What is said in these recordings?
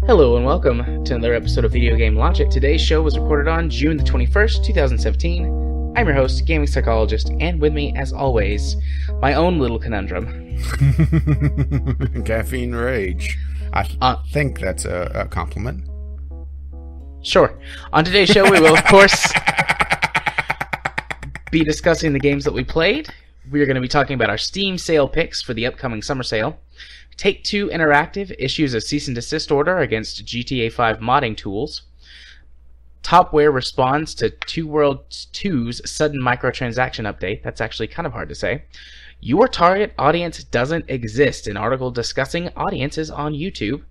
Hello and welcome to another episode of Video Game Logic. Today's show was recorded on June the 21st, 2017. I'm your host, Gaming Psychologist, and with me, as always, my own little conundrum. Caffeine Rage. I think that's a compliment. Sure. On today's show, we will, of course, be discussing the games that we played. We are going to be talking about our Steam sale picks for the upcoming summer sale. Take-Two Interactive issues a cease and desist order against GTA 5 modding tools. Topware responds to Two Worlds 2's sudden microtransaction update. That's actually kind of hard to say. Your target audience doesn't exist. An article discussing audiences on YouTube.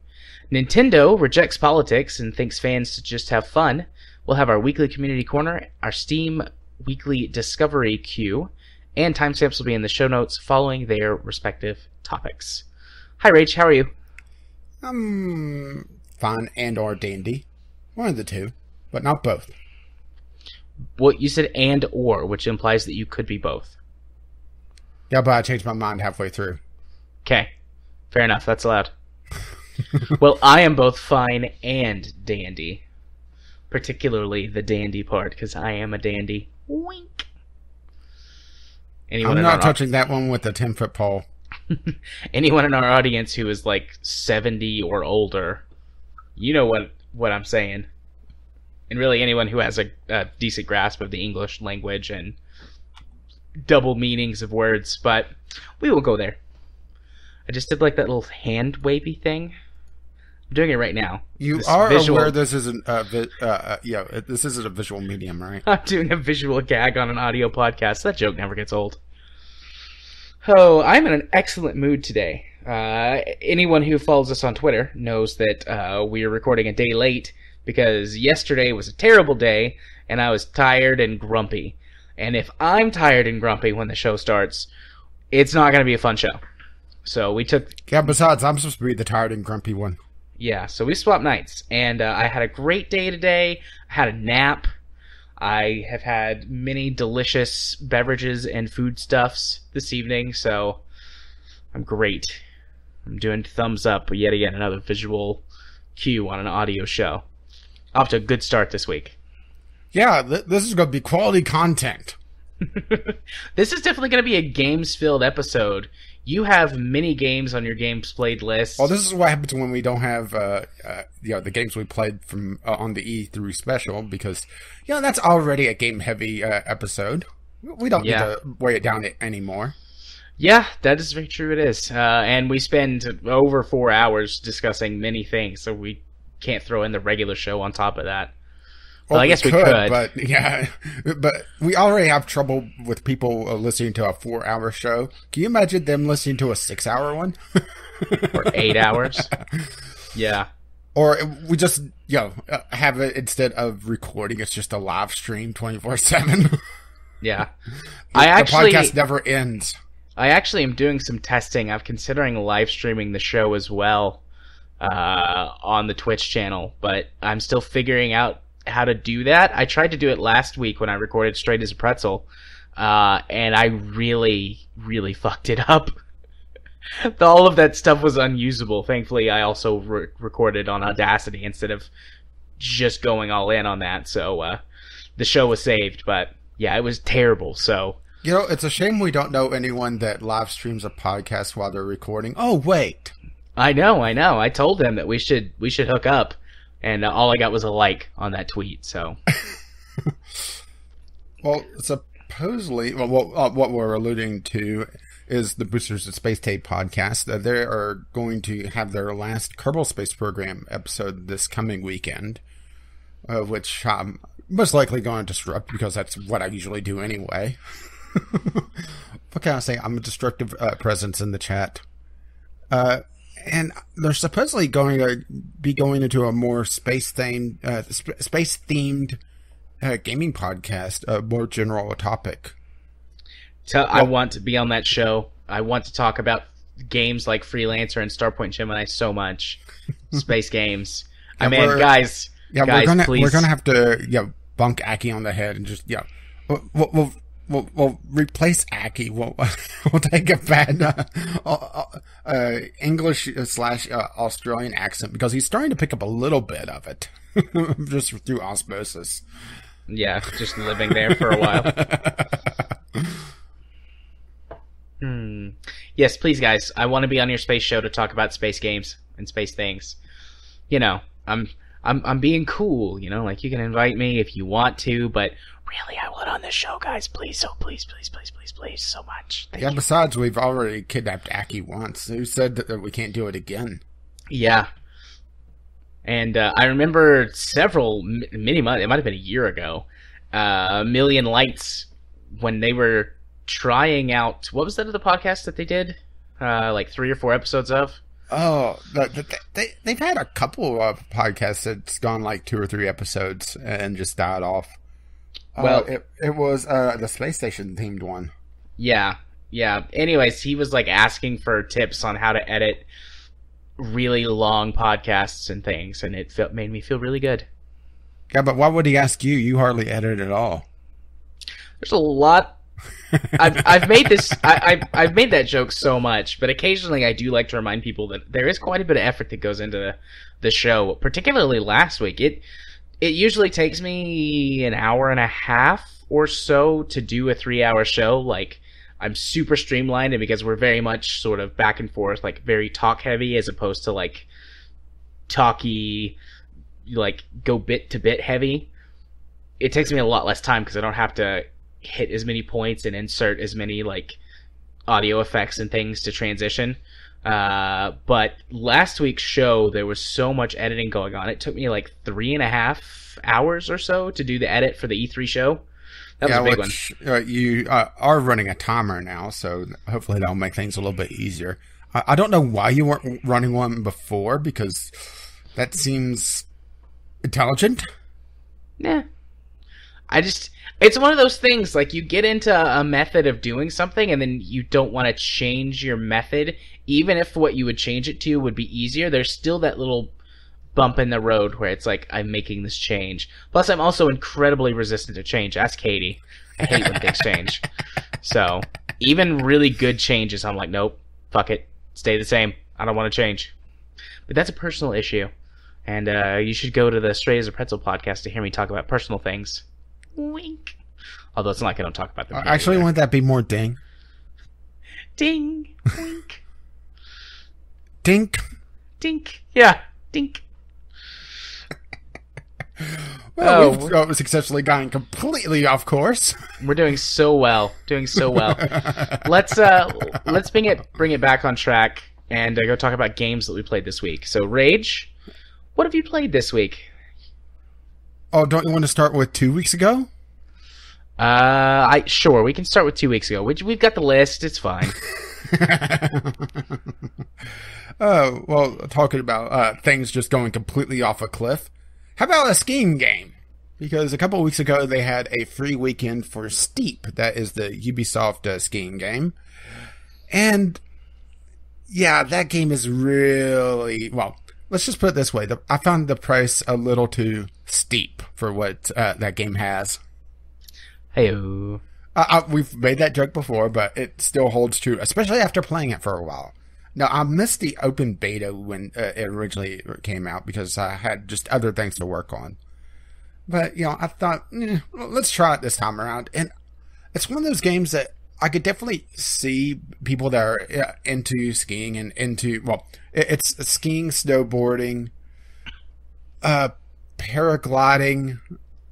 Nintendo rejects politics and thinks fans should just have fun. We'll have our weekly community corner, our Steam weekly discovery queue, and timestamps will be in the show notes following their respective topics. Hi, Rach. How are you? I'm fine and or dandy. One of the two, but not both. What you said and or, which implies that you could be both. Yeah, but I changed my mind halfway through. Okay. Fair enough. That's allowed. Well, I am both fine and dandy. Particularly the dandy part, because I am a dandy. Wink. I'm not touching that one with the 10-foot pole. Anyone in our audience who is like 70 or older, you know what I'm saying. And really anyone who has a decent grasp of the English language and double meanings of words, but we will go there. I just did like that little hand wavy thing. I'm doing it right now. You are aware this isn't this isn't a visual medium, right? I'm doing a visual gag on an audio podcast. That joke never gets old. Oh, I'm in an excellent mood today. Anyone who follows us on Twitter knows that we are recording a day late because yesterday was a terrible day and I was tired and grumpy. And if I'm tired and grumpy when the show starts, it's not going to be a fun show. So we took... Yeah, besides, I'm supposed to be the tired and grumpy one. Yeah, so we swapped nights. And I had a great day today. I had a nap. I have had many delicious beverages and foodstuffs this evening, so I'm great. I'm doing thumbs up yet again, another visual cue on an audio show. Off to a good start this week. Yeah, this is going to be quality content. This is definitely going to be a games-filled episode. You have many games on your games played list. Well, this is what happens when we don't have the games we played from on the E3 special, because that's already a game-heavy episode. We don't need to weigh it down anymore. Yeah, that is very true. It is, and we spend over 4 hours discussing many things, so we can't throw in the regular show on top of that. Well, I guess we could. But we already have trouble with people listening to a 4-hour show. Can you imagine them listening to a 6-hour one? Or 8 hours? Yeah. Or we just, have it instead of recording, it's just a live stream 24/7. Yeah. The podcast never ends. I actually am doing some testing. I'm considering live streaming the show as well on the Twitch channel, but I'm still figuring out how to do that. I tried to do it last week when I recorded Straight as a Pretzel, and I really, really fucked it up. All of that stuff was unusable. Thankfully, I also recorded on Audacity instead of just going all in on that, so the show was saved, but yeah, it was terrible, so... it's a shame we don't know anyone that live streams a podcast while they're recording. Oh, wait. I know. I told them that we should hook up. And all I got was a like on that tweet, so... Well, supposedly... what we're alluding to is the Boosters of Space Tape podcast. They are going to have their last Kerbal Space Program episode this coming weekend, which I'm most likely going to disrupt, because that's what I usually do anyway. What can I say? I'm a destructive presence in the chat. And they're supposedly going to be going into a more space-themed gaming podcast, a more general topic. I want to be on that show. I want to talk about games like Freelancer and Starpoint Gemini so much. Space games. Yeah, guys, we're please. gonna have to bunk Aki on the head and just We'll replace Aki. We'll take a bad English / Australian accent because he's starting to pick up a little bit of it just through osmosis. Yeah, just living there for a while. Yes, please, guys. I want to be on your space show to talk about space games and space things. You know, I'm being cool. You know, like you can invite me if you want to, but really, I want on this show, guys. Please, so please, so much. Thank you. Besides, we've already kidnapped Aki once. Who said that we can't do it again? Yeah. And I remember many months, it might have been a year ago, Million Lights, when they were trying out, what was that other podcast that they did? Like 3 or 4 episodes of? Oh, they've had a couple of podcasts that's gone like 2 or 3 episodes and just died off. Well, it was the space station themed one. Yeah. Anyways, he was like asking for tips on how to edit really long podcasts and things, and it made me feel really good. Yeah, but why would he ask you? You hardly edit at all. There's a lot. I've made this. I've made that joke so much, but occasionally I do like to remind people that there is quite a bit of effort that goes into the show. Particularly last week, it usually takes me an hour and a half or so to do a 3-hour show. Like, I'm super streamlined, and because we're very much sort of back and forth, like very talk heavy as opposed to like talky, like go bit to bit heavy, it takes me a lot less time because I don't have to hit as many points and insert as many like audio effects and things to transition. But last week's show, there was so much editing going on. It took me like 3.5 hours or so to do the edit for the E3 show. That was a big one. You are running a timer now, so hopefully that'll make things a little bit easier. I don't know why you weren't running one before, because that seems intelligent. Yeah. It's one of those things, like you get into a method of doing something and then you don't want to change your method, even if what you would change it to would be easier. There's still that little bump in the road where it's like, I'm making this change. Plus, I'm also incredibly resistant to change. Ask Katie. I hate when things change. So, even really good changes, I'm like, nope, fuck it. Stay the same. I don't want to change. But that's a personal issue. And you should go to the Straight as a Pretzel podcast to hear me talk about personal things. Wink. Although it's not like I don't talk about them. Actually, wouldn't that be more ding? Ding. Wink. Dink. Dink. Yeah. Dink. Well, we've successfully gotten completely off course. We're doing so well. Let's bring it back on track and go talk about games that we played this week. So, Rage, what have you played this week? Oh, don't you want to start with 2 weeks ago? Sure, we can start with 2 weeks ago. We've got the list. It's fine. Well, talking about things just going completely off a cliff. How about a skiing game? Because a couple of weeks ago, they had a free weekend for Steep. That is the Ubisoft skiing game. And, yeah, that game is really... Well, let's just put it this way. I found the price a little too steep for what that game has. Hey-o. We've made that joke before, but it still holds true, especially after playing it for a while. Now, I missed the open beta when it originally came out because I had just other things to work on. But, I thought, let's try it this time around. And it's one of those games that I could definitely see people that are into skiing and into, well, it's skiing, snowboarding, paragliding,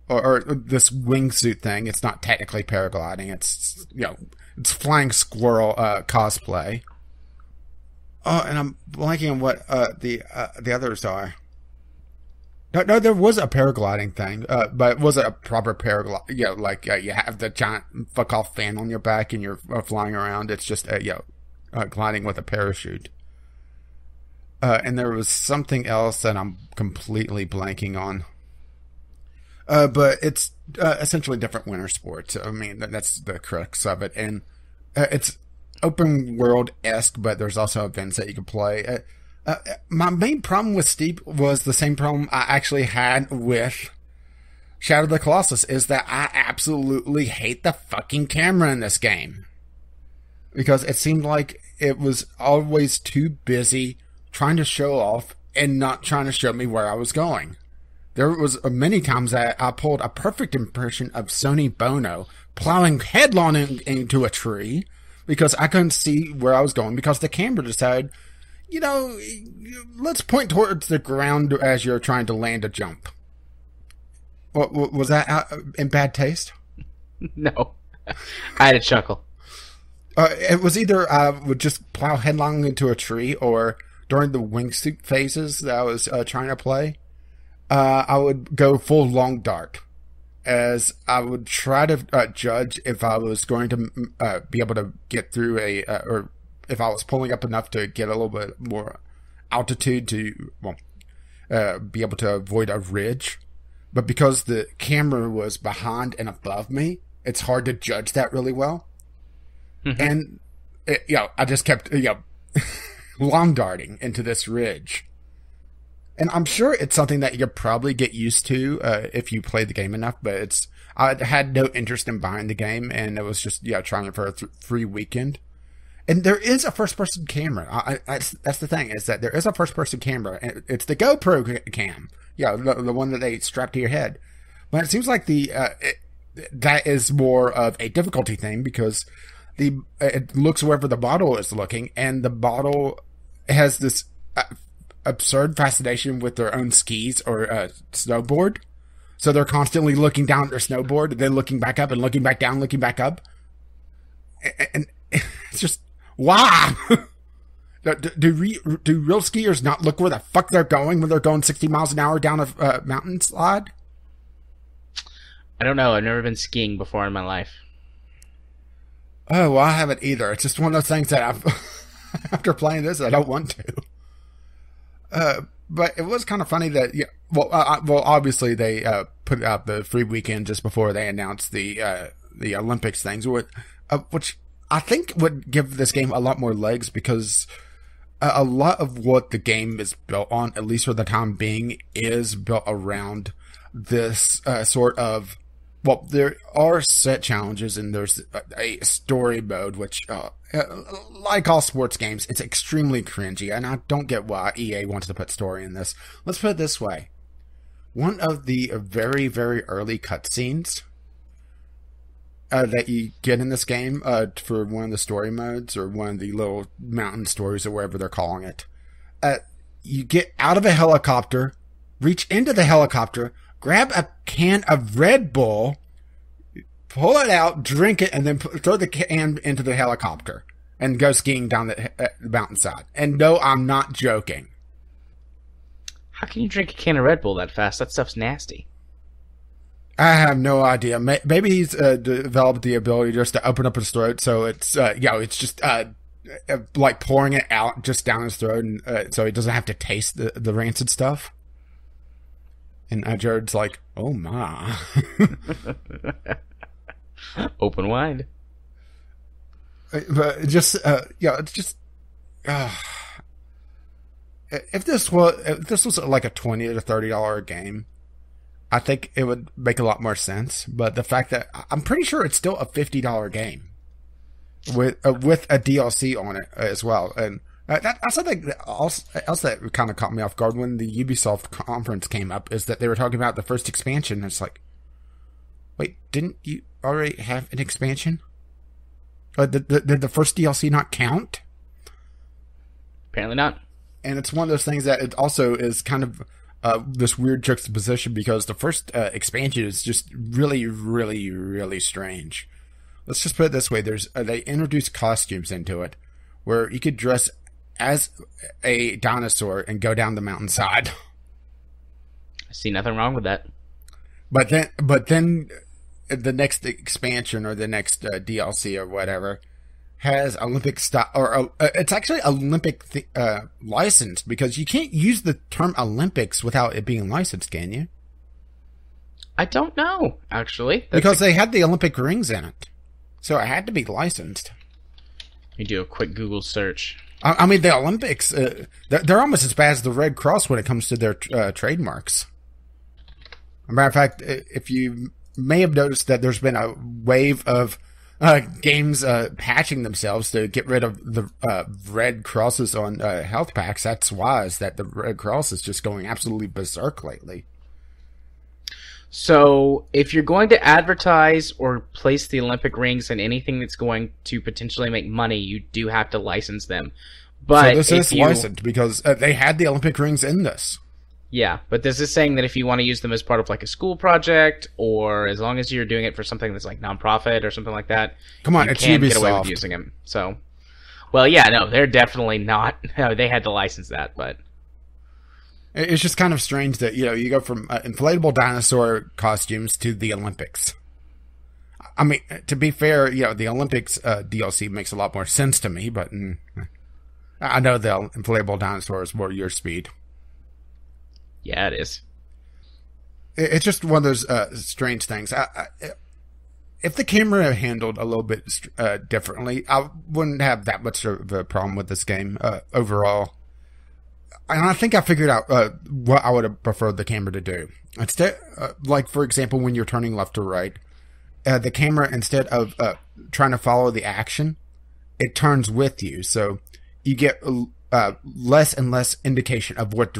or this wingsuit thing. It's not technically paragliding. It's, it's flying squirrel cosplay. Oh, and I'm blanking on what the others are. No, there was a paragliding thing, but it wasn't a proper paraglide. Like you have the giant fuck off fan on your back and you're flying around. It's just gliding with a parachute. And there was something else that I'm completely blanking on. But it's essentially different winter sports. I mean, that's the crux of it, and it's open world-esque, but there's also events that you can play. My main problem with Steep was the same problem I actually had with Shadow of the Colossus is that I absolutely hate the fucking camera in this game. Because it seemed like it was always too busy trying to show off and not trying to show me where I was going. There was many times that I pulled a perfect impression of Sonny Bono plowing headlong into a tree because I couldn't see where I was going because the camera decided, let's point towards the ground as you're trying to land a jump. Was that in bad taste? No. I had a chuckle. It was either I would just plow headlong into a tree, or during the wingsuit phases that I was trying to play, I would go full long dark, as I would try to judge if I was going to be able to get through or if I was pulling up enough to get a little bit more altitude to be able to avoid a ridge. But because the camera was behind and above me, it's hard to judge that really well. Mm-hmm. And, I just kept, long darting into this ridge. And I'm sure it's something that you could probably get used to if you play the game enough, but I had no interest in buying the game, and it was just, trying it for a free weekend. And there is a first-person camera. That's the thing, is that there is a first-person camera. And it's the GoPro cam. The one that they strap to your head. But it seems like that is more of a difficulty thing, because it looks wherever the bottle is looking, and the bottle has this absurd fascination with their own skis or snowboard. So they're constantly looking down at their snowboard, then looking back up and looking back down, looking back up. And it's just, wow! Do real skiers not look where the fuck they're going when they're going 60 miles an hour down a mountain slide? I don't know. I've never been skiing before in my life. Oh, well, I haven't either. It's just one of those things that after playing this, I don't want to. But it was kind of funny that, obviously they put out the free weekend just before they announced the Olympics things, which I think would give this game a lot more legs, because a lot of what the game is built on, at least for the time being, is built around this sort of, there are set challenges, and there's a story mode, which, like all sports games, it's extremely cringy, and I don't get why EA wants to put story in this. Let's put it this way. One of the very, very early cutscenes that you get in this game for one of the story modes, or one of the little mountain stories, or whatever they're calling it, you get out of a helicopter, reach into the helicopter, grab a can of Red Bull, pull it out, drink it, and then throw the can into the helicopter and go skiing down the mountainside. And no, I'm not joking. How can you drink a can of Red Bull that fast? That stuff's nasty. I have no idea. Maybe he's developed the ability just to open up his throat, so it's it's just like pouring it out just down his throat, and so he doesn't have to taste the rancid stuff. And Jared's like, oh my. Open wide. But just, it's just, if this was like a $20 to $30 game, I think it would make a lot more sense. But the fact that I'm pretty sure it's still a $50 game with a DLC on it as well. And that's something else that kind of caught me off guard when the Ubisoft conference came up, is that they were talking about the first expansion. And it's like, wait, didn't you already have an expansion? Did the first DLC not count? Apparently not. And it's one of those things that it also is kind of this weird juxtaposition, because the first expansion is just really, really, really strange. Let's just put it this way. They introduced costumes into it where you could dress as a dinosaur and go down the mountainside. I see nothing wrong with that. But then the next expansion, or the next DLC or whatever, has Olympic style, or it's actually Olympic licensed, because you can't use the term Olympics without it being licensed, can you? I don't know, actually. Because they had the Olympic rings in it, so it had to be licensed. Let me do a quick Google search. I mean, the Olympics, they're almost as bad as the Red Cross when it comes to their trademarks. matter of fact, if you may have noticed that there's been a wave of games patching themselves to get rid of the red crosses on health packs. That's why is that the Red Cross is just going absolutely berserk lately. So, if you're going to advertise or place the Olympic rings in anything that's going to potentially make money, you do have to license them. But so this is licensed because they had the Olympic rings in this. Yeah, but this is saying that if you want to use them as part of like a school project, or as long as you're doing it for something that's like nonprofit or something like that, come on, you it's can Ubisoft. get away with using them. So, well, yeah, no, they're definitely not. No, they had to license that, but it's just kind of strange that you go from inflatable dinosaur costumes to the Olympics. I mean, to be fair, the Olympics DLC makes a lot more sense to me, but I know the inflatable dinosaur is more your speed. Yeah, it is. It's just one of those strange things. If the camera handled a little bit differently, I wouldn't have that much of a problem with this game overall. And I think I figured out what I would have preferred the camera to do. Instead, like, for example, when you're turning left to right, the camera, instead of trying to follow the action, it turns with you. So you get less and less indication of what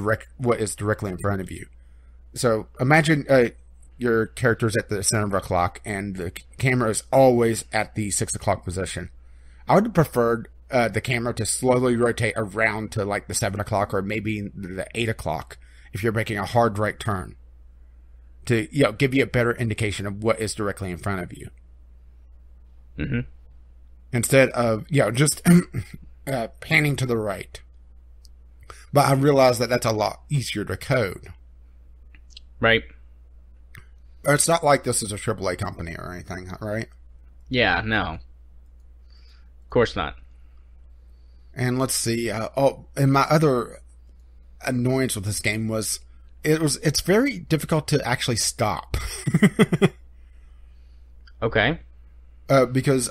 is directly in front of you. So imagine your character's at the center of a clock and the camera is always at the 6 o'clock position. I would have preferred the camera to slowly rotate around to like the 7 o'clock or maybe the 8 o'clock if you're making a hard right turn to give you a better indication of what is directly in front of you. Mm-hmm. Instead of just panning to the right. But I realize that that's a lot easier to code. Right. It's not like this is a AAA company or anything, right? Yeah, no. Of course not. And let's see. And my other annoyance with this game was it's very difficult to actually stop. Okay. Because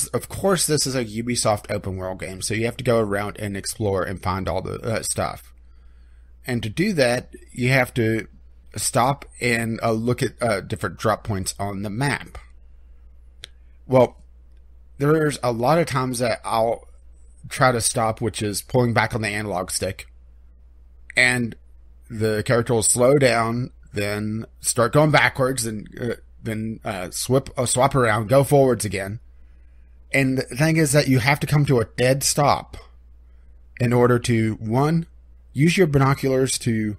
of course this is a Ubisoft open world game, so you have to go around and explore and find all the stuff. And to do that, you have to stop and look at different drop points on the map. Well, there's a lot of times that I'll try to stop, which is pulling back on the analog stick, and the character will slow down, then start going backwards, and then swap around, go forwards again. And the thing is that you have to come to a dead stop in order to, one, use your binoculars to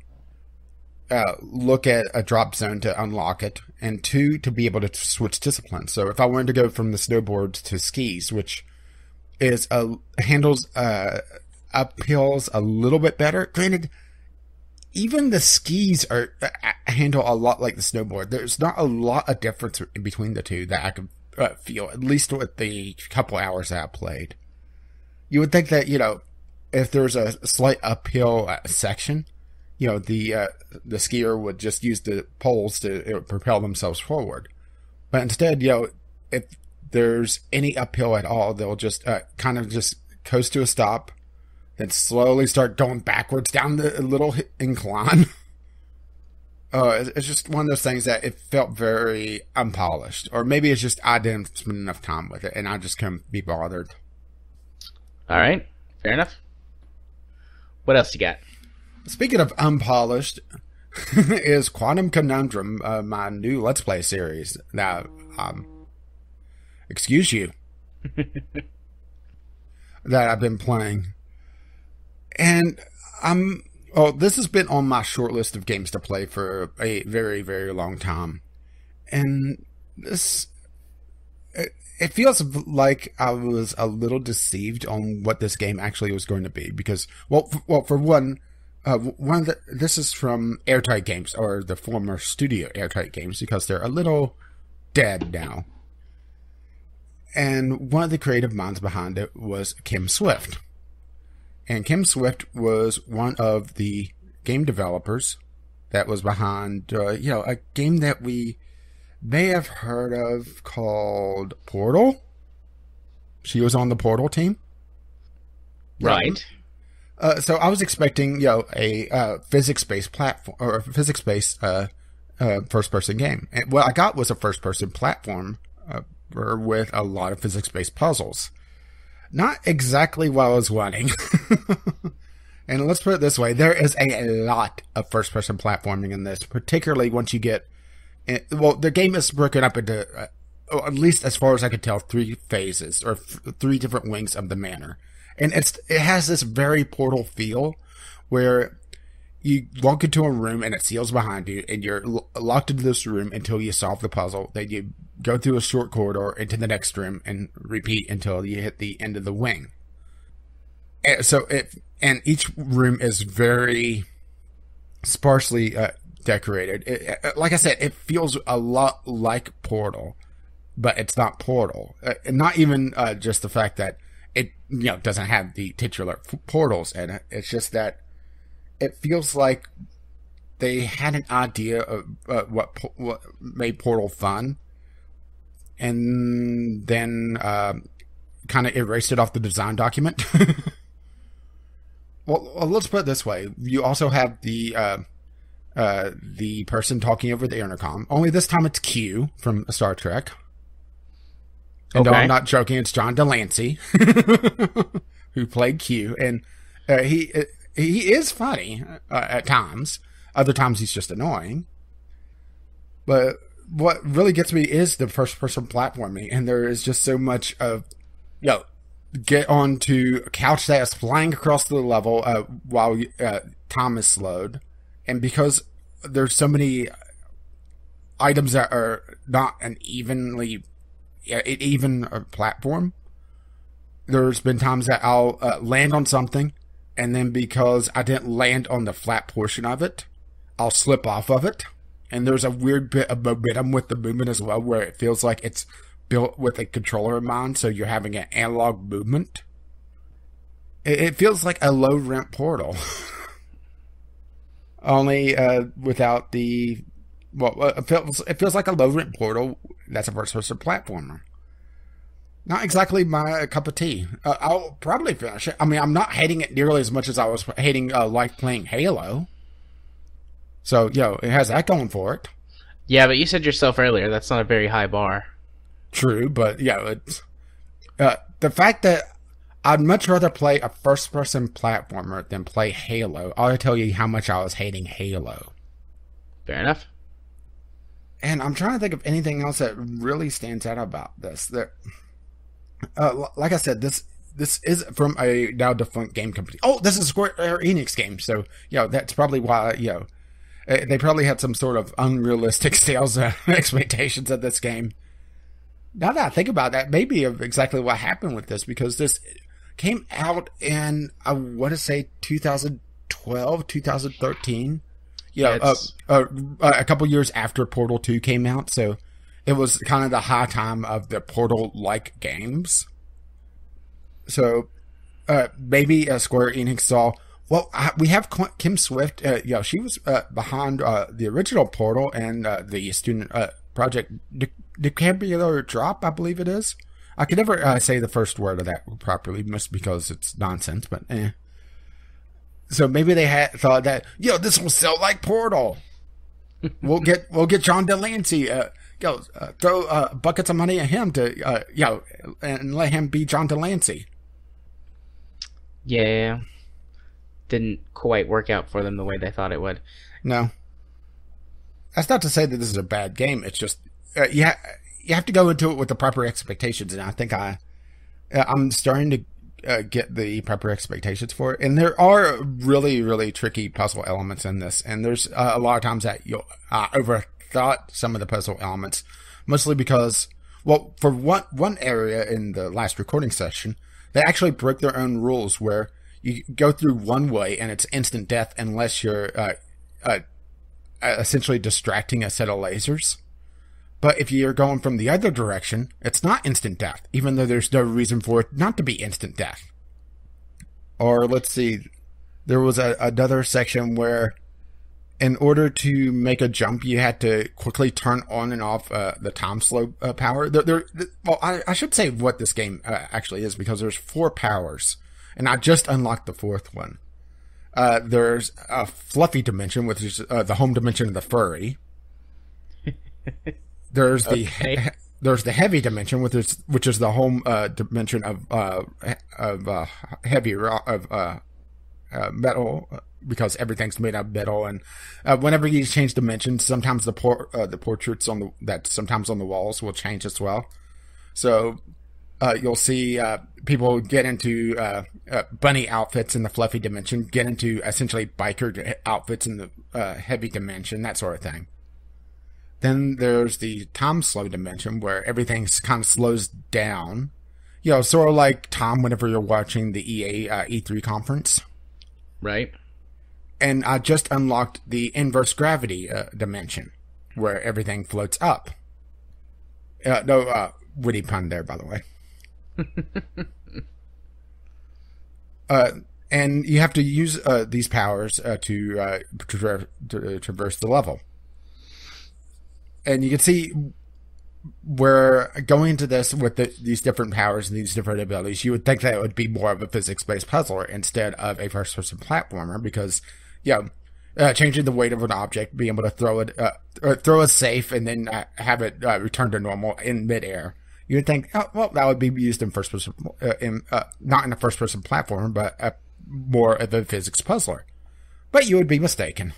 look at a drop zone to unlock it, and two, to be able to switch disciplines. So if I wanted to go from the snowboards to skis, which is handles uphills a little bit better. Granted, even the skis are handle a lot like the snowboard. There's not a lot of difference in between the two that I could feel, at least with the couple hours that I played. You would think that, if there's a slight uphill section, the skier would just use the poles to propel themselves forward. But instead, if there's any uphill at all, they'll just kind of just coast to a stop, then slowly start going backwards down the little incline. It's just one of those things that it felt very unpolished. Or maybe it's just I didn't spend enough time with it, and I just couldn't be bothered. All right. Fair enough. What else you got? Speaking of unpolished, is Quantum Conundrum my new Let's Play series. Now, excuse you, that I've been playing. And this has been on my short list of games to play for a very, very long time. And it feels like I was a little deceived on what this game actually was going to be. Because, for one, this is from Airtight Games, or the former studio Airtight Games, because they're a little dead now. And one of the creative minds behind it was Kim Swift. And Kim Swift was one of the game developers that was behind, a game that we may have heard of called Portal. She was on the Portal team. Right. So I was expecting, a physics-based platform or a physics-based first-person game. And what I got was a first-person platform with a lot of physics-based puzzles. Not exactly what I was wanting. And let's put it this way: there is a lot of first-person platforming in this, particularly once you get. Well, the game is broken up into, at least as far as I could tell, 3 phases or 3 different wings of the manor. And it has this very Portal feel where you walk into a room and it seals behind you and you're locked into this room until you solve the puzzle. Then you go through a short corridor into the next room and repeat until you hit the end of the wing. And each room is very sparsely decorated. Like I said, it feels a lot like Portal, but it's not Portal. And not even just the fact that it doesn't have the titular portals in it. It's just that it feels like they had an idea of what made Portal fun, and then kind of erased it off the design document. Well, let's put it this way: you also have the person talking over the intercom. Only this time it's Q from Star Trek. And no, I'm not joking. It's John Delancey, who played Q, and he is funny at times. Other times he's just annoying. But what really gets me is the first-person platforming, and there is just so much of, get onto a couch that is flying across the level while time is slowed, and because there's so many items that are not an even platform, there's been times that I'll land on something, and then because I didn't land on the flat portion of it, I'll slip off of it, and there's a weird bit of momentum with the movement as well, where it feels like it's built with a controller in mind, so you're having an analog movement. It feels like a low-rent Portal. Only without the... Well, it feels like a low-rent Portal that's a first-person platformer. Not exactly my cup of tea. I'll probably finish it. I mean, I'm not hating it nearly as much as I was hating life playing Halo. So, it has that going for it. Yeah, but you said yourself earlier, that's not a very high bar. True, but it's the fact that I'd much rather play a first-person platformer than play Halo. I'll tell you how much I was hating Halo. Fair enough. And I'm trying to think of anything else that really stands out about this. Like I said, this is from a now defunct game company. Oh, this is a Square Enix game, so that's probably why they probably had some sort of unrealistic sales expectations of this game. Now that I think about that, maybe of exactly what happened with this, because this came out in, I want to say 2012, 2013. A couple years after Portal 2 came out, so it was kind of the high time of the Portal-like games. So maybe Square Enix saw, well, we have Kim Swift. She was behind the original Portal and the student project Decabular Drop, I believe it is. I could never say the first word of that properly, just because it's nonsense, but So maybe they had thought that, this will sell like Portal. We'll get John Delancey. Throw buckets of money at him to, and let him be John Delancey. Yeah, didn't quite work out for them the way they thought it would. No, that's not to say that this is a bad game. It's just you have to go into it with the proper expectations, and I think I'm starting to get the proper expectations for it. And there are really, really tricky puzzle elements in this, and there's a lot of times that I overthought some of the puzzle elements, mostly because, well, for one area in the last recording session, they actually broke their own rules where you go through one way and it's instant death unless you're essentially distracting a set of lasers. But if you're going from the other direction, it's not instant death, even though there's no reason for it not to be instant death. Or let's see, there was another section where in order to make a jump, you had to quickly turn on and off the time slow power. Well, I should say what this game actually is, because there's 4 powers, and I just unlocked the 4th one. There's a fluffy dimension, which is the home dimension of the furry. There's the Okay. there's the heavy dimension, which is the home dimension of heavy metal, because everything's made of metal. And whenever you change dimensions, sometimes the portraits that's sometimes on the walls will change as well. So you'll see people get into bunny outfits in the fluffy dimension, get into essentially biker outfits in the heavy dimension, that sort of thing. Then there's the time slow dimension, where everything kind of slows down. Sort of like Tom whenever you're watching the EA E3 conference. Right. And I just unlocked the inverse gravity dimension, where everything floats up. No witty pun there, by the way. And you have to use these powers to traverse the level. And you can see where going into this with these different powers and these different abilities, you would think that it would be more of a physics-based puzzler instead of a first-person platformer, because, changing the weight of an object, being able to throw it, or throw a safe and then have it return to normal in midair. You would think, that would be used in first-person, not in a first-person platformer, but more of a physics puzzler. But you would be mistaken.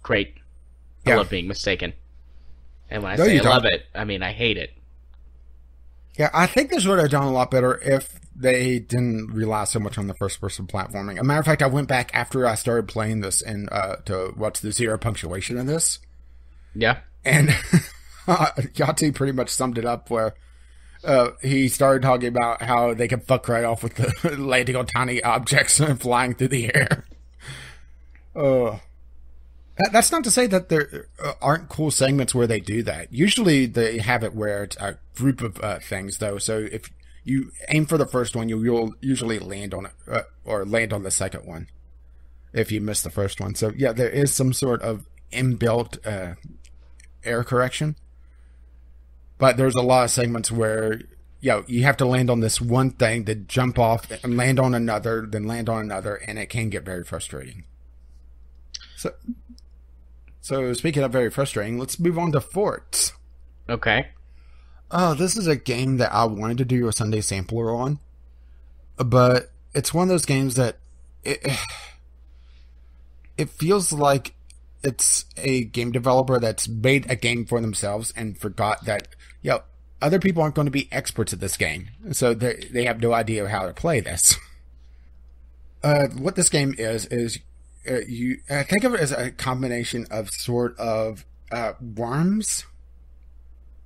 Great. I love being mistaken. And when I say I love it, I mean I hate it. Yeah, I think this would have done a lot better if they didn't rely so much on the first-person platforming. As a matter of fact, I went back after I started playing this and to watch the zero punctuation of this. Yeah. And Yahtzee pretty much summed it up, where he started talking about how they could fuck right off with the landing on tiny objects and flying through the air. That's not to say that there aren't cool segments where they do that. Usually they have it where it's a group of things, though. So if you aim for the first one, you'll usually land on it, or land on the second one if you miss the first one. So yeah, there is some sort of inbuilt error correction. But there's a lot of segments where you have to land on this one thing, then jump off and land on another, then land on another, and it can get very frustrating. So speaking of very frustrating, let's move on to Forts. Okay. Oh, this is a game that I wanted to do a Sunday sampler on, but it's one of those games that it feels like it's a game developer that's made a game for themselves and forgot that other people aren't going to be experts at this game, so they have no idea how to play this. What this game is you think of it as a combination of sort of Worms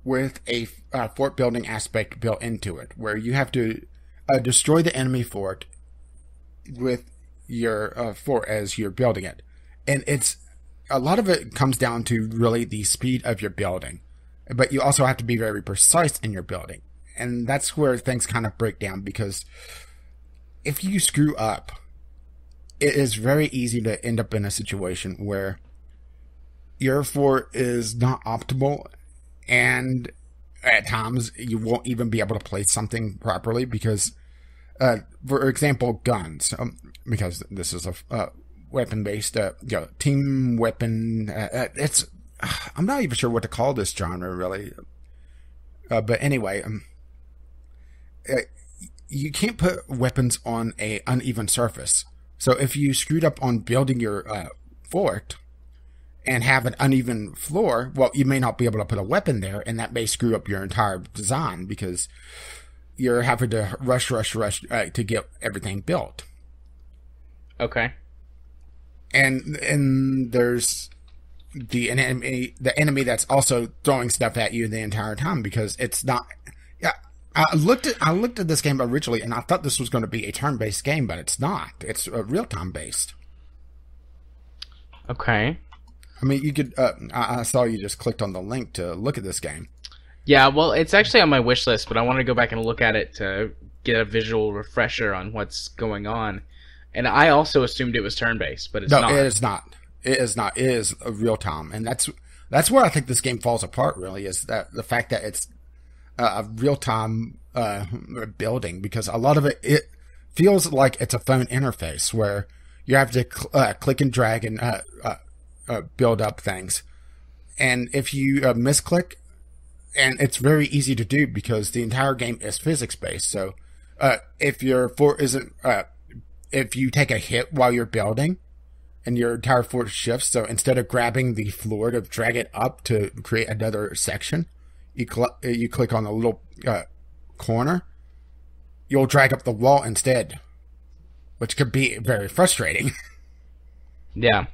with a fort building aspect built into it, where you have to destroy the enemy fort with your fort as you're building it. And a lot of it comes down to really the speed of your building, but you also have to be very precise in your building. And that's where things kind of break down, because if you screw up, it is very easy to end up in a situation where your fort is not optimal, and at times you won't even be able to place something properly because, for example, guns, because this is a weapon-based, team weapon. I'm not even sure what to call this genre, really. But anyway, you can't put weapons on an uneven surface. So if you screwed up on building your fort and have an uneven floor, well, you may not be able to put a weapon there, and that may screw up your entire design because you're having to rush to get everything built. Okay. And there's the enemy that's also throwing stuff at you the entire time, because it's not. Yeah, I looked at this game originally, and I thought this was going to be a turn-based game, but it's not. It's real-time based. Okay. I mean, you could. I saw you just clicked on the link to look at this game. Yeah, well, it's actually on my wish list, but I want to go back and look at it to get a visual refresher on what's going on. And I also assumed it was turn-based, but it's not. No, it is not. It is not. It is real-time, and that's where I think this game falls apart. Really, is that the fact that it's a real-time building, because a lot of it feels like it's a phone interface where you have to click and drag and build up things. And if you misclick, and it's very easy to do because the entire game is physics based. So if your fort isn't, if you take a hit while you're building, and your entire fort shifts, so instead of grabbing the floor to drag it up to create another section, you click on the little corner, you'll drag up the wall instead, which could be very frustrating. Yeah.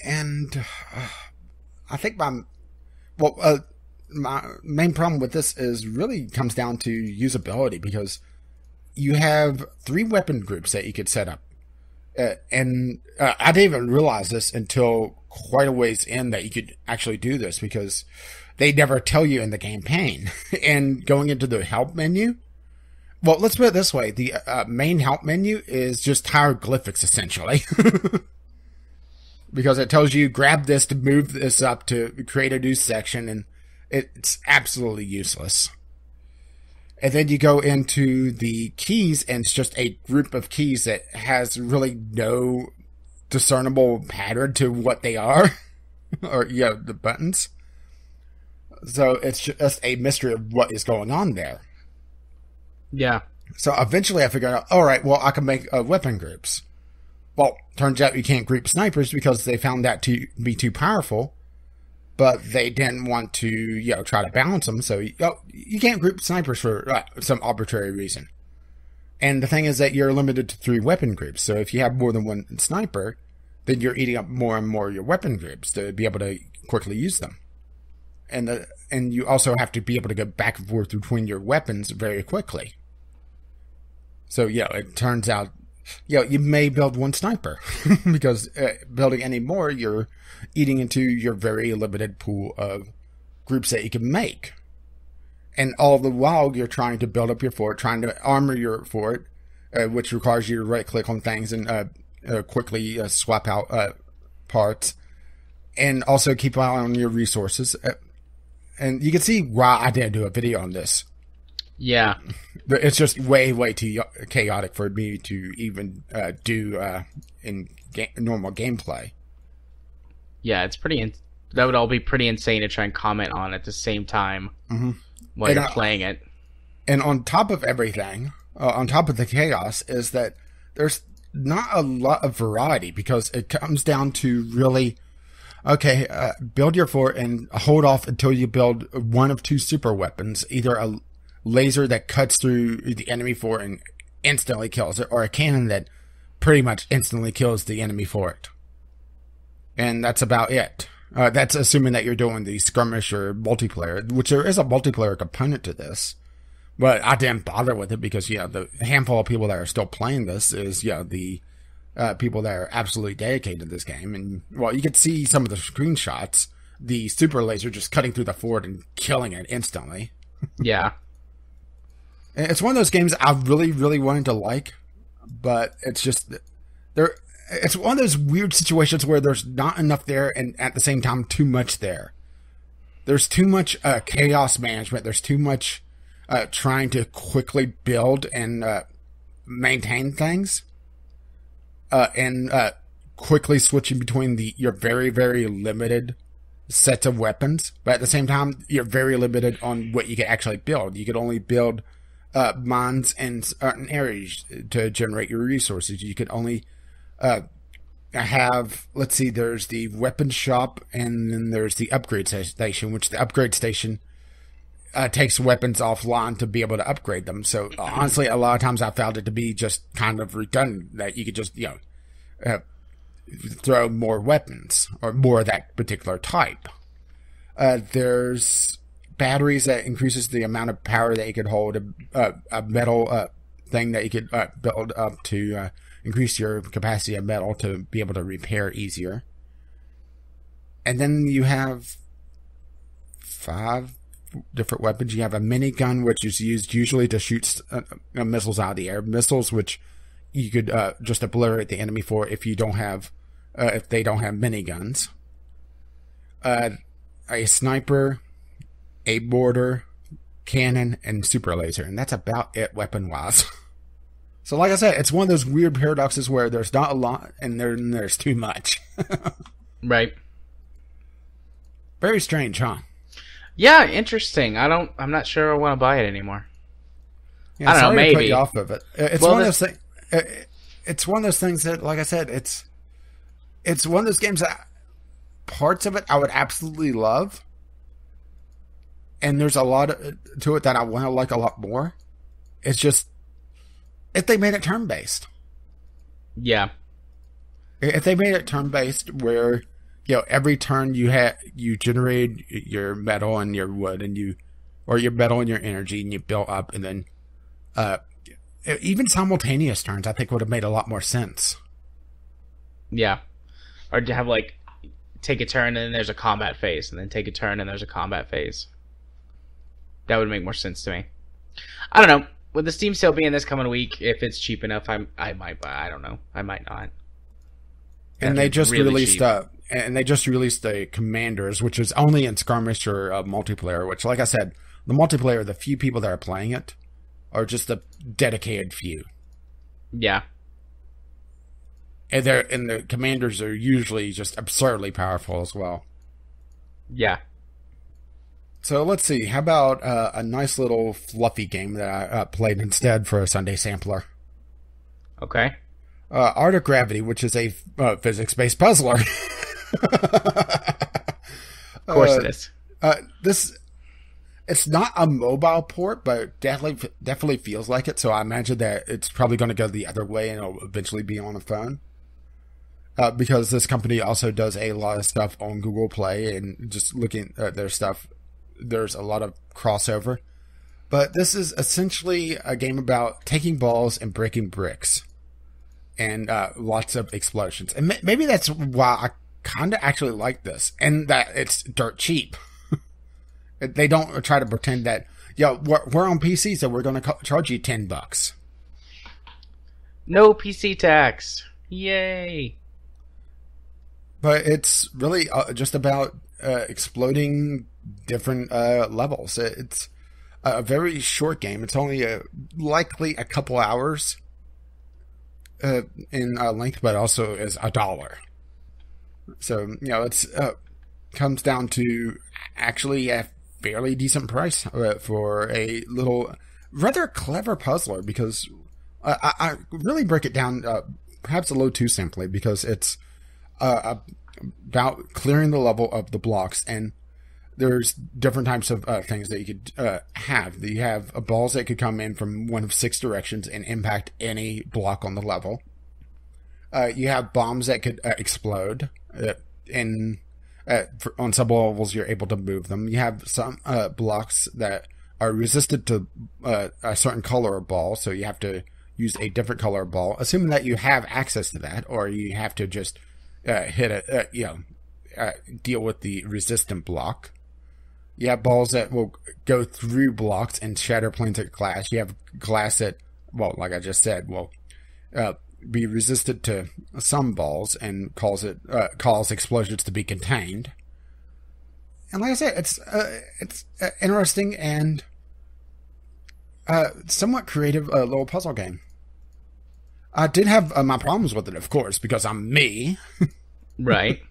And I think my main problem with this is really comes down to usability, because you have 3 weapon groups that you could set up. And I didn't even realize this until quite a ways in that you could actually do this, because they never tell you in the campaign. And going into the help menu, well, let's put it this way. The main help menu is just hieroglyphics, essentially. Because it tells you grab this to move this up to create a new section, and it's absolutely useless. And then you go into the keys, and it's just a group of keys that has really no discernible pattern to what they are. Or, the buttons. So it's just a mystery of what is going on there. Yeah. So eventually I figured out, alright, well, I can make weapon groups. Well, turns out you can't group snipers because they found that to be too powerful. But they didn't want to, try to balance them. So you can't group snipers for some arbitrary reason. And the thing is that you're limited to 3 weapon groups. So if you have more than one sniper, then you're eating up more and more of your weapon groups to be able to quickly use them. And you also have to be able to go back and forth between your weapons very quickly. So, it turns out, you may build 1 sniper. Because building any more, you're eating into your very limited pool of groups that you can make. And all the while, you're trying to build up your fort, trying to armor your fort, which requires you to right-click on things and quickly swap out parts. And also keep an eye on your resources. And you can see why I didn't do a video on this. Yeah. It's just way, way too chaotic for me to even do in normal gameplay. Yeah, it's pretty. That would all be pretty insane to try and comment on at the same time while you're playing it. And on top of everything, on top of the chaos, is that there's not a lot of variety, because it comes down to really, build your fort and hold off until you build one of 2 super weapons, either a laser that cuts through the enemy fort and instantly kills it, or a cannon that pretty much instantly kills the enemy fort. And that's about it. That's assuming that you're doing the skirmish or multiplayer, which there is a multiplayer component to this. But I didn't bother with it because, the handful of people that are still playing this is, the people that are absolutely dedicated to this game. And, well, you could see some of the screenshots, the super laser just cutting through the fort and killing it instantly. Yeah. It's one of those games I really, really wanted to like, but it's just it's one of those weird situations where there's not enough there, and at the same time, too much there. There's too much chaos management. There's too much trying to quickly build and maintain things, and quickly switching between your very, very limited sets of weapons. But at the same time, you're very limited on what you can actually build. You could only build mines in certain areas to generate your resources. You could only have, let's see, there's the weapon shop, and then there's the upgrade station, which the upgrade station takes weapons offline to be able to upgrade them. So honestly, a lot of times I found it to be just kind of redundant, that you could just, throw more weapons or more of that particular type. There's batteries that increases the amount of power that you could hold, a metal thing that you could build up to increase your capacity of metal to be able to repair easier. And then you have 5 different weapons. You have a minigun, which is used usually to shoot missiles out of the air. Missiles which you could just obliterate the enemy for if you don't have, if they don't have miniguns. A sniper, a mortar, cannon, and super laser, and that's about it weapon-wise. So like I said, it's one of those weird paradoxes where there's not a lot and there's too much. Right. Very strange, huh? Yeah, interesting. I'm not sure I want to buy it anymore. Yeah, I don't know, sorry to put maybe. you off of it. It's Well, one of those things. It's one of those things that, like I said, it's one of those games that parts of it I would absolutely love, and there's a lot to it that I want to like a lot more. It's just if they made it turn based. Yeah. If they made it turn based, where every turn you generate your metal and your wood or your metal and your energy, and you build up, and then even simultaneous turns, I think would have made a lot more sense. Yeah. Or to have, like, take a turn and then there's a combat phase, and then take a turn and there's a combat phase. That would make more sense to me. I don't know. With the Steam sale being this coming week, if it's cheap enough, I might buy. I don't know. I might not. And they just released the Commanders, which is only in skirmish or multiplayer. Which, like I said, the multiplayer, the few people that are playing it are just a dedicated few. Yeah. And the Commanders are usually just absurdly powerful as well. Yeah. So let's see. How about a nice little fluffy game that I played instead for a Sunday sampler? Okay. Art of Gravity, which is a physics-based puzzler. Of course it is. It's not a mobile port, but definitely feels like it. So I imagine that it's probably going to go the other way, and it'll eventually be on a phone. Because this company also does a lot of stuff on Google Play, and just looking at their stuff, there's a lot of crossover. But this is essentially a game about taking balls and breaking bricks. And lots of explosions. And maybe that's why I kind of actually like this. And that it's dirt cheap. They don't try to pretend that, we're on PC, so we're going to charge you $10. No PC tax. Yay. But it's really just about exploding different levels. It's a very short game. It's only likely a couple hours in length, but also is $1. So, it's comes down to actually a fairly decent price for a little, rather clever puzzler, because I really break it down perhaps a little too simply, because it's about clearing the level of the blocks, and there's different types of things that you could have. You have balls that could come in from one of 6 directions and impact any block on the level. You have bombs that could explode. On some levels, you're able to move them. You have some blocks that are resistant to a certain color of ball, so you have to use a different color of ball, assuming that you have access to that, or you have to just hit it, deal with the resistant block. You have balls that will go through blocks and shatter planes of glass. You have glass that, like I just said, will be resistant to some balls and cause explosions to be contained. And like I said, it's interesting and somewhat creative little puzzle game. I did have my problems with it, of course, because I'm me. Right.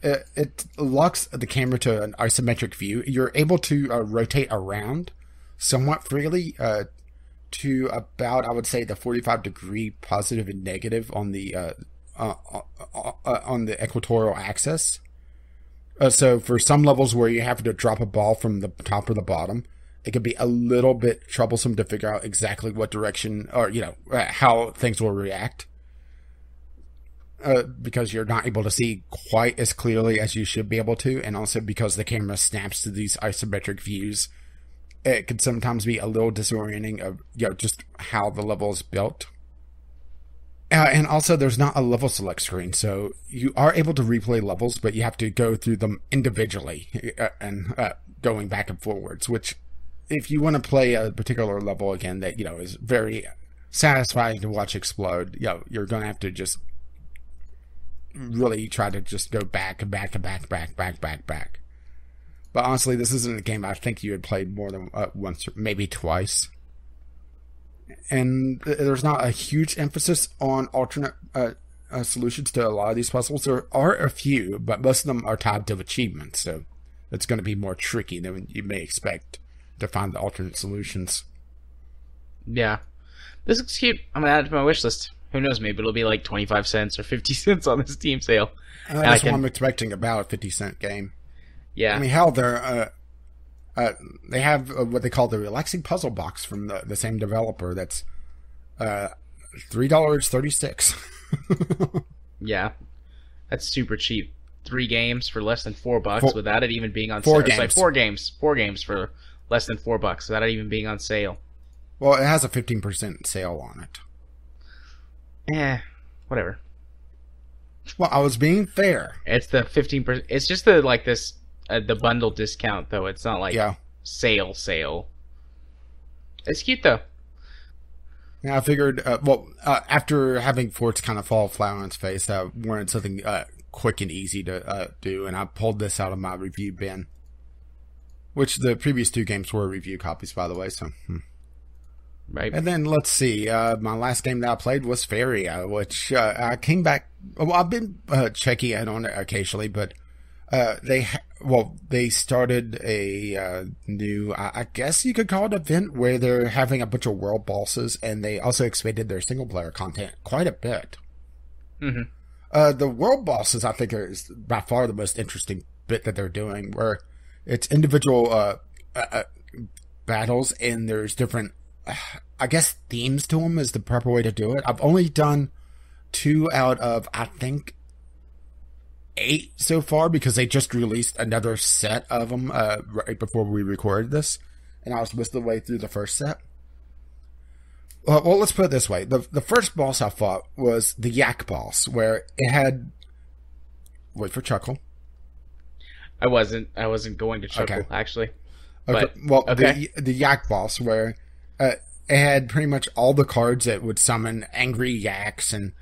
It locks the camera to an isometric view. You're able to rotate around somewhat freely to about, I would say, the 45-degree positive and negative on the equatorial axis. So for some levels where you have to drop a ball from the top or the bottom, it can be a little bit troublesome to figure out exactly what direction or, how things will react. Because you're not able to see quite as clearly as you should be able to, and also because the camera snaps to these isometric views, it can sometimes be a little disorienting of just how the level is built. And also, there's not a level select screen, so you are able to replay levels, but you have to go through them individually and going back and forwards. Which, if you want to play a particular level again that is very satisfying to watch explode, you're going to have to just really try to just go back. But honestly, this isn't a game I think you had played more than once or maybe twice. and there's not a huge emphasis on alternate solutions to a lot of these puzzles. There are a few, but most of them are tied to achievements, so it's going to be more tricky than you may expect to find the alternate solutions. Yeah. This looks cute. I'm going to add it to my wish list. Who knows, maybe it'll be like 25 cents or 50 cents on the Steam sale. That's what I'm expecting, about a 50-cent game. Yeah. I mean, hell, they have what they call the relaxing puzzle box from the same developer. That's $3.36. Yeah. That's super cheap. 3 games for less than $4 without it even being on sale. 4 games. 4 games for less than $4 without it even being on sale. Well, it has a 15% sale on it. Whatever. Well, I was being fair. It's the 15%. It's just the the bundle discount though. It's not like sale. It's cute though. Yeah, I figured. After having Forts kind of fall flat on its face, I wanted something quick and easy to do, and I pulled this out of my review bin. Which the previous 2 games were review copies, by the way. So. Right. And then let's see. My last game that I played was Feria, which I came back. Well, I've been checking in on it occasionally, but they started a new, I guess you could call it, event where they're having a bunch of world bosses, and they also expanded their single player content quite a bit. Mm-hmm. The world bosses, I think, is by far the most interesting bit that they're doing, where it's individual battles, and there's different, I guess, themes to them is the proper way to do it. I've only done 2 out of, I think, 8 so far, because they just released another set of them right before we recorded this, and I was most of the way through the first set. Well, let's put it this way. The first boss I fought was the Yak boss, where it had... Wait for chuckle. I wasn't going to chuckle, actually. But, the Yak boss, where... it had pretty much all the cards that would summon angry yaks and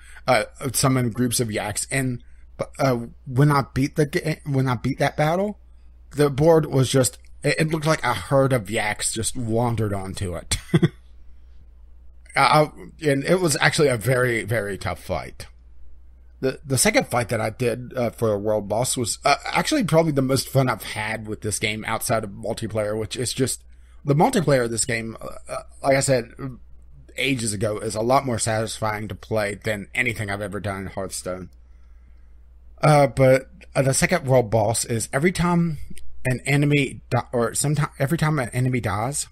summon groups of yaks. And when I beat that battle, the board was just, it looked like a herd of yaks just wandered onto it. And it was actually a very, very tough fight. The second fight that I did for a world boss was actually probably the most fun I've had with this game outside of multiplayer, which is just... The multiplayer of this game, like I said ages ago, is a lot more satisfying to play than anything I've ever done in Hearthstone. But the second world boss is every time an enemy every time an enemy dies,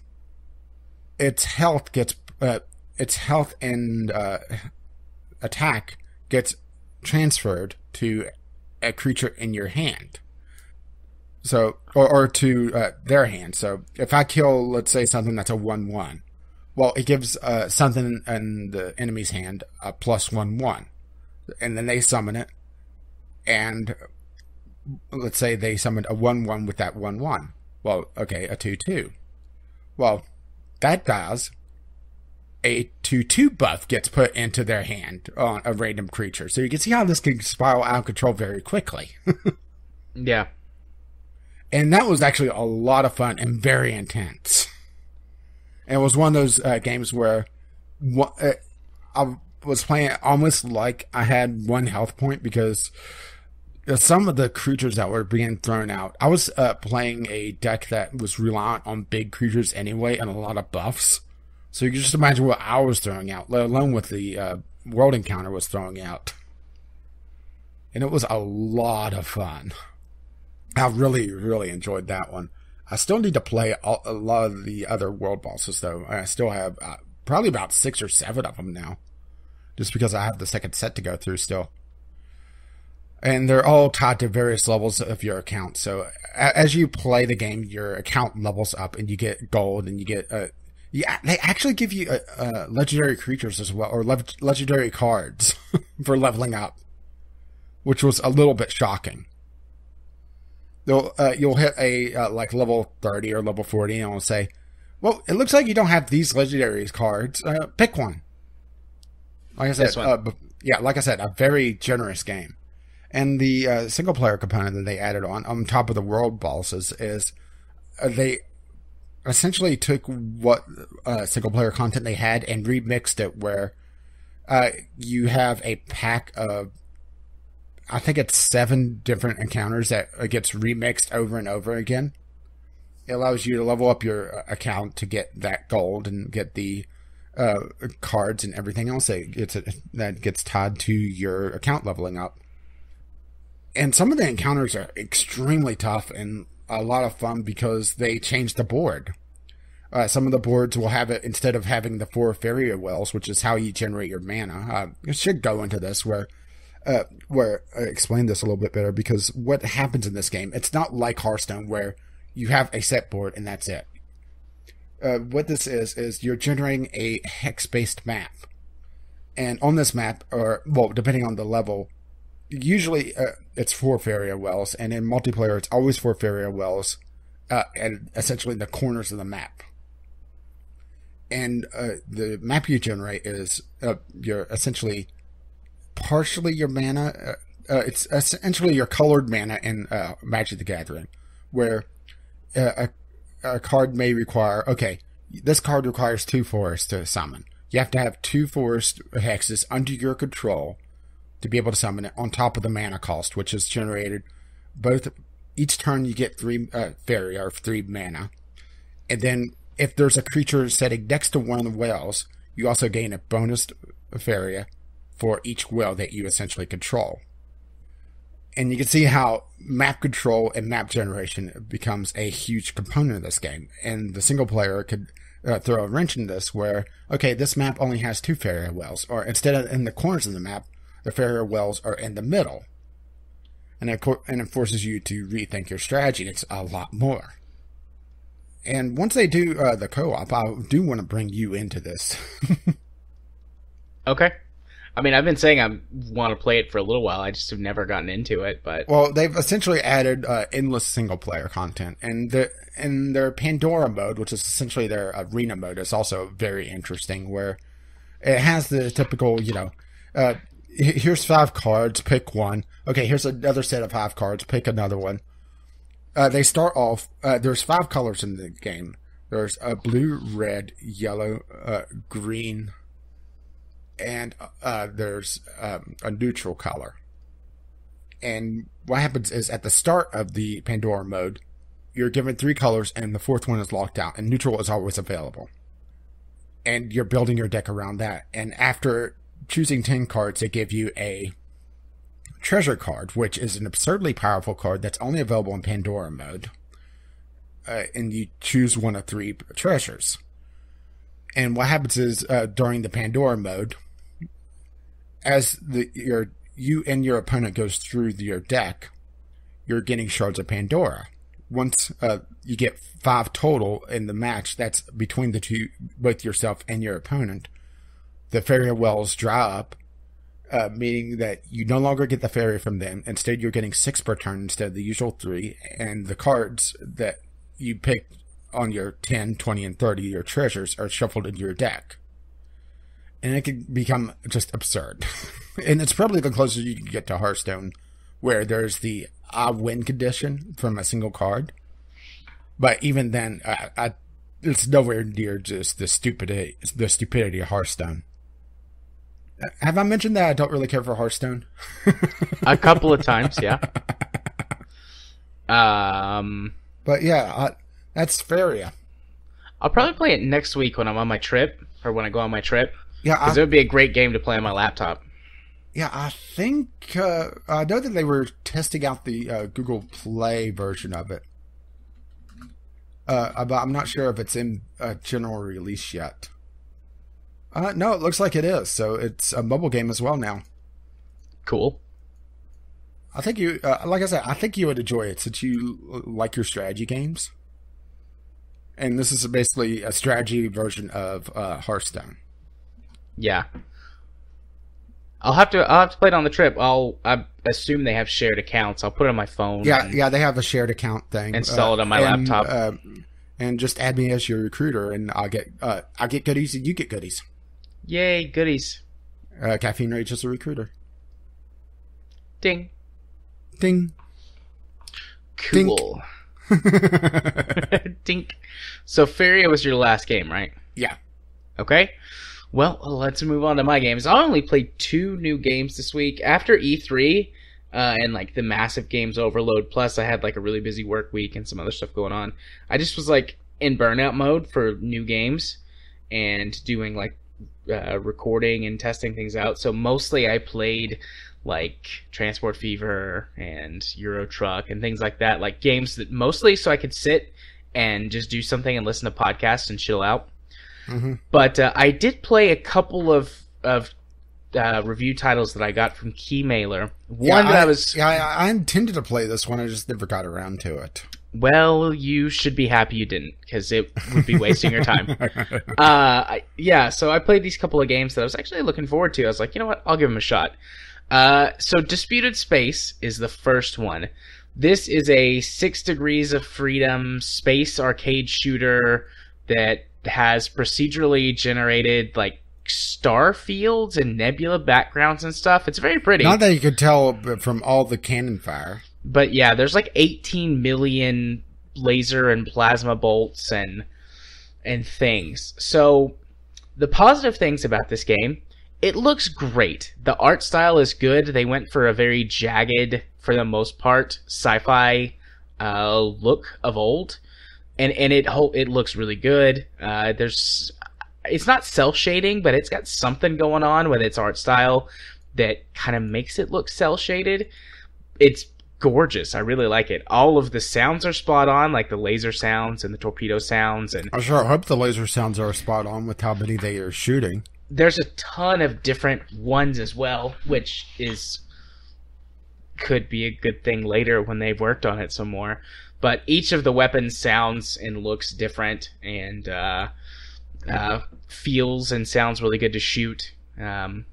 its health and attack gets transferred to a creature in your hand. So, or to their hand. So, if I kill, let's say, something that's a 1/1, well, it gives something in the enemy's hand a +1/1, and then they summon it, and let's say they summoned a 1/1 with that 1/1. Well, okay, a 2/2. Well, that dies. A 2/2 buff gets put into their hand on a random creature. So you can see how this can spiral out of control very quickly. Yeah. And that was actually a lot of fun and very intense. And it was one of those games where I was playing almost like I had 1 health point, because some of the creatures that were being thrown out, I was playing a deck that was reliant on big creatures anyway and a lot of buffs. So you can just imagine what I was throwing out, let alone what the world encounter was throwing out. And it was a lot of fun. I really, really enjoyed that one. I still need to play a lot of the other world bosses, though. I still have probably about 6 or 7 of them now, just because I have the second set to go through still. And they're all tied to various levels of your account. So as you play the game, your account levels up, and you get gold, and you get... they actually give you legendary creatures as well, or legendary cards for leveling up, which was a little bit shocking. You'll hit a like level 30 or level 40, and it'll say, well, it looks like you don't have these legendary cards. Pick one. Like I said, like I said, a very generous game. And the single player component that they added on top of the world bosses is they essentially took what single player content they had and remixed it where you have a pack of, I think it's 7 different encounters that gets remixed over and over again. It allows you to level up your account to get that gold and get the cards and everything else that gets tied to your account leveling up. And some of the encounters are extremely tough and a lot of fun because they change the board. Some of the boards will have it, instead of having the 4 fairy wells, which is how you generate your mana. I should go into this where I explain this a little bit better, because what happens in this game, it's not like Hearthstone where you have a set board and that's it. What this is you're generating a hex-based map. And on this map, depending on the level, usually it's 4 fairy wells, and in multiplayer it's always 4 fairy wells and essentially the corners of the map. And the map you generate is your essentially partially your mana. It's essentially your colored mana in Magic the Gathering, where a card may require, this card requires 2 forests to summon. You have to have 2 forest hexes under your control to be able to summon it, on top of the mana cost, which is generated each turn you get 3 fairy or 3 mana. And then if there's a creature sitting next to one of the wells, you also gain a bonus fairy for each well that you essentially control. And you can see how map control and map generation becomes a huge component of this game. And the single player could throw a wrench in this where, this map only has 2 fairy wells, or instead of in the corners of the map, the fairy wells are in the middle. And it forces you to rethink your strategy. It's a lot more. And once they do the co-op, I do want to bring you into this. Okay. I mean, I've been saying I want to play it for a little while. I just have never gotten into it. But well, they've essentially added endless single-player content. And their Pandora mode, which is essentially their arena mode, is also very interesting, where it has the typical, here's 5 cards, pick one. Okay, here's another set of 5 cards, pick another one. They start off, there's 5 colors in the game. There's a blue, red, yellow, green, and there's a neutral color. And what happens is, at the start of the Pandora mode, you're given 3 colors and the 4th one is locked out, and neutral is always available. And you're building your deck around that. And after choosing 10 cards, they give you a treasure card, which is an absurdly powerful card that's only available in Pandora mode. And you choose one of 3 treasures. And what happens is, during the Pandora mode, as you and your opponent goes through your deck, you're getting shards of Pandora. Once you get 5 total in the match, that's between the two, both yourself and your opponent, the fairy wells dry up, meaning that you no longer get the fairy from them. Instead, you're getting 6 per turn instead of the usual 3, and the cards that you pick on your 10, 20, and 30, your treasures, are shuffled into your deck. And it can become just absurd. And it's probably the closest you can get to Hearthstone, where there's the I win condition from a single card. But even then, it's nowhere near just the stupidity of Hearthstone. Have I mentioned that I don't really care for Hearthstone? A couple of times, yeah. But yeah, that's Faria. I'll probably play it next week when I'm on my trip, or when I go on my trip. Yeah, because it would be a great game to play on my laptop. Yeah, I think I know that they were testing out the Google Play version of it, but I'm not sure if it's in general release yet. No, it looks like it is. So it's a mobile game as well now. Cool. I think you, like I said, I think you would enjoy it since you like your strategy games. And this is basically a strategy version of Hearthstone. Yeah. I'll have to play it on the trip. I assume they have shared accounts. I'll put it on my phone. Yeah, they have a shared account thing. Install it on my laptop. And just add me as your recruiter, and I get goodies, and you get goodies. Yay, goodies! Caffeine Rage is a recruiter. Ding, ding, cool. Dink. So Feria was your last game, right? Yeah. Okay. Well, let's move on to my games. I only played 2 new games this week. After E3 and like the massive games overload, plus I had like a really busy work week and some other stuff going on. I just was like in burnout mode for new games and doing like recording and testing things out. So mostly I played like Transport Fever and Euro Truck and things like that, like games that mostly so I could sit and just do something and listen to podcasts and chill out. Mm-hmm. But I did play a couple of review titles that I got from Keymailer. I intended to play this one. I just never got around to it. Well, you should be happy you didn't, because it would be wasting your time. So I played these couple of games that I was actually looking forward to. I was like, you know what? I'll give them a shot. So Disputed Space is the first one. This is a 6 Degrees of Freedom space arcade shooter that has procedurally generated like star fields and nebula backgrounds and stuff. It's very pretty. Not that you could tell from all the cannon fire. But yeah, there's like 18 million laser and plasma bolts and things. So the positive things about this game, it looks great. The art style is good. They went for a very jagged, for the most part, sci-fi look of old. And it looks really good. It's not cel-shading, but it's got something going on with its art style that kind of makes it look cel-shaded. It's gorgeous. I really like it. All of the sounds are spot on, like the laser sounds and the torpedo sounds. And I sure hope the laser sounds are spot on with how many they are shooting. There's a ton of different ones as well, which could be a good thing later when they've worked on it some more. But each of the weapons sounds and looks different and feels and sounds really good to shoot. And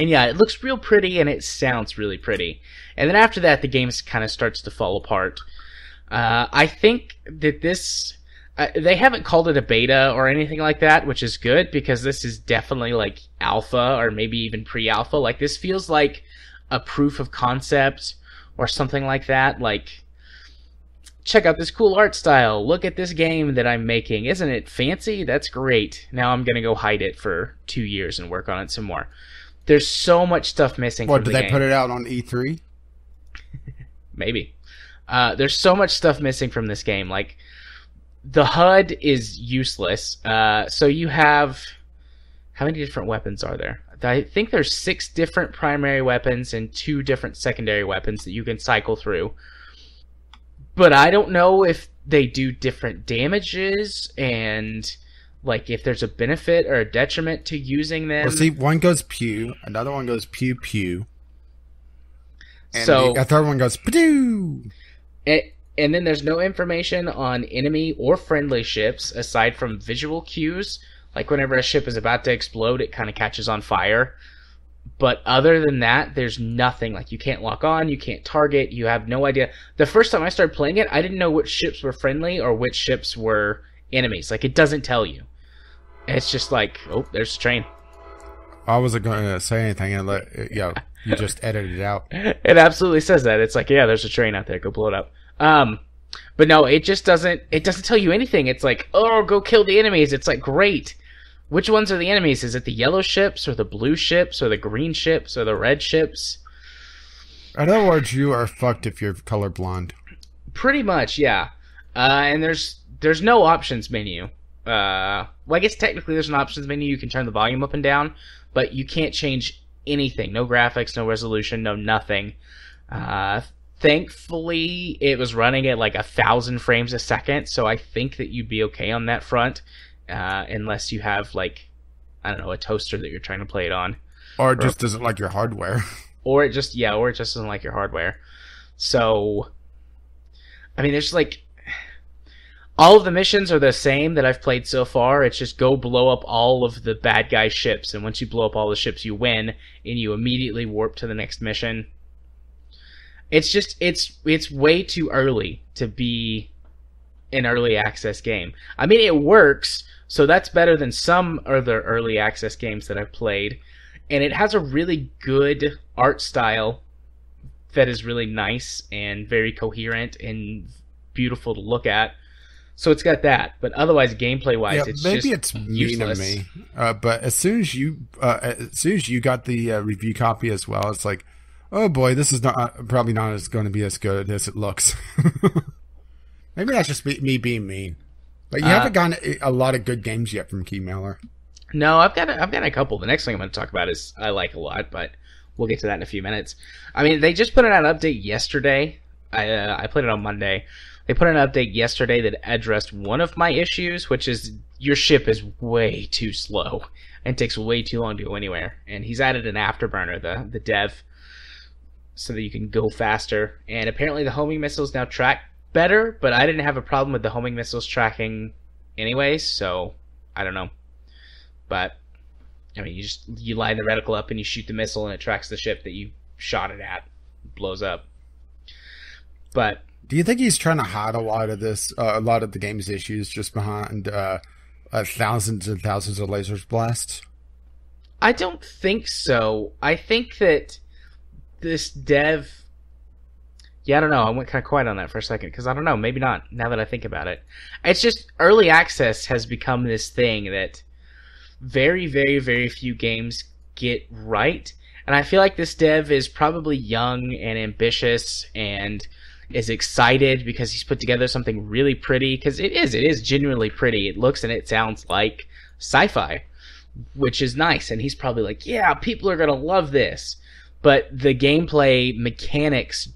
yeah, it looks real pretty and it sounds really pretty. And then after that, the game kind of starts to fall apart. I think that this... they haven't called it a beta or anything like that, which is good, because this is definitely like alpha or maybe even pre-alpha. Like, this feels like a proof of concept or something like that. Like, check out this cool art style. Look at this game that I'm making. Isn't it fancy? That's great. Now I'm going to go hide it for 2 years and work on it some more. There's so much stuff missing from the game. What, did they put it out on E3? Maybe. There's so much stuff missing from this game. Like, the HUD is useless. So you have... How many different weapons are there? I think there's 6 different primary weapons and 2 different secondary weapons that you can cycle through. But I don't know if they do different damages and like if there's a benefit or a detriment to using them. Well, see, one goes pew, another one goes pew pew, and so the third one goes padoo. And then there's no information on enemy or friendly ships aside from visual cues. Like whenever a ship is about to explode, it kind of catches on fire. But other than that, there's nothing. Like, you can't lock on, you can't target, you have no idea. The first time I started playing it, I didn't know which ships were friendly or which ships were enemies. Like, it doesn't tell you. It's just like, oh, there's a train. I wasn't going to say anything and you just edited it out. It absolutely says that. It's like, yeah, there's a train out there, go blow it up. But no, it just doesn't tell you anything. It's like, oh, go kill the enemies. It's like, great. Which ones are the enemies? Is it the yellow ships, or the blue ships, or the green ships, or the red ships? In other words, you are fucked if you're colorblind. Pretty much, yeah. And there's no options menu. Well, I guess technically there's an options menu. You can turn the volume up and down, but you can't change anything. No graphics, no resolution, no nothing. Thankfully, it was running at like 1,000 frames a second, so I think that you'd be okay on that front. Unless you have, like, I don't know, a toaster that you're trying to play it on. Or it just doesn't like your hardware. Or it just doesn't like your hardware. So, I mean, there's, like, all of the missions are the same that I've played so far. It's just go blow up all of the bad guy ships, and once you blow up all the ships, you win, and you immediately warp to the next mission. It's just, it's way too early to be an early access game. I mean, it works, so that's better than some other early access games that I've played, and it has a really good art style that is really nice and very coherent and beautiful to look at. So it's got that, but otherwise, gameplay-wise, it's maybe just it's useless. mean of me, but as soon as you got the review copy as well, it's like, oh boy, this is probably not as going to be as good as it looks. Maybe that's just me being mean. But you haven't gotten a lot of good games yet from Keymailer. No, I've got a couple. The next thing I'm going to talk about is I like a lot, but we'll get to that in a few minutes. I mean, they just put out an update yesterday. I played it on Monday. They put an update yesterday that addressed one of my issues, which is your ship is way too slow and takes way too long to go anywhere. And he's added an afterburner, the dev, so that you can go faster. And apparently the homing missiles now track better, but I didn't have a problem with the homing missiles tracking anyways, so I don't know. But I mean, you line the reticle up and you shoot the missile and it tracks the ship that you shot it at. It blows up. But do you think he's trying to hide a lot of the game's issues just behind thousands and thousands of lasers blasts? I don't think so. I think that this dev... Yeah, I don't know. I went kind of quiet on that for a second, because I don't know. Maybe not, now that I think about it. It's just early access has become this thing that very, very, very few games get right. And I feel like this dev is probably young and ambitious and is excited because he's put together something really pretty, because it is genuinely pretty. It looks and it sounds like sci-fi, which is nice, and he's probably like, yeah, people are gonna love this. But the gameplay mechanics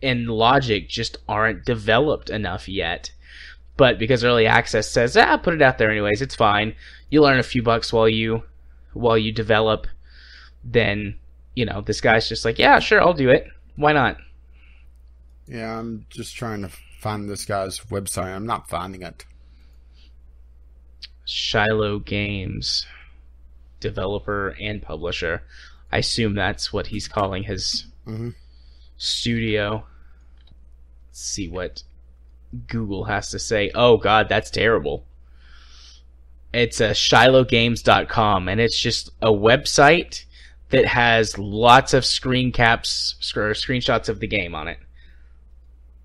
and logic just aren't developed enough yet. But because early access says, put it out there anyways, it's fine, you'll earn a few bucks while you develop, then this guy's just like, yeah, sure, I'll do it, why not? Yeah, I'm just trying to find this guy's website. I'm not finding it. Shiloh Games, developer and publisher. I assume that's what he's calling his studio. Let's see what Google has to say. Oh god, that's terrible. It's shilohgames.com, and it's just a website that has lots of screen caps or screenshots of the game on it,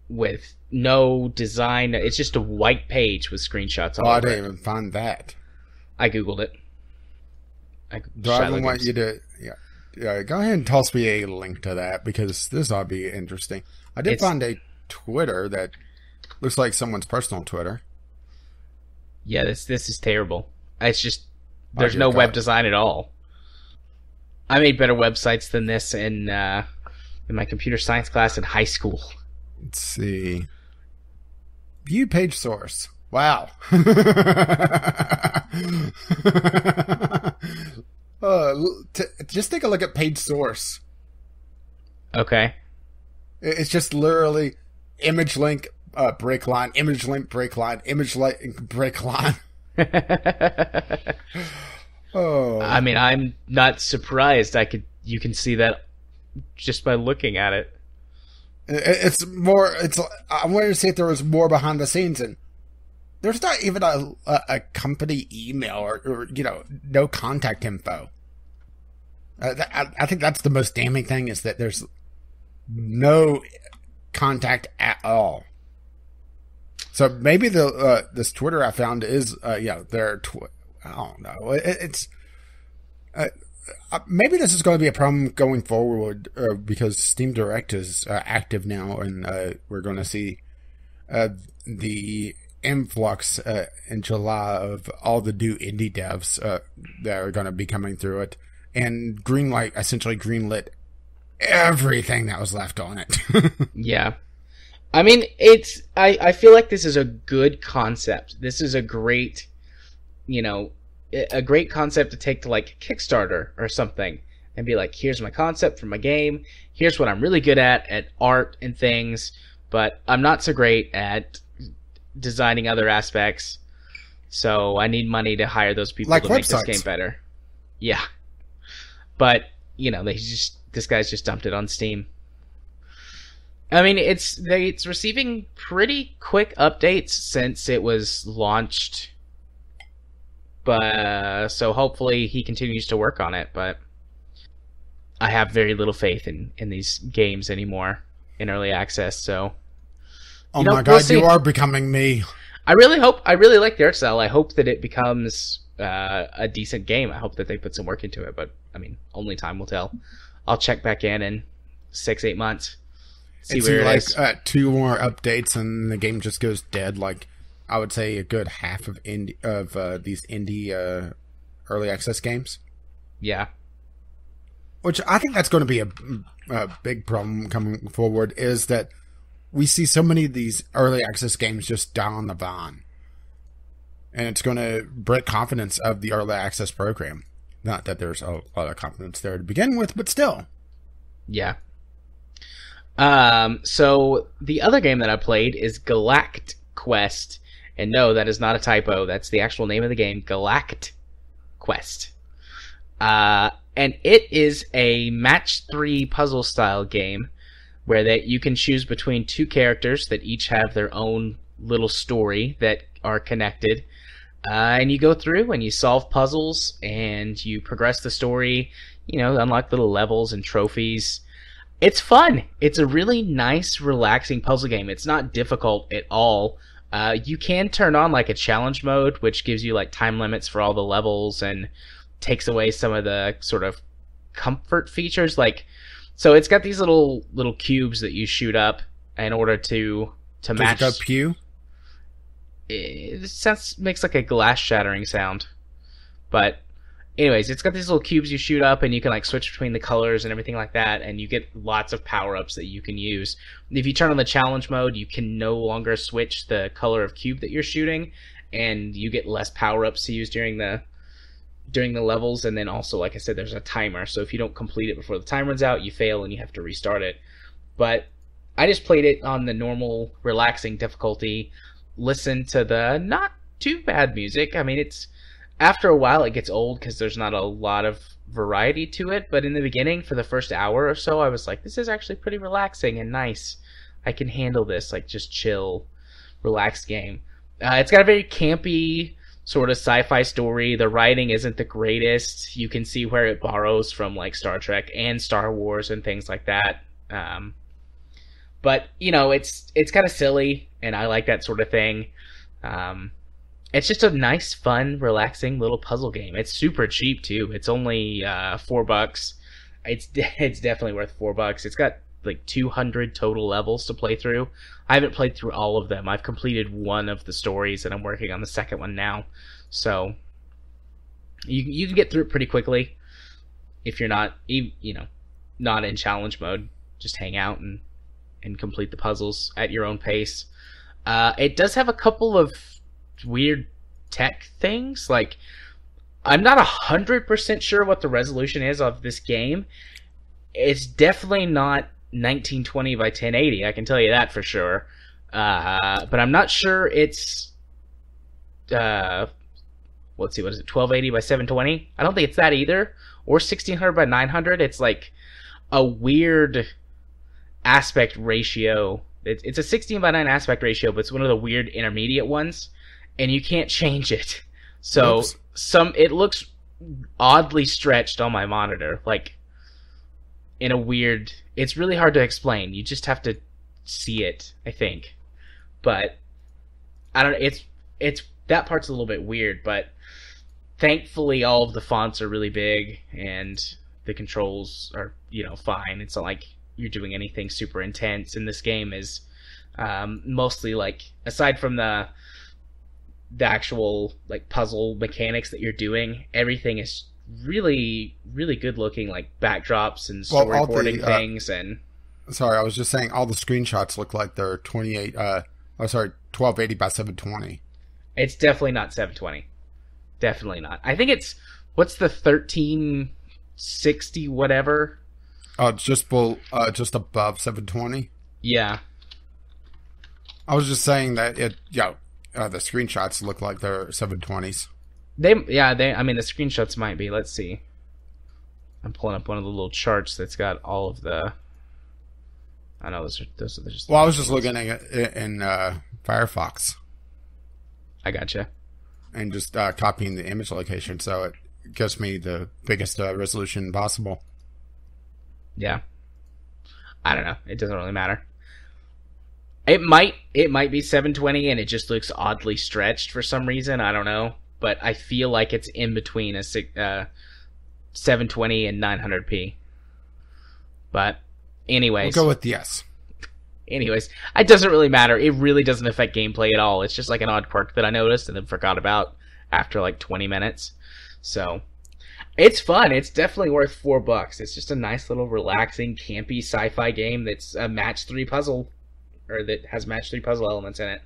with no design. It's just a white page with screenshots all over I didn't even find that. I googled it. Do I even want you to... Yeah, go ahead and toss me a link to that, because this ought to be interesting. I did find a Twitter that looks like someone's personal Twitter. Yeah, this is terrible. It's just... There's no web design at all. I made better websites than this in my computer science class in high school. Let's see. View page source. Wow. Just take a look at page source. Okay. It's just literally image link, break line, image link, break line, image link, break line. Oh. I mean, I'm not surprised. You can see that just by looking at it. It's more. I wanted to see if there was more behind the scenes, and there's not even a company email or no contact info. I think that's the most damning thing, is that there's no contact at all. So maybe this Twitter I found is their I don't know. It's maybe this is going to be a problem going forward, because Steam Direct is active now, and we're going to see the influx in July of all the new indie devs that are going to be coming through it, and Greenlight essentially greenlit everything that was left on it. Yeah. I mean, I feel like this is a good concept. This is a great, a great concept to take to like Kickstarter or something and be like, here's my concept for my game. Here's what I'm really good at art and things, but I'm not so great at designing other aspects. So I need money to hire those people to make this game better. Yeah. But, this guy's just dumped it on Steam. I mean, it's receiving pretty quick updates since it was launched. But so hopefully he continues to work on it, but I have very little faith in these games anymore in early access, so Oh my We'll god, see. you are becoming me. I really like the art style. I hope that it becomes a decent game. I hope that they put some work into it, but I mean, only time will tell. I'll check back in 6-8 months. See where it is. 2 more updates and the game just goes dead. Like, I would say a good half of these indie early access games. Yeah. Which I think that's going to be a big problem coming forward, is that we see so many of these early access games just die on the vine. And it's going to break confidence of the early access program. Not that there's a lot of confidence there to begin with, but still. Yeah. So the other game that I played is Galact Quest. And no, that is not a typo. That's the actual name of the game, Galact Quest. And it is a match 3 puzzle style game where that you can choose between 2 characters that each have their own little story that are connected. And you go through and you solve puzzles and you progress the story, unlock little levels and trophies. It's fun. It's a really nice, relaxing puzzle game. It's not difficult at all. You can turn on like a challenge mode, which gives you like time limits for all the levels and takes away some of the sort of comfort features. So it's got these little cubes that you shoot up in order to match. Does it go pew? It makes like a glass shattering sound, but anyways, it's got these little cubes you shoot up, and you can like switch between the colors and everything like that, and you get lots of power-ups that you can use. If you turn on the challenge mode, you can no longer switch the color of cube that you're shooting, and you get less power-ups to use during the levels. And then also, like I said, there's a timer, so if you don't complete it before the time runs out, you fail and you have to restart it. But I just played it on the normal, relaxing difficulty, listened to the not too bad music. I mean, it's after a while it gets old because there's not a lot of variety to it, but in the beginning, for the first hour or so, I was like, this is actually pretty relaxing and nice. I can handle this, like, just chill, relaxed game. It's got a very campy sort of sci-fi story. The writing isn't the greatest. You can see where it borrows from like Star Trek and Star Wars and things like that. But it's kind of silly, and I like that sort of thing. It's just a nice, fun, relaxing little puzzle game. It's super cheap too. It's only $4. It's definitely worth $4. It's got like 200 total levels to play through. I haven't played through all of them. I've completed one of the stories, and I'm working on the second one now. So you can get through it pretty quickly if you're not not in challenge mode. Just hang out and complete the puzzles at your own pace. It does have a couple of weird tech things. Like, I'm not 100% sure what the resolution is of this game. It's definitely not 1920 by 1080, I can tell you that for sure. But I'm not sure it's let's see, what is it, 1280 by 720? I don't think it's that either. Or 1600 by 900. It's like a weird aspect ratio. It's a 16 by 9 aspect ratio, but it's one of the weird intermediate ones, and you can't change it. So it looks oddly stretched on my monitor, like in a weird. It's really hard to explain. You just have to see it, I think. But I don't. It's that part's a little bit weird, but thankfully all of the fonts are really big and the controls are fine. It's not like you're doing anything super intense, and this game is mostly like, aside from the actual like puzzle mechanics that you're doing, everything is really, really good looking, like backdrops and storyboarding things. And sorry, I was just saying, all the screenshots look like they're 1280 by 720. It's definitely not 720. Definitely not. I think it's, what's the 1360 whatever? It's just above 720. Yeah. I was just saying that the screenshots look like they're 720s. I mean, the screenshots might be. Let's see. I'm pulling up one of the little charts that's got all of the. I know those are just. Well, I was just looking at it in Firefox. I gotcha. And just copying the image location, so it gives me the biggest resolution possible. Yeah. I don't know. It doesn't really matter. It might be 720 and it just looks oddly stretched for some reason. I don't know, but I feel like it's in between a 720 and 900p. But anyways, We'll go with yes. anyways, it doesn't really matter. It really doesn't affect gameplay at all. It's just like an odd quirk that I noticed and then forgot about after like 20 minutes. So it's fun. It's definitely worth $4. It's just a nice little relaxing, campy sci-fi game that's a match 3 puzzle, or that has match 3 puzzle elements in it.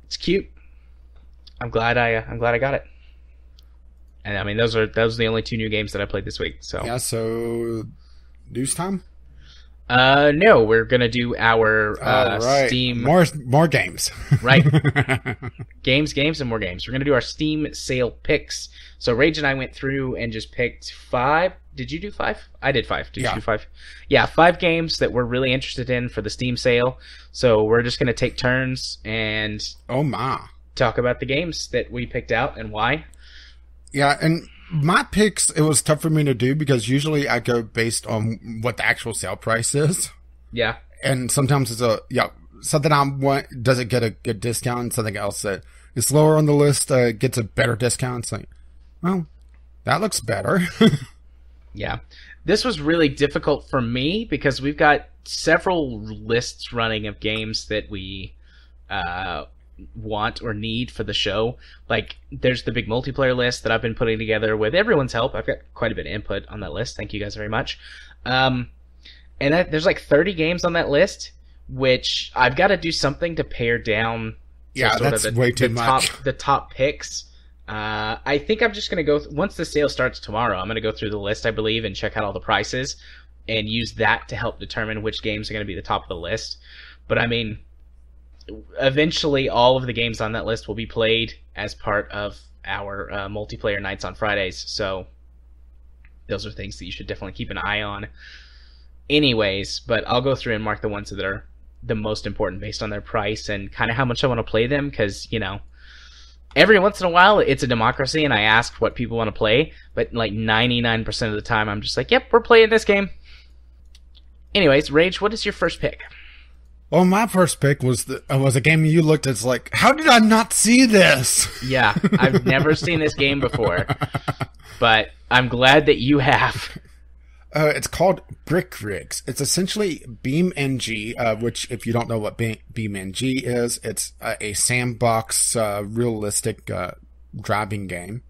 It's cute. I'm glad I got it. And I mean, those are the only 2 new games that I played this week. So Yeah, so news time? no, we're gonna do our right. Steam more games. Right. games, and more games. We're going to do our Steam sale picks. So Rage and I went through and just picked 5. Did you do 5? I did 5. Did you do 5? Yeah, 5 games that we're really interested in for the Steam sale. So we're just going to take turns and talk about the games that we picked out and why. Yeah, and my picks, it was tough for me to do because usually I go based on what the actual sale price is. Yeah. And sometimes it's something I want doesn't get a good discount, something else that is lower on the list gets a better discount. It's like, well, that looks better. Yeah. This was really difficult for me because we've got several lists running of games that we want or need for the show. Like, there's the big multiplayer list that I've been putting together with everyone's help. I've got quite a bit of input on that list. Thank you guys very much. And there's like 30 games on that list, which I've got to do something to pare down. That's way too much. The top picks. I think I'm just going to go, once the sale starts tomorrow, I'm going to go through the list, I believe, and check out all the prices and use that to help determine which games are going to be the top of the list. But I mean, eventually all of the games on that list will be played as part of our multiplayer nights on Fridays. So those are things that you should definitely keep an eye on. Anyways, but I'll go through and mark the ones that are the most important based on their price and kind of how much I want to play them, because, you know, every once in a while it's a democracy and I ask what people want to play, but like 99% of the time I'm just like, yep, we're playing this game. Anyways, Rage, what is your first pick? Well, my first pick was a game you looked at, it's like, how did I not see this? Yeah, I've never seen this game before, but I'm glad that you have. It's called Brick Rigs. It's essentially BeamNG, which, if you don't know what BeamNG is, it's a sandbox, realistic driving game,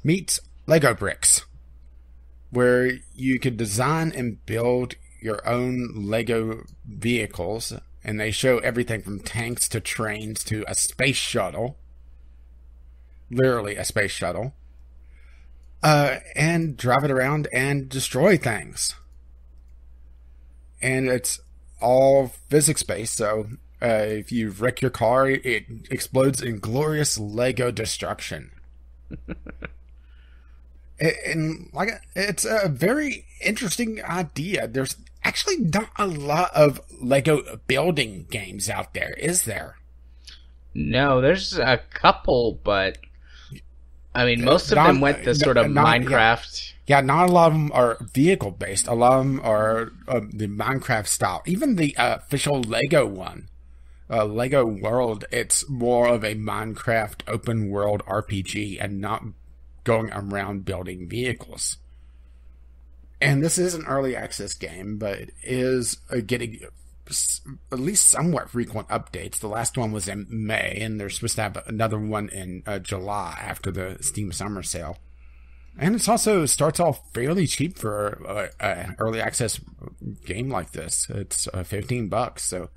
meets Lego bricks, where you could design and build your own Lego vehicles, and they show everything from tanks to trains to a space shuttle. Literally a space shuttle. And drive it around and destroy things. And it's all physics-based, so if you wreck your car, it explodes in glorious Lego destruction. And like, it's a very interesting idea. There's actually not a lot of Lego building games out there, is there? No, there's a couple, but I mean, most of them went the sort of Minecraft. Yeah, not a lot of them are vehicle based. A lot of them are the Minecraft style. Even the official Lego one, Lego World, it's more of a Minecraft open world RPG and not going around building vehicles. And this is an early access game, but it is getting at least somewhat frequent updates. The last one was in May, and they're supposed to have another one in July after the Steam Summer Sale. And it also starts off fairly cheap for an early access game like this. It's $15. So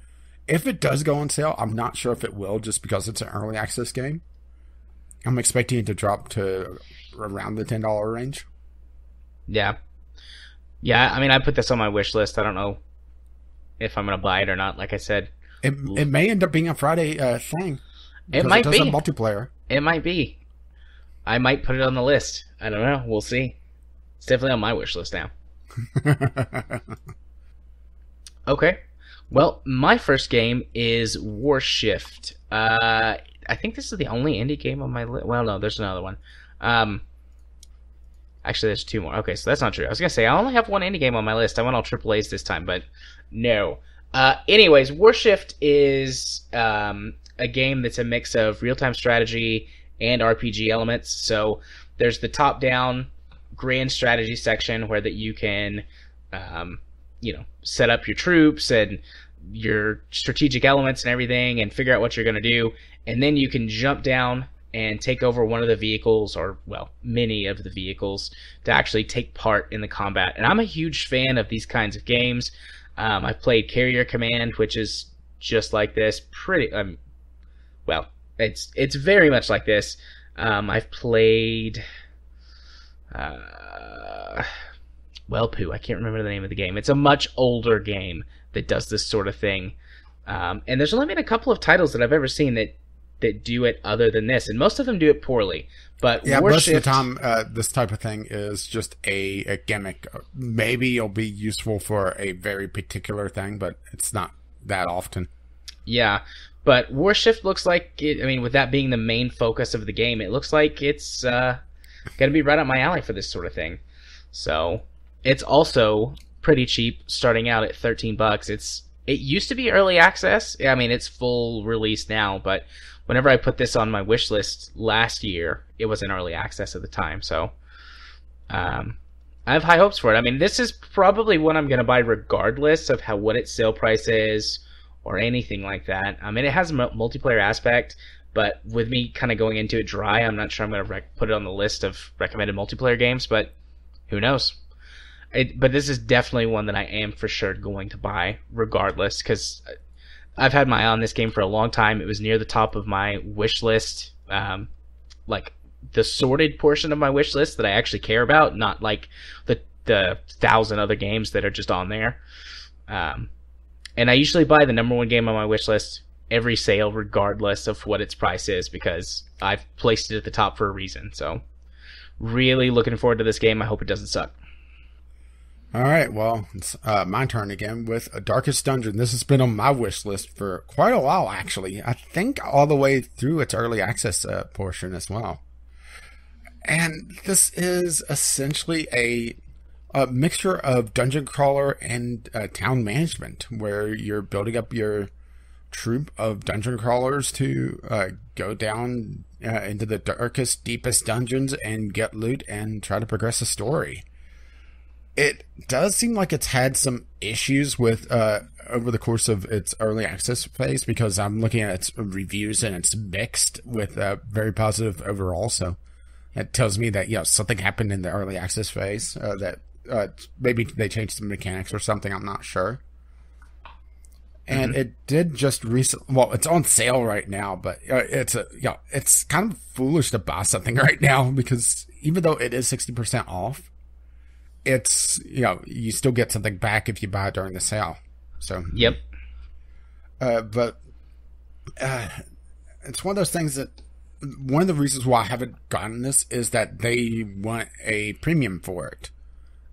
if it does go on sale, I'm not sure if it will, just because it's an early access game. I'm expecting it to drop to around the $10 range. Yeah. Yeah, I mean, I put this on my wish list. I don't know if I'm going to buy it or not, like I said. It may end up being a Friday thing. It might be. It does have multiplayer. It might be. I might put it on the list. I don't know. We'll see. It's definitely on my wish list now. Okay. Well, my first game is Warshift. I think this is the only indie game on my list. Well, no, there's another one. Actually, there's 2 more. Okay, so that's not true. I was going to say, I only have 1 indie game on my list. I went all AAAs this time, but no. Anyways, Warshift is a game that's a mix of real-time strategy and RPG elements. So there's the top-down grand strategy section where that you can, set up your troops and your strategic elements and everything, and figure out what you're going to do. And then you can jump down and take over one of the vehicles, or well, many of the vehicles, to actually take part in the combat. And I'm a huge fan of these kinds of games. I've played Carrier Command, which is just like this. It's very much like this. I've played, I can't remember the name of the game. It's a much older game that does this sort of thing. And there's only been a couple of titles that I've ever seen that do it other than this, and most of them do it poorly. But yeah, Warshift, most of the time, this type of thing is just a gimmick. Maybe it'll be useful for a very particular thing, but it's not that often. Yeah, but Warshift looks like it. I mean, with that being the main focus of the game, it looks like it's going to be right up my alley for this sort of thing. So it's also pretty cheap, starting out at $13. It used to be early access. I mean, it's full release now, but whenever I put this on my wish list last year, it was in early access at the time. So I have high hopes for it. I mean, this is probably one I'm going to buy regardless of what its sale price is or anything like that. I mean, it has a multiplayer aspect, but with me kind of going into it dry, I'm not sure I'm going to put it on the list of recommended multiplayer games, but who knows? But this is definitely one that I am for sure going to buy regardless, because I've had my eye on this game for a long time. It was near the top of my wish list, like the sorted portion of my wish list that I actually care about, not like the 1,000 other games that are just on there. And I usually buy the number one game on my wish list every sale, regardless of what its price is, because I've placed it at the top for a reason. So really looking forward to this game. I hope it doesn't suck. All right, well, it's my turn again with Darkest Dungeon. This has been on my wish list for quite a while, actually. I think all the way through its early access portion as well. And this is essentially a mixture of dungeon crawler and town management, where you're building up your troop of dungeon crawlers to go down into the darkest, deepest dungeons and get loot and try to progress the story. It does seem like it's had some issues with over the course of its early access phase, because I'm looking at its reviews and it's mixed with very positive overall. So it tells me that something happened in the early access phase that maybe they changed some mechanics or something. I'm not sure. And it did just recently. Well, it's on sale right now, but it's kind of foolish to buy something right now, because even though it is 60% off, it's you still get something back if you buy it during the sale. So yep. But it's one of those things that one of the reasons why I haven't gotten this is that they want a premium for it.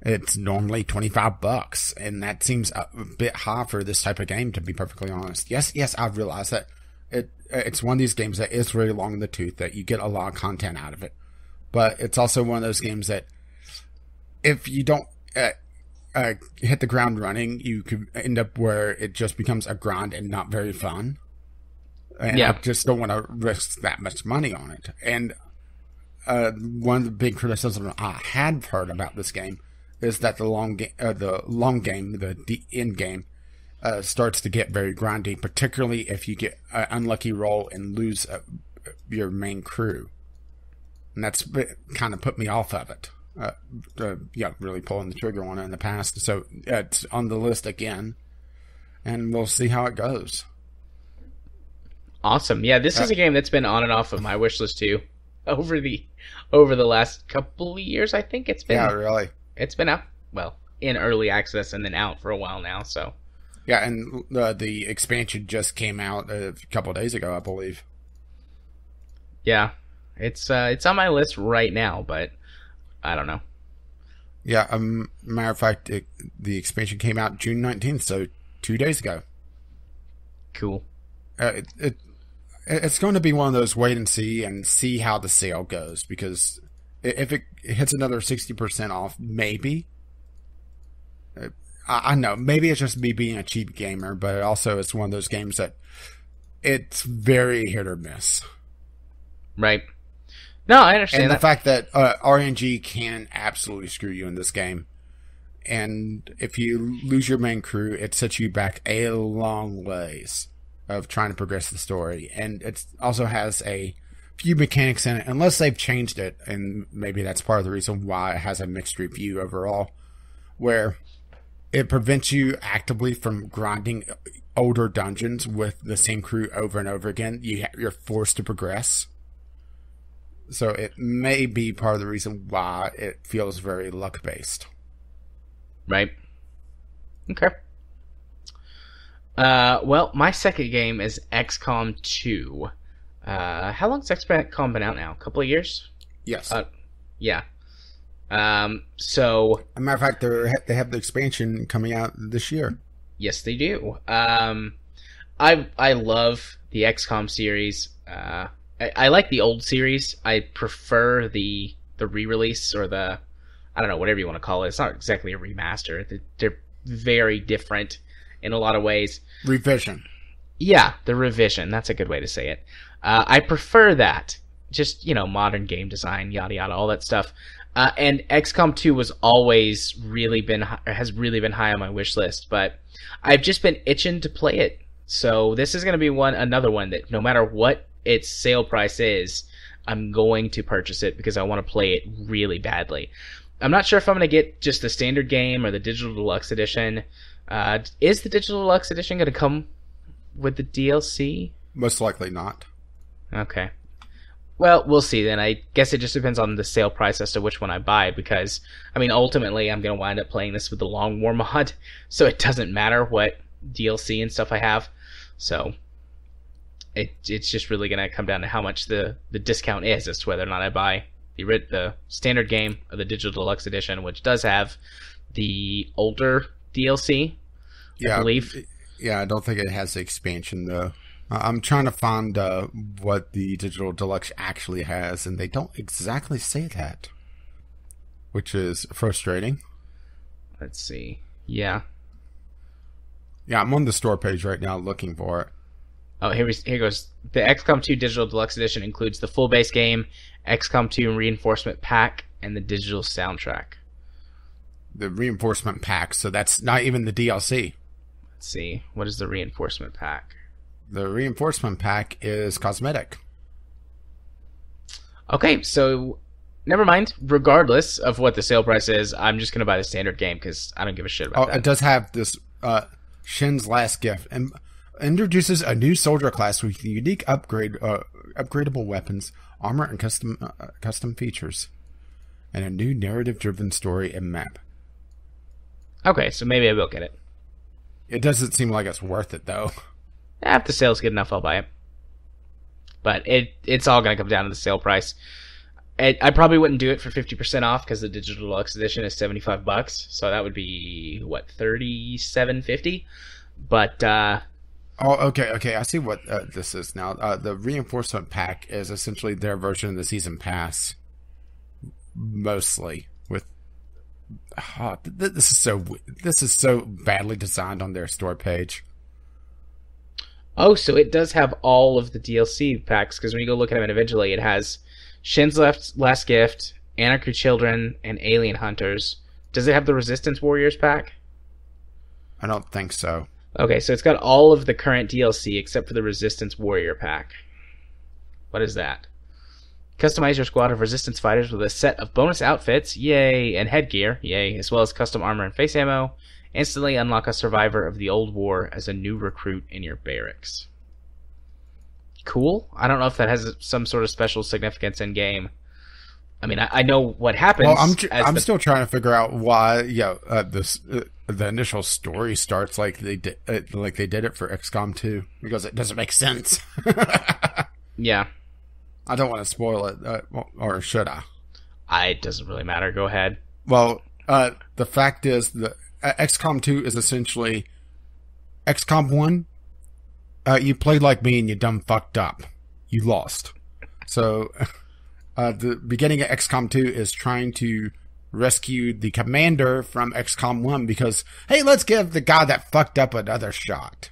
It's normally $25, and that seems a bit high for this type of game, to be perfectly honest. Yes, I realize that it's one of these games that is really long in the tooth, that you get a lot of content out of it. But it's also one of those games that if you don't hit the ground running, you could end up where it just becomes a grind and not very fun. And I just don't want to risk that much money on it. And one of the big criticisms I had heard about this game is that the end game starts to get very grindy, particularly if you get an unlucky roll and lose your main crew. And that's kind of put me off of it. Really pulling the trigger on it in the past. So it's on the list again, and we'll see how it goes. Awesome. Yeah, this is a game that's been on and off of my wish list too over the last couple of years. I think it's been. Yeah, really. It's been out, in early access and then out for a while now. So. Yeah, and the expansion just came out a couple of days ago, I believe. Yeah, it's on my list right now, but I don't know. Yeah, matter of fact, the expansion came out June 19th, so 2 days ago. Cool. It's going to be one of those wait and see how the sale goes, because if it hits another 60% off, maybe I know, maybe it's just me being a cheap gamer, but also it's one of those games that it's very hit or miss. Right. No, I understand and that. the fact that RNG can absolutely screw you in this game. And if you lose your main crew, it sets you back a long ways of trying to progress the story. And it also has a few mechanics in it, unless they've changed it, and maybe that's part of the reason why it has a mixed review overall, where it prevents you actively from grinding older dungeons with the same crew over and over again. You're forced to progress. So it may be part of the reason why it feels very luck-based. Right. Okay. Well, my second game is XCOM 2. How long's XCOM been out now? A couple of years? Yes. Yeah. So... As a matter of fact, they have the expansion coming out this year. Yes, they do. I love the XCOM series. I like the old series. I prefer the re-release or the... I don't know, whatever you want to call it. It's not exactly a remaster. They're very different in a lot of ways. Revision. Yeah, the revision. That's a good way to say it. I prefer that. Just, modern game design, yada yada, all that stuff. And XCOM 2 has really been high on my wish list, but I've just been itching to play it. So this is going to be another one that no matter what its sale price is, I'm going to purchase it because I want to play it really badly. I'm not sure if I'm going to get just the standard game or the digital deluxe edition. Is the digital deluxe edition going to come with the DLC? Most likely not. Okay. Well, we'll see then. I guess it just depends on the sale price as to which one I buy because, ultimately I'm going to wind up playing this with the Long War mod, so it doesn't matter what DLC and stuff I have. So it's just really going to come down to how much the discount is as to whether or not I buy the standard game or the digital deluxe edition, which does have the older DLC, I believe. Yeah, I don't think it has the expansion, though. I'm trying to find what the digital deluxe actually has, and they don't exactly say that, which is frustrating. Let's see. Yeah. Yeah, I'm on the store page right now looking for it. Oh, here goes. The XCOM 2 Digital Deluxe Edition includes the full base game, XCOM 2 Reinforcement Pack, and the digital soundtrack. The Reinforcement Pack, so that's not even the DLC. Let's see. What is the Reinforcement Pack? The Reinforcement Pack is cosmetic. Okay, so never mind. Regardless of what the sale price is, I'm just going to buy the standard game because I don't give a shit about that. It does have this Shin's Last Gift, and introduces a new soldier class with unique upgradable weapons, armor, and custom features, and a new narrative-driven story and map. Okay, so maybe I will get it. It doesn't seem like it's worth it, though. If the sale's good enough, I'll buy it. But it's all going to come down to the sale price. I probably wouldn't do it for 50% off because the digital deluxe edition is $75, so that would be $37.50. But okay. I see what this is now. The Reinforcement Pack is essentially their version of the Season Pass, mostly. With this is so badly designed on their store page. Oh, so it does have all of the DLC packs, because when you go look at them individually, it has Shin's Last Gift, Anarchy Children, and Alien Hunters. Does it have the Resistance Warriors pack? I don't think so. Okay, so it's got all of the current DLC except for the Resistance Warrior pack. What is that? Customize your squad of Resistance fighters with a set of bonus outfits, yay, and headgear, yay, as well as custom armor and face ammo. Instantly unlock a survivor of the old war as a new recruit in your barracks. Cool. I don't know if that has some sort of special significance in game. I know what happens. Well, I'm still trying to figure out why. The initial story starts like they did it for XCOM 2 because it doesn't make sense. Yeah. I don't want to spoil it, or should I? It doesn't really matter. Go ahead. Well, the fact is that XCOM 2 is essentially XCOM 1. You played like me and you dumb fucked up. You lost. So, the beginning of XCOM 2 is trying to rescue the commander from XCOM 1 because, hey, let's give the guy that fucked up another shot.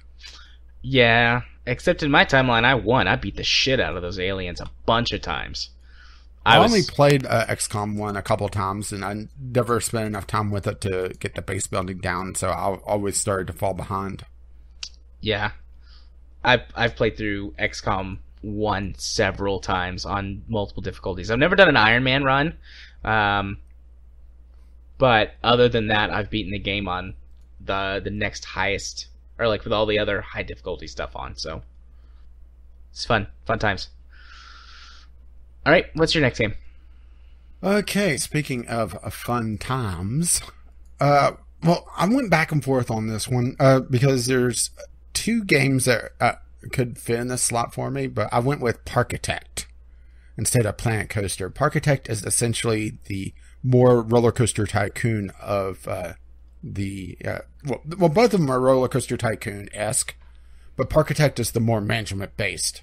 Yeah, except in my timeline, I won. I beat the shit out of those aliens a bunch of times. I only played XCOM 1 a couple times, and I never spent enough time with it to get the base building down, so I always started to fall behind. Yeah. I've played through XCOM 1 several times on multiple difficulties. I've never done an Iron Man run, but other than that, I've beaten the game on the next highest, or like with all the other high difficulty stuff on, so it's fun times. All right, what's your next game? Okay, speaking of fun times, well, I went back and forth on this one because there's two games that could fit in this slot for me, but I went with Parkitect instead of Planet Coaster. Parkitect is essentially the more roller coaster tycoon of well, both of them are roller coaster tycoon-esque, but Parkitect is the more management based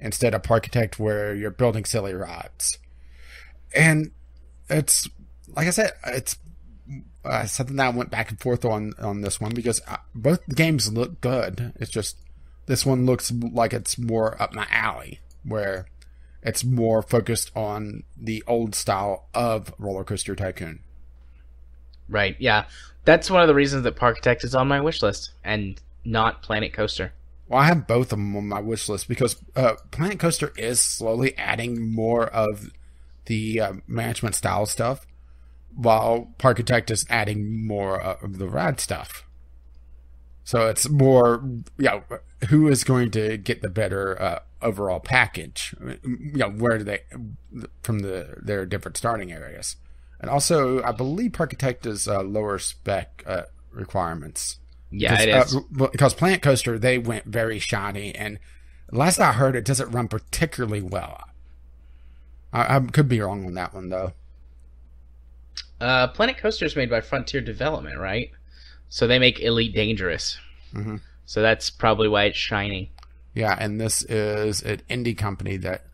instead of Parkitect where you're building silly rides. And it's, like I said, it's something that I went back and forth on this one because both games look good. It's just this one looks like it's more up my alley, where it's more focused on the old style of Roller Coaster Tycoon. Right, yeah. That's one of the reasons that Parkitect is on my wish list and not Planet Coaster. Well, I have both of them on my wish list because Planet Coaster is slowly adding more of the management style stuff, while Parkitect is adding more of the ride stuff. So it's more, who is going to get the better overall package? Where do they from their different starting areas? And also, I believe Parkitect is lower spec requirements. Yeah, it is. Because Planet Coaster, they went very shiny, and last I heard, it doesn't run particularly well. I could be wrong on that one, though. Planet Coaster is made by Frontier Development, right? So they make Elite Dangerous. Mm-hmm. So that's probably why it's shining. Yeah, and this is an indie company that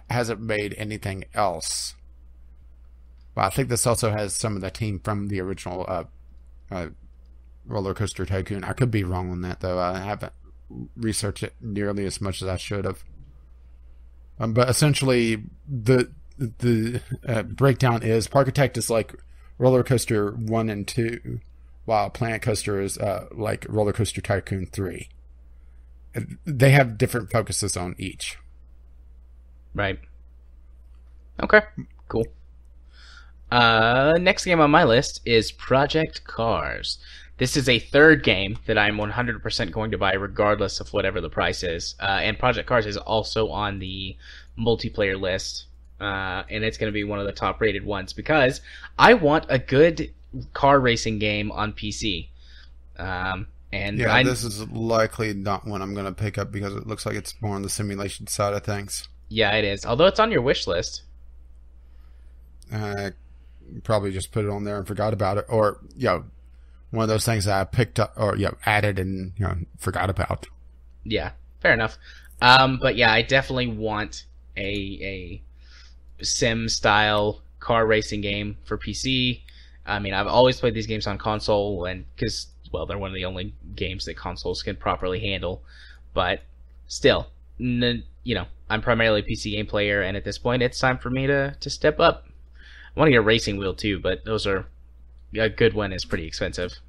hasn't made anything else. Well, I think this also has some of the team from the original Roller Coaster Tycoon. I could be wrong on that, though. I haven't researched it nearly as much as I should have. But essentially, the breakdown is Parkitect is like Roller Coaster 1 and 2, while Planet Coaster is like Roller Coaster Tycoon 3. They have different focuses on each. Right. Okay, cool. Next game on my list is Project Cars. This is a third game that I'm 100% going to buy regardless of whatever the price is. And Project Cars is also on the multiplayer list. And it's going to be one of the top rated ones because I want a good car racing game on PC. This is likely not one I'm going to pick up because it looks like it's more on the simulation side of things. Yeah, it is. Although it's on your wish list. Probably just put it on there and forgot about it. Or, one of those things that I picked up or added and forgot about. Yeah, fair enough. But yeah, I definitely want a sim style car racing game for PC. I mean, I've always played these games on console, and because they're one of the only games that consoles can properly handle. But still, I'm primarily a PC game player, and at this point, it's time for me to step up. I want to get a racing wheel too, but a good one is pretty expensive.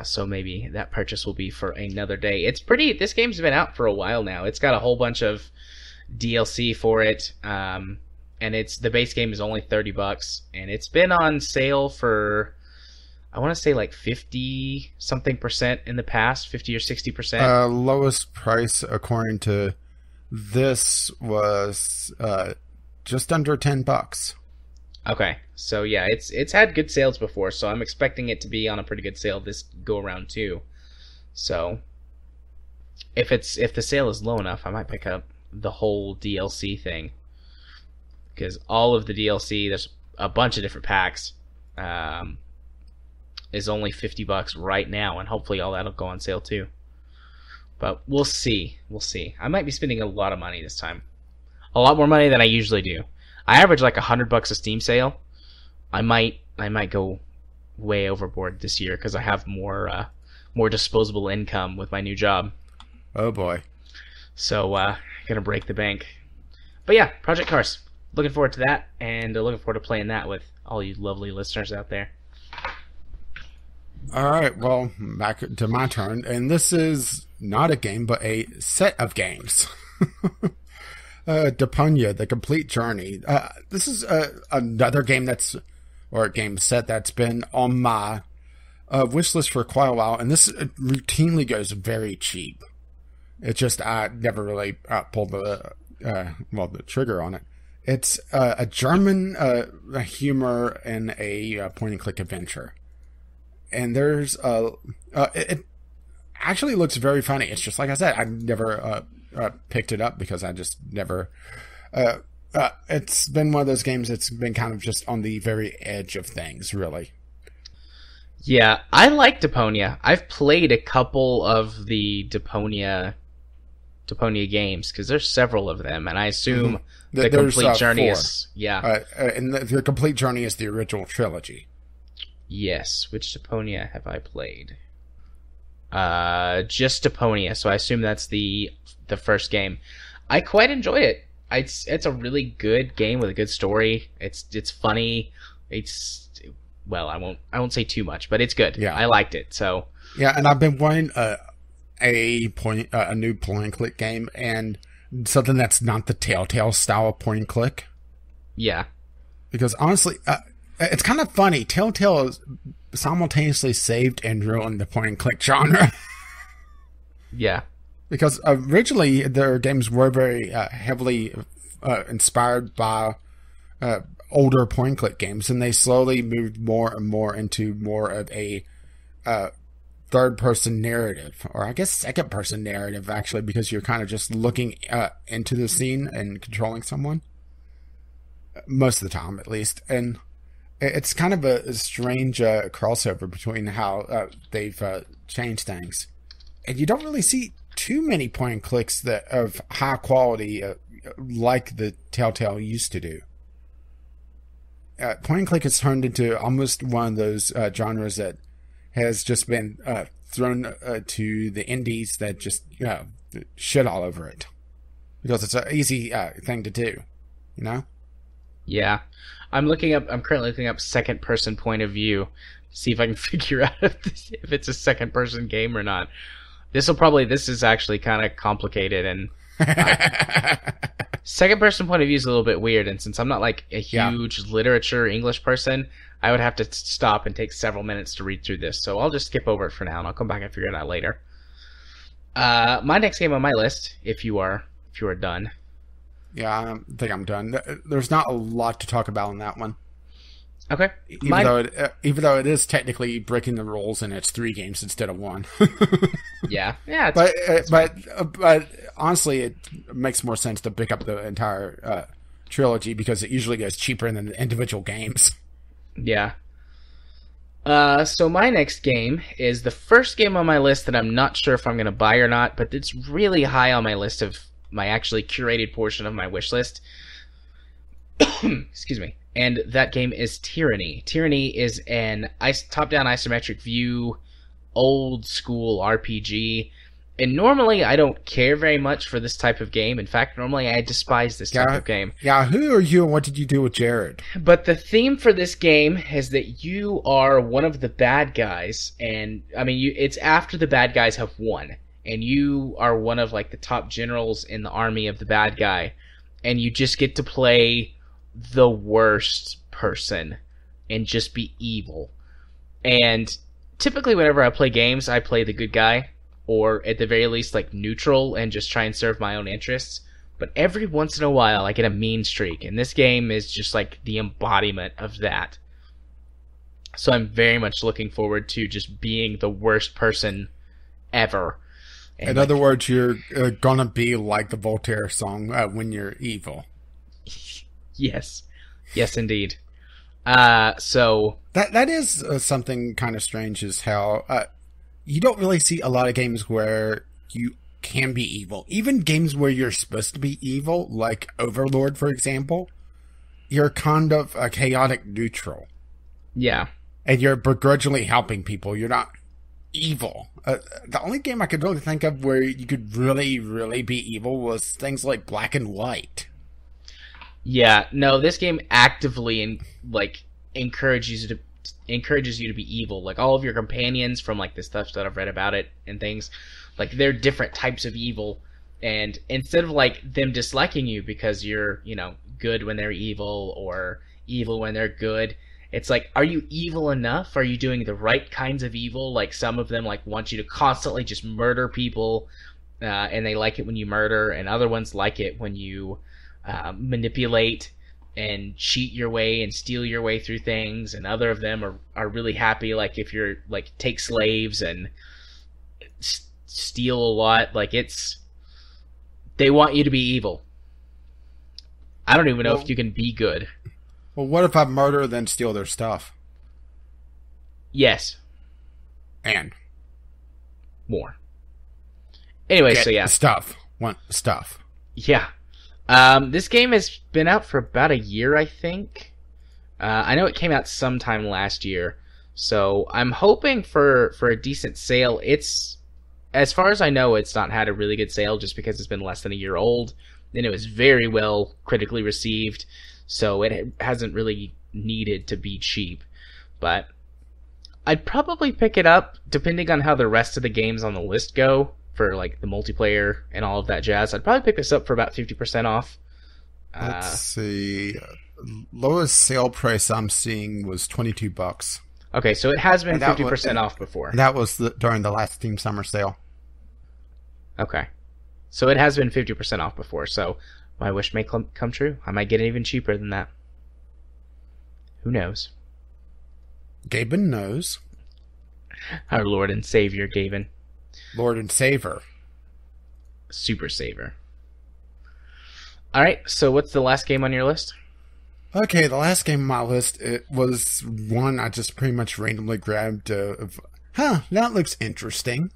So maybe that purchase will be for another day. This game's been out for a while now. It's got a whole bunch of DLC for it. And the base game is only $30, and it's been on sale for, I want to say like 50 something percent in the past, 50 or 60%. Lowest price according to this was just under $10. Okay, so yeah, it's had good sales before, so I'm expecting it to be on a pretty good sale this go around too. So if the sale is low enough, I might pick up the whole DLC thing, because all of the DLC, there's a bunch of different packs, is only $50 right now, and hopefully all that'll go on sale too. But we'll see. I might be spending a lot of money this time, a lot more money than I usually do. I average like $100 a Steam sale. I might go way overboard this year because I have more disposable income with my new job. Oh boy. So gonna break the bank. But yeah, Project Cars. Looking forward to that, and looking forward to playing that with all you lovely listeners out there. All right, well, back to my turn, and this is not a game, but a set of games. Deponia, The Complete Journey. This is another game or a game set that's been on my wish list for quite a while, and this routinely goes very cheap. It's just I never really pulled the trigger on it. It's a German humor and a point-and-click adventure. And there's it actually looks very funny. It's just like I said, I never picked it up because I just never. It's been one of those games that's been kind of just on the very edge of things, really. Yeah, I like Deponia. I've played a couple of the Deponia games because there's several of them, and I assume the Complete Journey 4. is and the Complete Journey is the original trilogy. Yes. Which Deponia have I played? Just Deponia, so I assume that's the first game. I quite enjoy it. It's a really good game with a good story. It's funny. I won't say too much, but it's good. Yeah. I liked it. So yeah, and I've been wanting a new point and click game, and something that's not the Telltale style of point and click. Yeah, because honestly, it's kind of funny. Telltale simultaneously saved and ruined the point and click genre. Yeah, because originally their games were very heavily inspired by older point and click games, and they slowly moved more and more into more of a third person narrative, or I guess second person narrative, actually, because you're kind of just looking into the scene and controlling someone most of the time, at least. And it's kind of a strange crossover between how they've changed things, and you don't really see too many point and clicks that of high quality like the Telltale used to do. Point and click has turned into almost one of those genres that has just been thrown to the indies that just shit all over it because it's an easy thing to do, you know? Yeah, I'm currently looking up second person point of view, see if I can figure out if it's a second person game or not. This is actually kind of complicated, and second person point of view is a little bit weird, and since I'm not like a huge literature English person, I would have to stop and take several minutes to read through this, so I'll just skip over it for now, and I'll come back and figure it out later. My next game on my list, if you are done. Yeah, I think I'm done. There's not a lot to talk about on that one. Okay. Even though it is technically breaking the rules, and it's 3 games instead of 1. Yeah. But honestly, it makes more sense to pick up the entire trilogy because it usually goes cheaper than the individual games. Yeah. So my next game is the first game on my list that I'm not sure if I'm going to buy or not, but it's really high on my list of my actually curated portion of my wish list. Excuse me. And that game is Tyranny. Tyranny is an top-down isometric view, old-school RPG. And normally I don't care very much for this type of game. In fact, normally I despise this type of game. Yeah, who are you and what did you do with Jared? But the theme for this game is that you are one of the bad guys. And, I mean, it's after the bad guys have won. And you are one of, like, the top generals in the army of the bad guy. And you just get to play the worst person and just be evil. And typically whenever I play games, I play the good guy, or at the very least like neutral and just try and serve my own interests. But every once in a while I get a mean streak, and this game is just like the embodiment of that. So I'm very much looking forward to just being the worst person ever. And in other words, you're gonna be like the Voltaire song, when you're evil. Yes, indeed. So that is something kind of strange, is how you don't really see a lot of games where you can be evil. Even games where you're supposed to be evil, like Overlord, for example. you're kind of a chaotic neutral. Yeah. And you're begrudgingly helping people. You're not evil. The only game I could really think of where you could really, really be evil was things like Black and White. Yeah, no, this game actively encourages you to be evil. Like all of your companions from like the stuff that I've read about it and things, like they're different types of evil. And instead of like them disliking you because you're, good when they're evil or evil when they're good, it's like, are you evil enough? Are you doing the right kinds of evil? Like some of them like want you to constantly just murder people, and they like it when you murder, and other ones like it when you manipulate and cheat your way and steal your way through things, and other of them are really happy like if you're like take slaves and steal a lot. Like they want you to be evil. I don't even know if you can be good. Well, what if I murder then steal their stuff? Yes. And more. Anyway, get so yeah. Stuff. Want stuff. Yeah. This game has been out for about a year, I think. I know it came out sometime last year, so I'm hoping for a decent sale. It's, as far as I know, it's not had a really good sale just because it's been less than a year old, and it was very well critically received, so it hasn't really needed to be cheap. But I'd probably pick it up, depending on how the rest of the games on the list go, for like the multiplayer and all of that jazz. I'd probably pick this up for about 50% off. Let's see. Lowest sale price I'm seeing was $22. Okay, so it has been 50% off before. That was during the last Steam Summer Sale. Okay. So it has been 50% off before, so my wish may come true. I might get it even cheaper than that. Who knows? Gaben knows. Our Lord and Savior, Gaben. Lord and Saver. Super Saver. Alright, so what's the last game on your list? Okay, the last game on my list, it was one I just pretty much randomly grabbed. That looks interesting.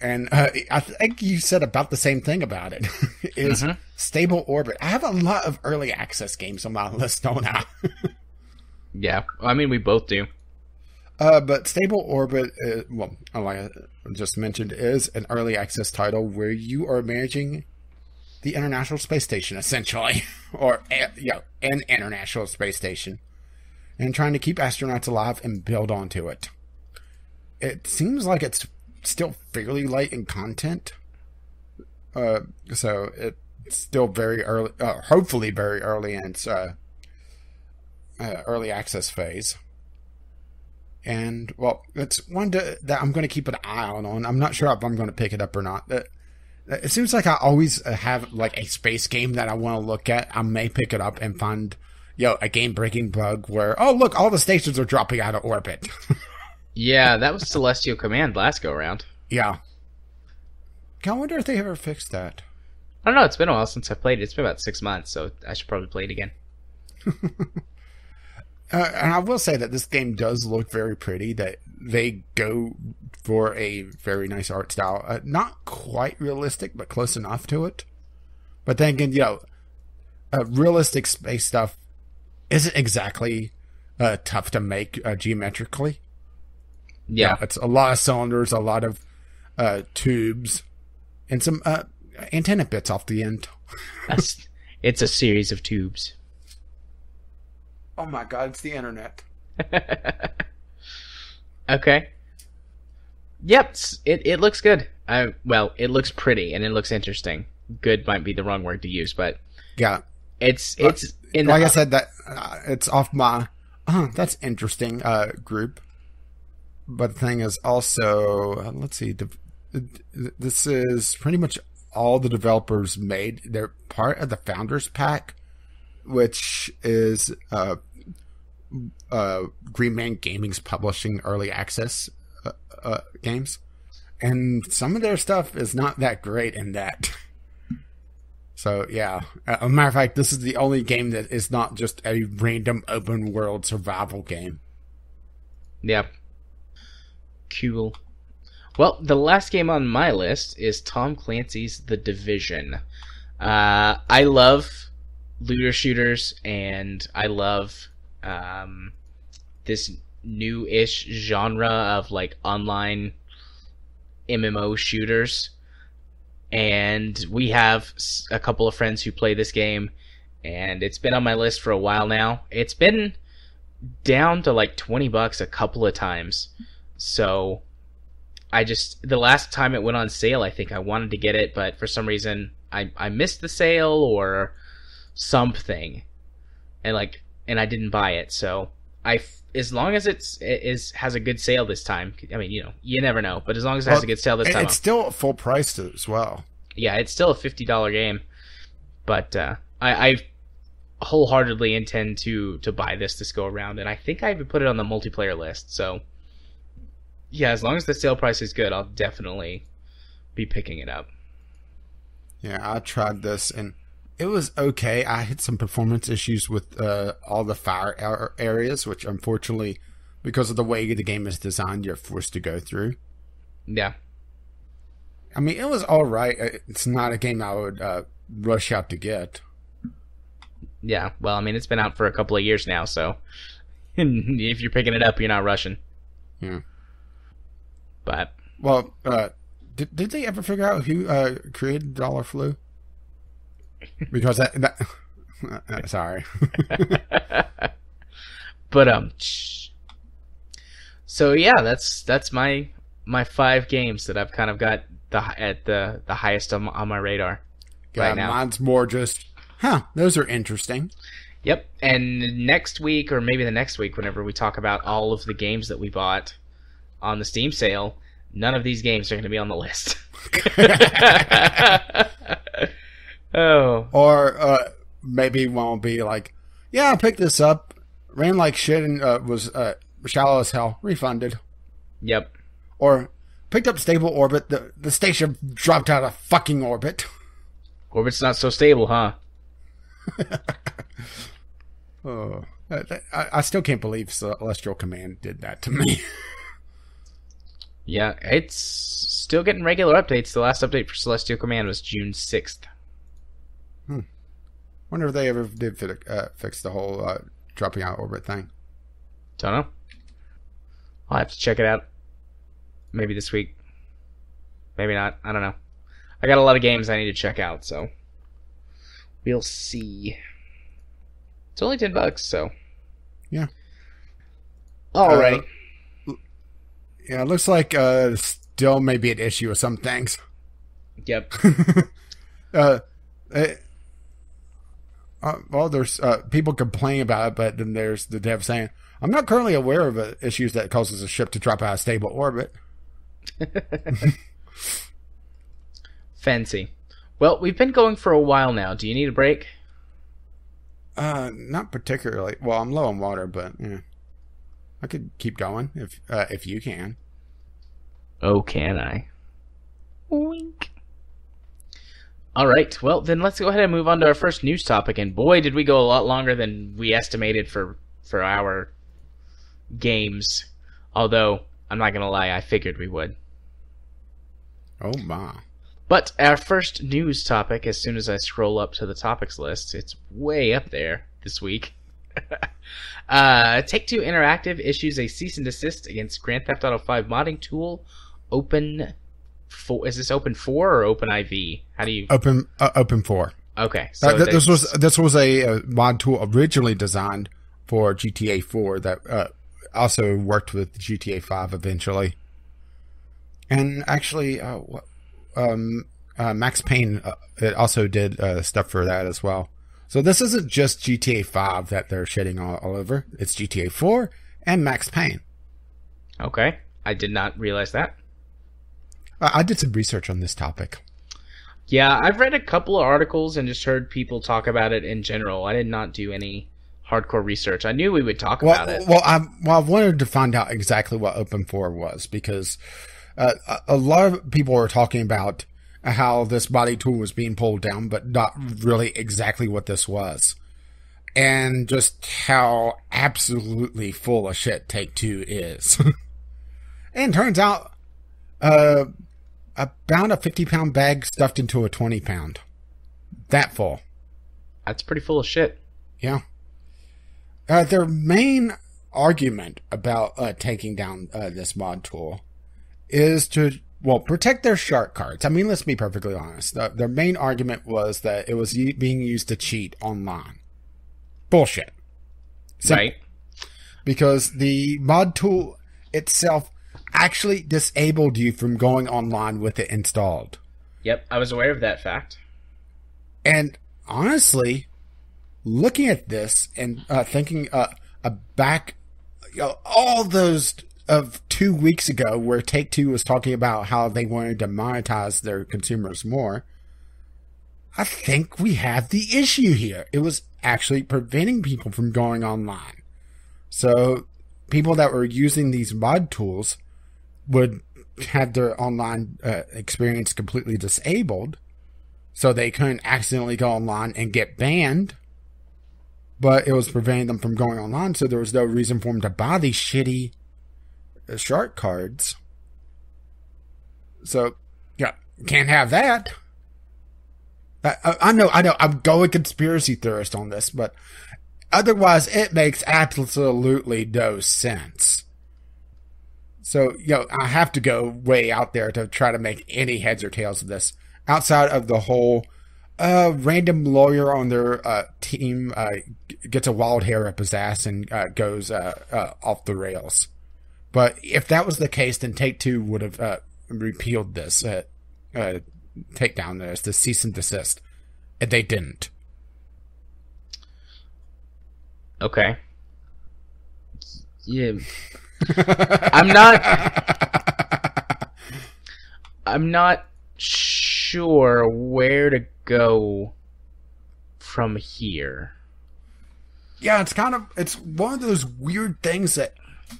And I think you said about the same thing about it. Is Stable Orbit. I have a lot of early access games on my list, don't I? Yeah, I mean, we both do. But Stable Orbit, like I just mentioned, is an early access title where you are managing the International Space Station, essentially. Or, an International Space Station. And trying to keep astronauts alive and build onto it. It seems like it's still fairly light in content. So it's still very early, hopefully very early in its early access phase. And, well, it's one that I'm going to keep an eye on. I'm not sure if I'm going to pick it up or not. It seems like I always have, like, a space game that I want to look at. I may pick it up and find, a game-breaking bug where, oh, look, all the stations are dropping out of orbit. Yeah, that was Celestial Command last go-around. Yeah. I wonder if they ever fixed that. I don't know, it's been a while since I played it. It's been about 6 months, so I should probably play it again. And I will say that this game does look very pretty, that they go for a very nice art style. Not quite realistic, but close enough to it. But then again, realistic space stuff isn't exactly tough to make geometrically. Yeah. It's a lot of cylinders, a lot of tubes, and some antenna bits off the end. It's a series of tubes. Oh my god, it's the internet. Okay. Yep, it looks good. It looks pretty and it looks interesting. Good might be the wrong word to use, but yeah, it's in like I said, that it's off my that's interesting group. But the thing is also, let's see, this is pretty much all the developers made. They're part of the Founders Pack, which is Green Man Gaming's publishing early access games. And some of their stuff is not that great in that. So, yeah. As a matter of fact, this is the only game that is not just a random open world survival game. Yep. Cool. Well, the last game on my list is Tom Clancy's The Division. I love looter shooters, and I love this new-ish genre of like online MMO shooters. And we have a couple of friends who play this game, and it's been on my list for a while now. It's been down to like $20 a couple of times. So the last time it went on sale, I think I wanted to get it, but for some reason I missed the sale or something, and I didn't buy it. So as long as it has a good sale this time, I mean, you never know, but as long as it has a good sale this time, it's still full price as well. Yeah, it's still a $50 game, but I wholeheartedly intend to buy this go around, and I think I even put it on the multiplayer list. So yeah, as long as the sale price is good, I'll definitely be picking it up. Yeah, I tried this and it was okay. I had some performance issues with all the fire areas, which unfortunately, because of the way the game is designed, you're forced to go through. Yeah. I mean, it was all right. It's not a game I would rush out to get. Yeah, well, I mean, it's been out for a couple of years now, so if you're picking it up, you're not rushing. Yeah. But well, did they ever figure out who created Dollar Flu? Because that sorry. But so yeah, that's my 5 games that I've kind of got at the highest on my radar right now. Mine's more just, those are interesting. Yep, and next week, or maybe the next week, whenever we talk about all of the games that we bought on the Steam sale, none of these games are going to be on the list. Oh. Or maybe one will be like, yeah, I picked this up, ran like shit, and was shallow as hell, refunded. Yep. Or picked up stable orbit, the station dropped out of fucking orbit. Orbit's not so stable, huh? Oh, I still can't believe Celestial Command did that to me. Yeah, it's still getting regular updates. The last update for Celestial Command was June 6th. Wonder if they ever did fix the whole dropping out orbit thing. Don't know. I'll have to check it out. Maybe this week. Maybe not. I don't know. I got a lot of games I need to check out, so we'll see. It's only $10, so yeah. All right. Yeah, it looks like still maybe an issue with some things. Yep. Well, there's people complain about it, but then there's the dev saying, I'm not currently aware of issues that causes a ship to drop out of stable orbit. Fancy. Well, we've been going for a while now. Do you need a break? Not particularly. Well, I'm low on water, but yeah. I could keep going if you can. Oh, can I? Wink. All right. Well, then let's go ahead and move on to our first news topic. And boy, did we go a lot longer than we estimated for our games. Although, I'm not going to lie, I figured we would. Oh, my. But our first news topic, as soon as I scroll up to the topics list, it's way up there this week. Take-Two Interactive issues a cease and desist against Grand Theft Auto 5 modding tool Is this Open 4 or Open IV? How do you... Open 4. Okay. So this was a mod tool originally designed for GTA 4 that also worked with GTA 5 eventually. And actually, Max Payne it also did stuff for that as well. So this isn't just GTA 5 that they're shitting all over. It's GTA 4 and Max Payne. Okay. I did not realize that. I did some research on this topic. Yeah, I've read a couple of articles and just heard people talk about it in general. I did not do any hardcore research. I knew we would talk about it. Well, I wanted to find out exactly what Open 4 was because a lot of people were talking about how this body tool was being pulled down, but not really exactly what this was. And just how absolutely full of shit Take-Two is. And turns out, about a 50-pound bag stuffed into a 20-pound. That full. That's pretty full of shit. Yeah. Their main argument about taking down this mod tool is to, well, protect their shark cards. I mean, let's be perfectly honest. Their main argument was that it was being used to cheat online. Bullshit. Simple. Right. Because the mod tool itself actually disabled you from going online with it installed. Yep, I was aware of that fact. And honestly, looking at this and thinking back, all those of 2 weeks ago where Take-Two was talking about how they wanted to monetize their consumers more, I think we have the issue here. It was actually preventing people from going online. So people that were using these mod tools would have their online experience completely disabled, so they couldn't accidentally go online and get banned, but it was preventing them from going online, so there was no reason for them to buy these shitty shark cards. So, yeah, can't have that. I know, I'm going conspiracy theorist on this, but otherwise it makes absolutely no sense. So, I have to go way out there to try to make any heads or tails of this. Outside of the whole random lawyer on their team gets a wild hair up his ass and goes off the rails. But if that was the case, then Take-Two would have repealed this takedown, the cease and desist. And they didn't. Okay. Yeah. I'm not sure where to go from here. Yeah, it's one of those weird things that,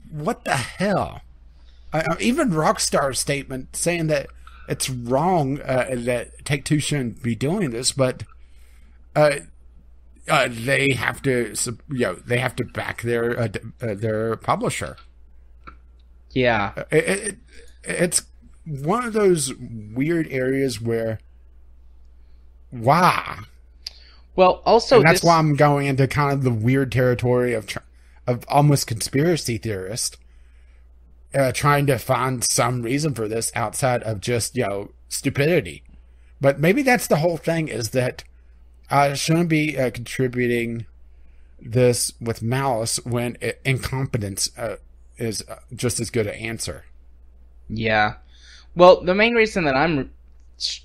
what the hell? Even Rockstar's statement saying that it's wrong that Take-Two shouldn't be doing this, but they have to back their publisher. Yeah, it's one of those weird areas where, why? Well, also and that's why I'm going into kind of the weird territory of almost conspiracy theorist, trying to find some reason for this outside of just stupidity. But maybe that's the whole thing, is that I shouldn't be contributing this with malice when incompetence is just as good an answer. Yeah. Well, the main reason that I'm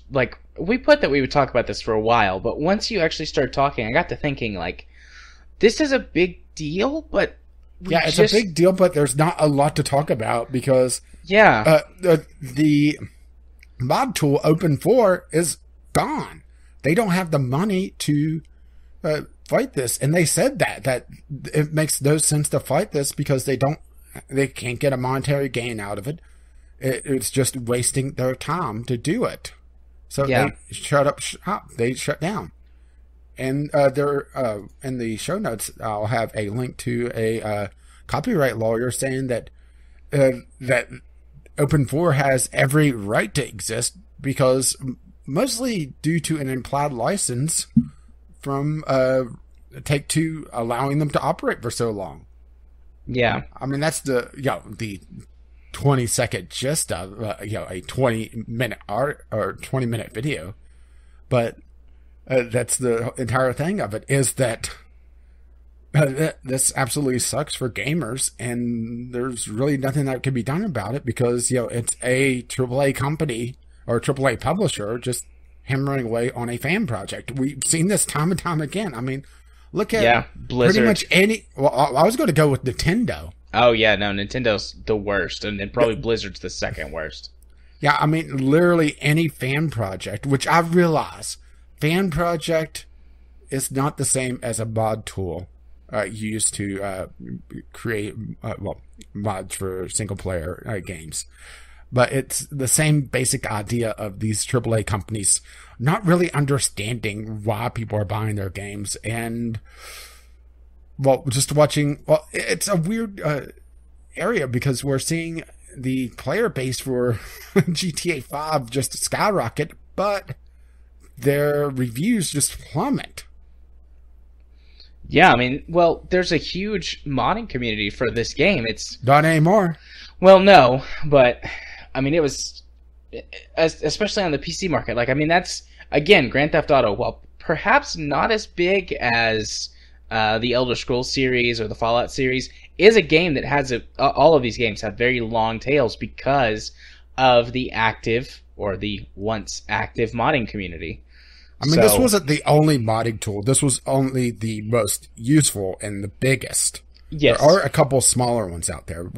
like, we put that we would talk about this for a while, but once you actually start talking, I got to thinking, like, this is a big deal, but it's a big deal, but there's not a lot to talk about because the mod tool Open4 is gone. They don't have the money to fight this, and they said that it makes no sense to fight this because they can't get a monetary gain out of it. It's just wasting their time to do it. So they shut up shop. They shut down. And they're in the show notes, I'll have a link to a copyright lawyer saying that that Open4 has every right to exist because mostly due to an implied license from Take-Two allowing them to operate for so long. Yeah. I mean, that's the 20-second gist of a 20-minute art or 20-minute video, but that's the entire thing of it, is that this absolutely sucks for gamers, and there's really nothing that can be done about it because it's a AAA company or a AAA publisher just hammering away on a fan project. We've seen this time and time again. I mean, look at Blizzard. Pretty much any. Well, I was going to go with Nintendo. Oh yeah, no, Nintendo's the worst, and then probably Blizzard's the second worst. Yeah, I mean, literally any fan project, which I realize fan project is not the same as a mod tool used to create mods for single player games. But it's the same basic idea of these AAA companies not really understanding why people are buying their games. And, just watching... Well, it's a weird area because we're seeing the player base for GTA 5 just skyrocket, but their reviews just plummet. Yeah, I mean, well, there's a huge modding community for this game. It's Not anymore. well, no, but I mean, it was especially on the PC market. Like, I mean, that's again Grand Theft Auto. While perhaps not as big as the Elder Scrolls series or the Fallout series, is a game that has all of these games have very long tails because of the active or the once active modding community. I mean, this wasn't the only modding tool. This was only the most useful and the biggest. Yes. There are a couple smaller ones out there.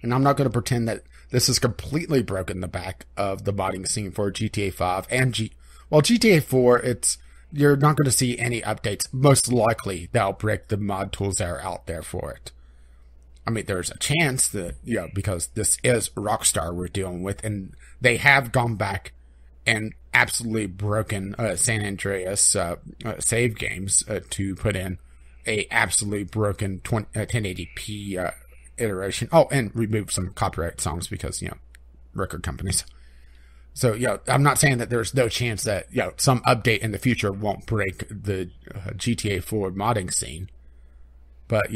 And I'm not going to pretend that this has completely broken the back of the modding scene for GTA 5 and GTA 4, you're not going to see any updates. Most likely, they'll break the mod tools that are out there for it. I mean, there's a chance that, because this is Rockstar we're dealing with, and they have gone back and absolutely broken San Andreas save games to put in a absolutely broken 1080p iteration. Oh, and remove some copyright songs because, record companies. So, I'm not saying that there's no chance that, some update in the future won't break the GTA 4 modding scene. But,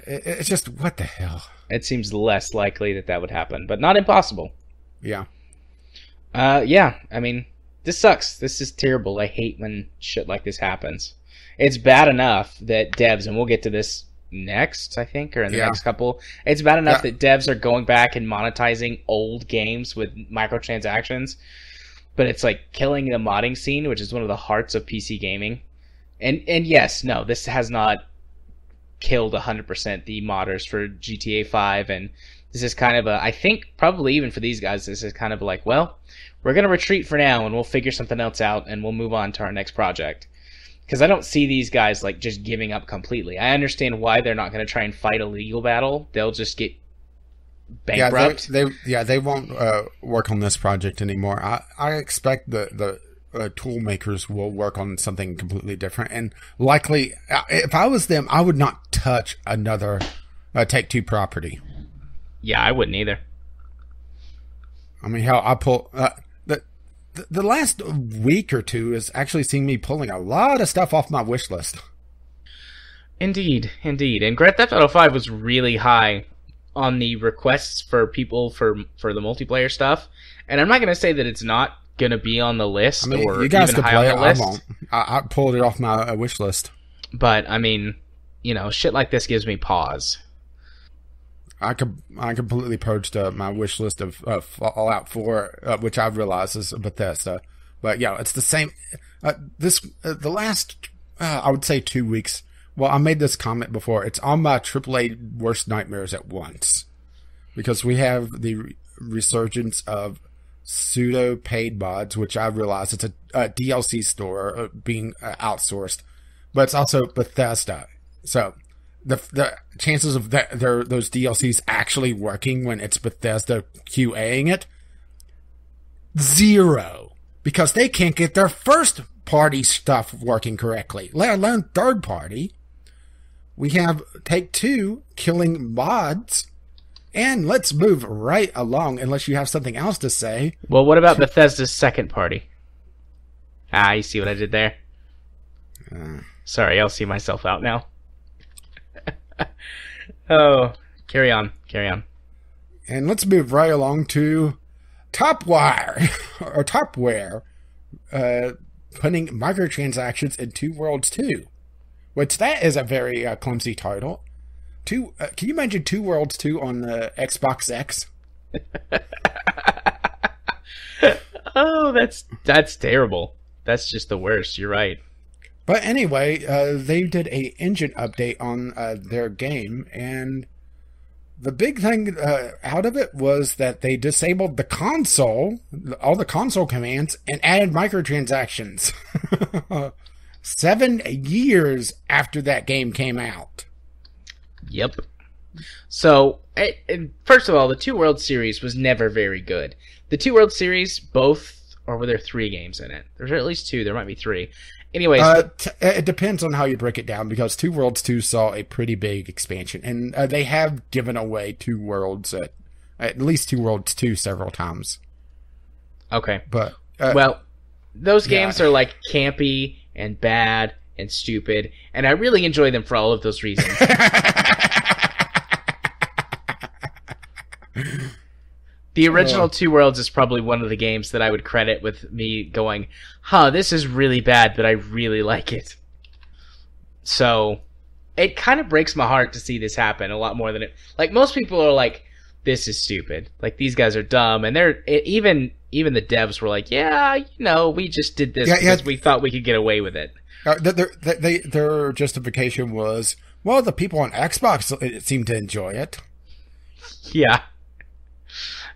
it's just, what the hell? It seems less likely that would happen, but not impossible. Yeah. Yeah, I mean, this sucks. This is terrible. I hate when shit like this happens. It's bad enough that devs, and we'll get to this next, I think, or in the next couple. It's bad enough that devs are going back and monetizing old games with microtransactions, but it's like killing the modding scene, which is one of the hearts of PC gaming. And yes, no, this has not killed 100% the modders for GTA 5, and this is kind of I think probably even for these guys, this is kind of like, well, we're going to retreat for now and we'll figure something else out and we'll move on to our next project. Because I don't see these guys like just giving up completely. I understand why they're not going to try and fight a legal battle. They'll just get bankrupt. They won't work on this project anymore. I expect the tool makers will work on something completely different. And likely, if I was them, I would not touch another Take-Two property. Yeah, I wouldn't either. I mean, hell, I pull... The last week or two has actually seen me pulling a lot of stuff off my wish list. Indeed. And Grand Theft Auto 5 was really high on the requests for people for the multiplayer stuff. And I'm not going to say that it's not going to be on the list, I mean, or you guys even could high play on it. the list. I won't. I pulled it off my wish list. But, I mean, shit like this gives me pause. I completely purged my wish list of Fallout 4, which I realize is Bethesda. But it's the same. The last, I would say 2 weeks. Well, I made this comment before. It's on my AAA worst nightmares at once. Because we have the resurgence of pseudo paid mods, which I realize it's a DLC store being outsourced. But it's also Bethesda. So the chances of those DLCs actually working when it's Bethesda QAing it, 0. Because they can't get their first party stuff working correctly, let alone third party. We have Take-Two killing mods, and let's move right along unless you have something else to say. Well, what about Bethesda's second party? You see what I did there? Sorry, I'll see myself out now. Oh, carry on. And let's move right along to Topwire, or Topware, putting microtransactions in Two Worlds 2, which that is a very clumsy title. Can you imagine Two Worlds 2 on the Xbox X? Oh, that's terrible. That's just the worst. You're right. But anyway, they did a engine update on their game, and the big thing out of it was that they disabled the console, all the console commands, and added microtransactions. 7 years after that game came out. Yep. So, first of all, the Two Worlds series was never very good. The Two Worlds series, or were there 3 games in it? There's at least 2. There might be 3. Anyways, it depends on how you break it down, because Two Worlds 2 saw a pretty big expansion, and they have given away Two Worlds at least Two Worlds 2 several times. Okay, but well, those games are like campy and bad and stupid, and I really enjoy them for all of those reasons. The original Two Worlds is probably one of the games that I would credit with me going, this is really bad, but I really like it. So, it kind of breaks my heart to see this happen a lot more than it... Like, most people are like, this is stupid. Like, these guys are dumb, and even the devs were like, yeah, we just did this because we thought we could get away with it. Their justification was, well, the people on Xbox seemed to enjoy it. Yeah.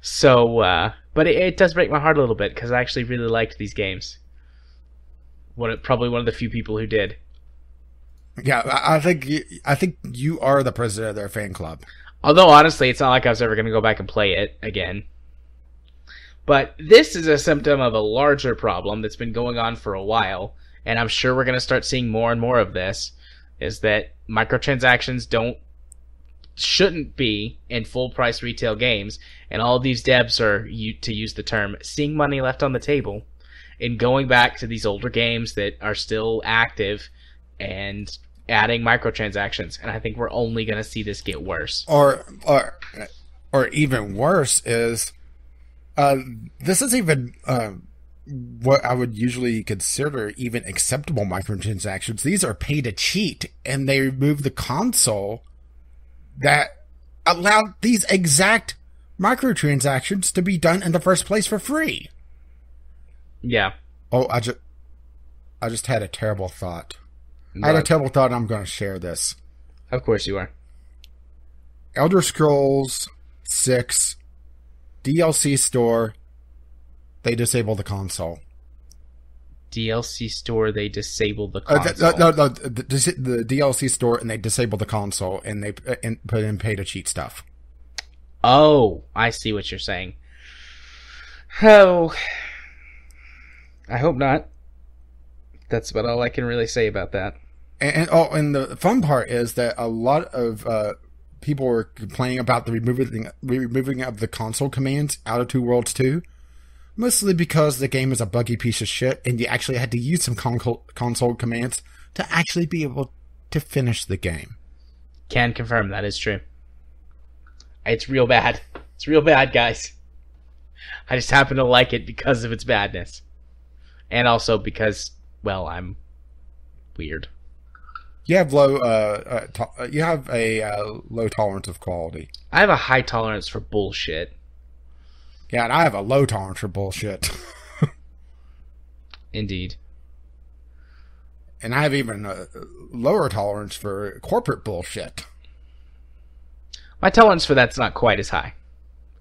So, but it does break my heart a little bit because I actually really liked these games. Probably one of the few people who did. Yeah, I think you are the president of their fan club. Although, honestly, it's not like I was ever going to go back and play it again. But this is a symptom of a larger problem that's been going on for a while, and I'm sure we're going to start seeing more and more of this, is that microtransactions shouldn't be in full-price retail games, and all of these devs are, to use the term, seeing money left on the table and going back to these older games that are still active and adding microtransactions. And I think we're only going to see this get worse. Or even worse is, this is even what I would usually consider even acceptable microtransactions. These are pay to cheat, and they remove the console that allowed these exact microtransactions to be done in the first place for free. Yeah. Oh, I just had a terrible thought. What? I had a terrible thought, and I'm going to share this. Of course you are. Elder Scrolls 6 DLC store, they disable the console. DLC store, they disable the console. The DLC store, and they disable the console, and they put in pay-to-cheat stuff. Oh, I see what you're saying. Oh, I hope not. That's about all I can really say about that. And the fun part is that a lot of people were complaining about the removing of the console commands out of Two Worlds 2. Mostly because the game is a buggy piece of shit, and you actually had to use some console commands to actually be able to finish the game. Can confirm that is true. It's real bad. It's real bad, guys. I just happen to like it because of its badness. And also because, well, I'm weird. You have you have a low tolerance of quality. I have a high tolerance for bullshit. Yeah, and I have a low tolerance for bullshit. Indeed. And I have even a lower tolerance for corporate bullshit. My tolerance for that's not quite as high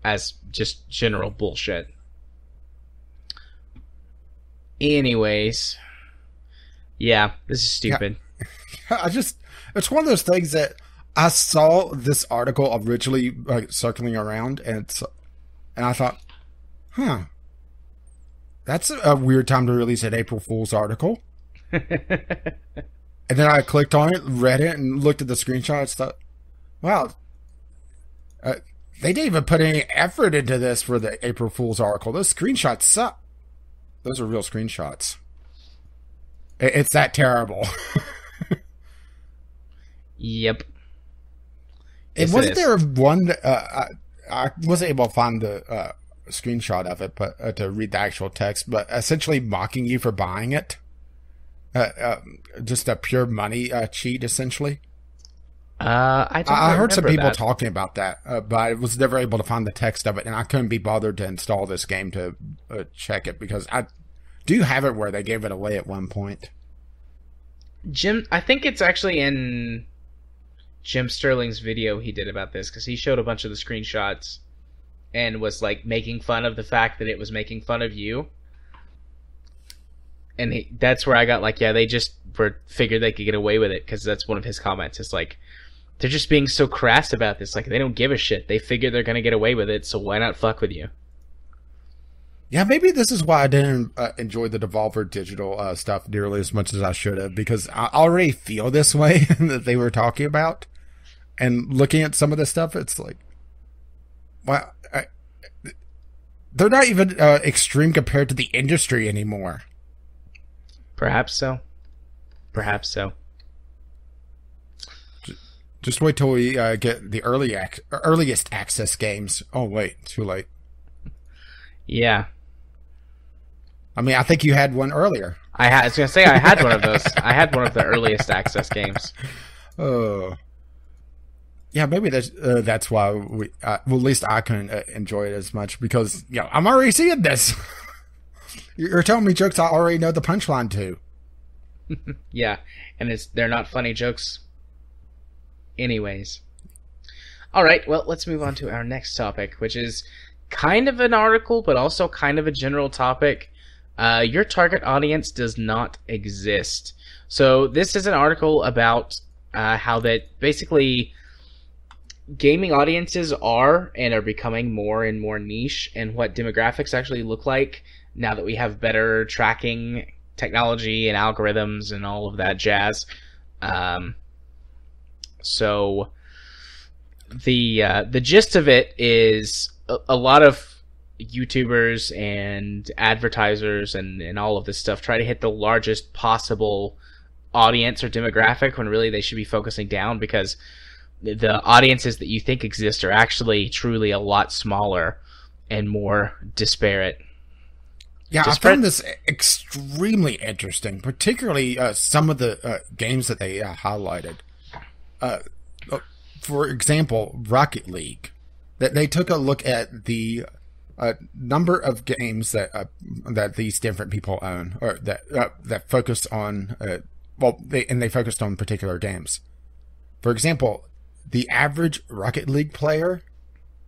as just general bullshit. Anyways. Yeah, this is stupid. Yeah, it's one of those things that I saw this article originally circling around, and I thought, that's a weird time to release an April Fool's article. And then I clicked on it, read it, and looked at the screenshots. Thought, wow, they didn't even put any effort into this for the April Fool's article. Those screenshots suck. Those are real screenshots. It's that terrible. Yep. And wasn't there one? I wasn't able to find the screenshot of it, but to read the actual text. But essentially mocking you for buying it. Just a pure money cheat, essentially. I heard some people talking about that, but I was never able to find the text of it, and I couldn't be bothered to install this game to check it because I do have it where they gave it away at one point. Jim, I think it's actually in Jim Sterling's video he did about this, because he showed a bunch of the screenshots and was like making fun of the fact that it was making fun of you. And that's where I got like, yeah, they just figured they could get away with it, because that's one of his comments. It's like, they're just being so crass about this. Like, they don't give a shit. They figure they're going to get away with it, so why not fuck with you? Yeah, maybe this is why I didn't enjoy the Devolver Digital stuff nearly as much as I should have, because I already feel this way that they were talking about. And looking at some of this stuff, it's like, well, they're not even extreme compared to the industry anymore. Perhaps so. Perhaps so. Just wait till we get the earliest access games. Oh wait, too late. Yeah. I mean, I think you had one earlier. I was gonna say I had one of those. I had one of the earliest access games. Oh. Yeah, maybe that's why we. Well, at least I couldn't enjoy it as much because I'm already seeing this. You're telling me jokes I already know the punchline to. Yeah, and they're not funny jokes. Anyways. All right. Well, let's move on to our next topic, which is kind of an article, but also kind of a general topic. Your target audience does not exist. So this is an article about how that basically gaming audiences are and are becoming more and more niche, and what demographics actually look like now that we have better tracking technology and algorithms and all of that jazz. So the gist of it is a lot of YouTubers and advertisers and all of this stuff try to hit the largest possible audience or demographic when really they should be focusing down, because the audiences that you think exist are actually truly a lot smaller and more disparate. Yeah, I found this extremely interesting, particularly some of the games that they highlighted. For example, Rocket League. That they took a look at the number of games that these different people own, or that focus on. They focused on particular games. For example, the average Rocket League player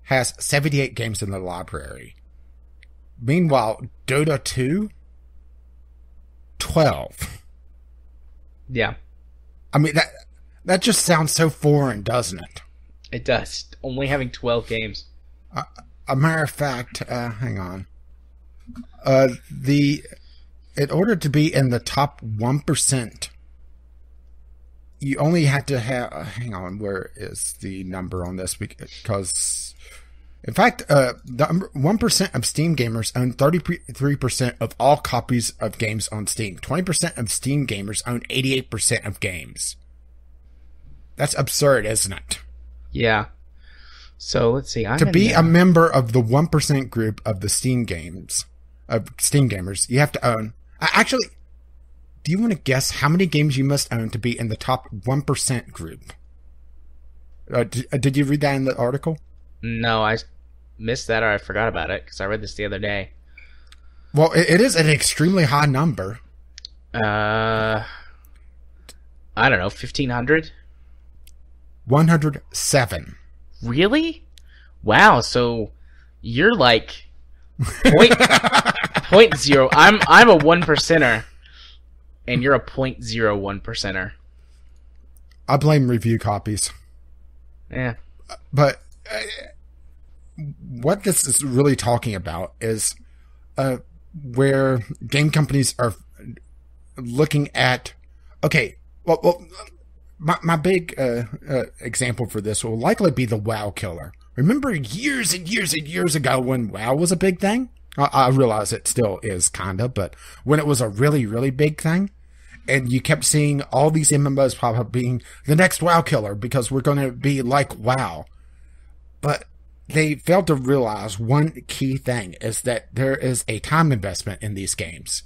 has 78 games in the library. Meanwhile, Dota 2, 12. Yeah. I mean, that just sounds so foreign, doesn't it? It does. Only having 12 games. A matter of fact, hang on. In order to be in the top 1%, you only have to have... hang on, where is the number on this? Because... in fact, the 1% of Steam gamers own 33% of all copies of games on Steam. 20% of Steam gamers own 88% of games. That's absurd, isn't it? Yeah. So let's see. To be a member of the 1% group of the Steam gamers, you have to own... actually, do you want to guess how many games you must own to be in the top 1% group? Did you read that in the article? No, I missed that, or I forgot about it because I read this the other day. Well, it is an extremely high number. I don't know, 1,500? 107. Really? Wow, so you're like point zero. I'm a 1%er, and you're a 0.01%er. I blame review copies. Yeah. But... what this is really talking about is where game companies are looking at... okay, well my big example for this will likely be the WoW killer. Remember years and years and years ago when WoW was a big thing? I realize it still is, kind of, but when it was a really, really big thing, and you kept seeing all these MMOs pop up being the next WoW killer because we're going to be like WoW. But they failed to realize one key thing is that there is a time investment in these games.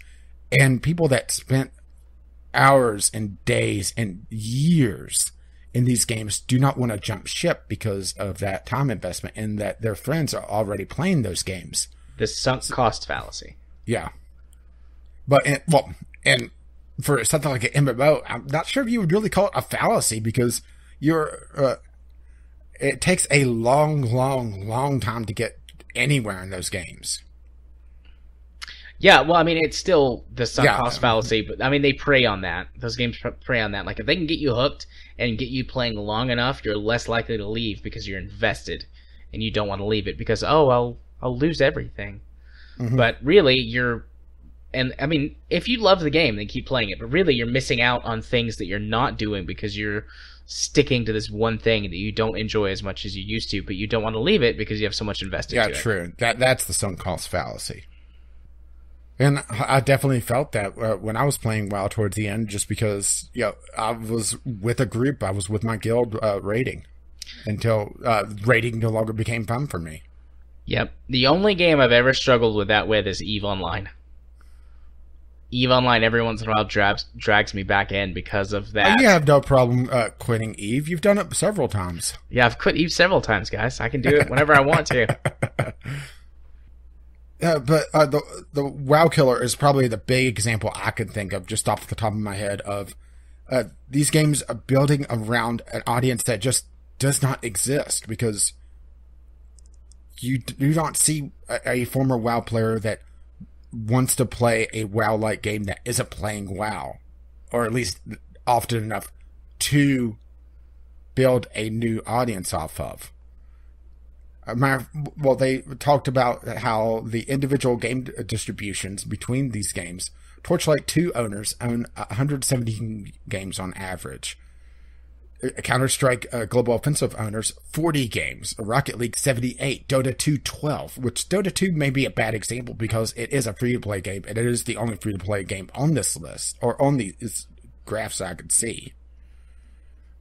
And people that spent hours and days and years in these games do not want to jump ship because of that time investment and that their friends are already playing those games. The sunk cost fallacy. Yeah. But, and for something like an MMO, I'm not sure if you would really call it a fallacy because it takes a long time to get anywhere in those games. Yeah, well, I mean, it's still the sunk cost fallacy, but I mean, they prey on that. Those games prey on that. Like, if they can get you hooked and get you playing long enough, you're less likely to leave because you're invested and you don't want to leave it because, I'll lose everything. Mm-hmm. But really, and I mean, if you love the game, then keep playing it. But really, you're missing out on things that you're not doing because you're sticking to this one thing that you don't enjoy as much as you used to, but you don't want to leave it because you have so much invested into it. Yeah, true. That's the sunk cost fallacy. And I definitely felt that when I was playing WoW towards the end, just because I was with a group, I was with my guild raiding until raiding no longer became fun for me. Yep. The only game I've ever struggled with that with is EVE Online. EVE Online every once in a while drags me back in because of that. You have no problem quitting EVE. You've done it several times. Yeah, I've quit EVE several times, guys. I can do it whenever I want to. But the WoW Killer is probably the big example I can think of just off the top of my head of these games are building around an audience that just does not exist, because you do not see a former WoW player that wants to play a WoW-like game that isn't playing WoW, or at least often enough to build a new audience off of. They talked about how the individual game distributions between these games. Torchlight 2 owners own 117 games on average. Counter-Strike Global Offensive owners, 40 games. Rocket League, 78. Dota 2, 12. Which Dota 2 may be a bad example because it is a free-to-play game, and it is the only free-to-play game on this list, or on these graphs I could see.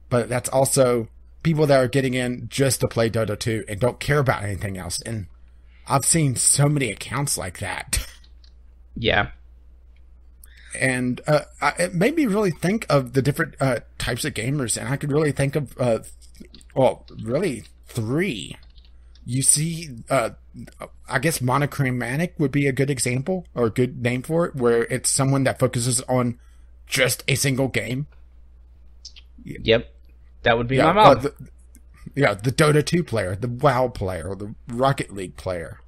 But that's also people that are getting in just to play Dota 2 and don't care about anything else. And I've seen so many accounts like that. Yeah. And it made me really think of the different types of gamers. And I could really think of, really three. You see, I guess monochromatic would be a good example, or a good name for it, where it's someone that focuses on just a single game. Yep. That would be my mom. The Dota 2 player, the WoW player, the Rocket League player.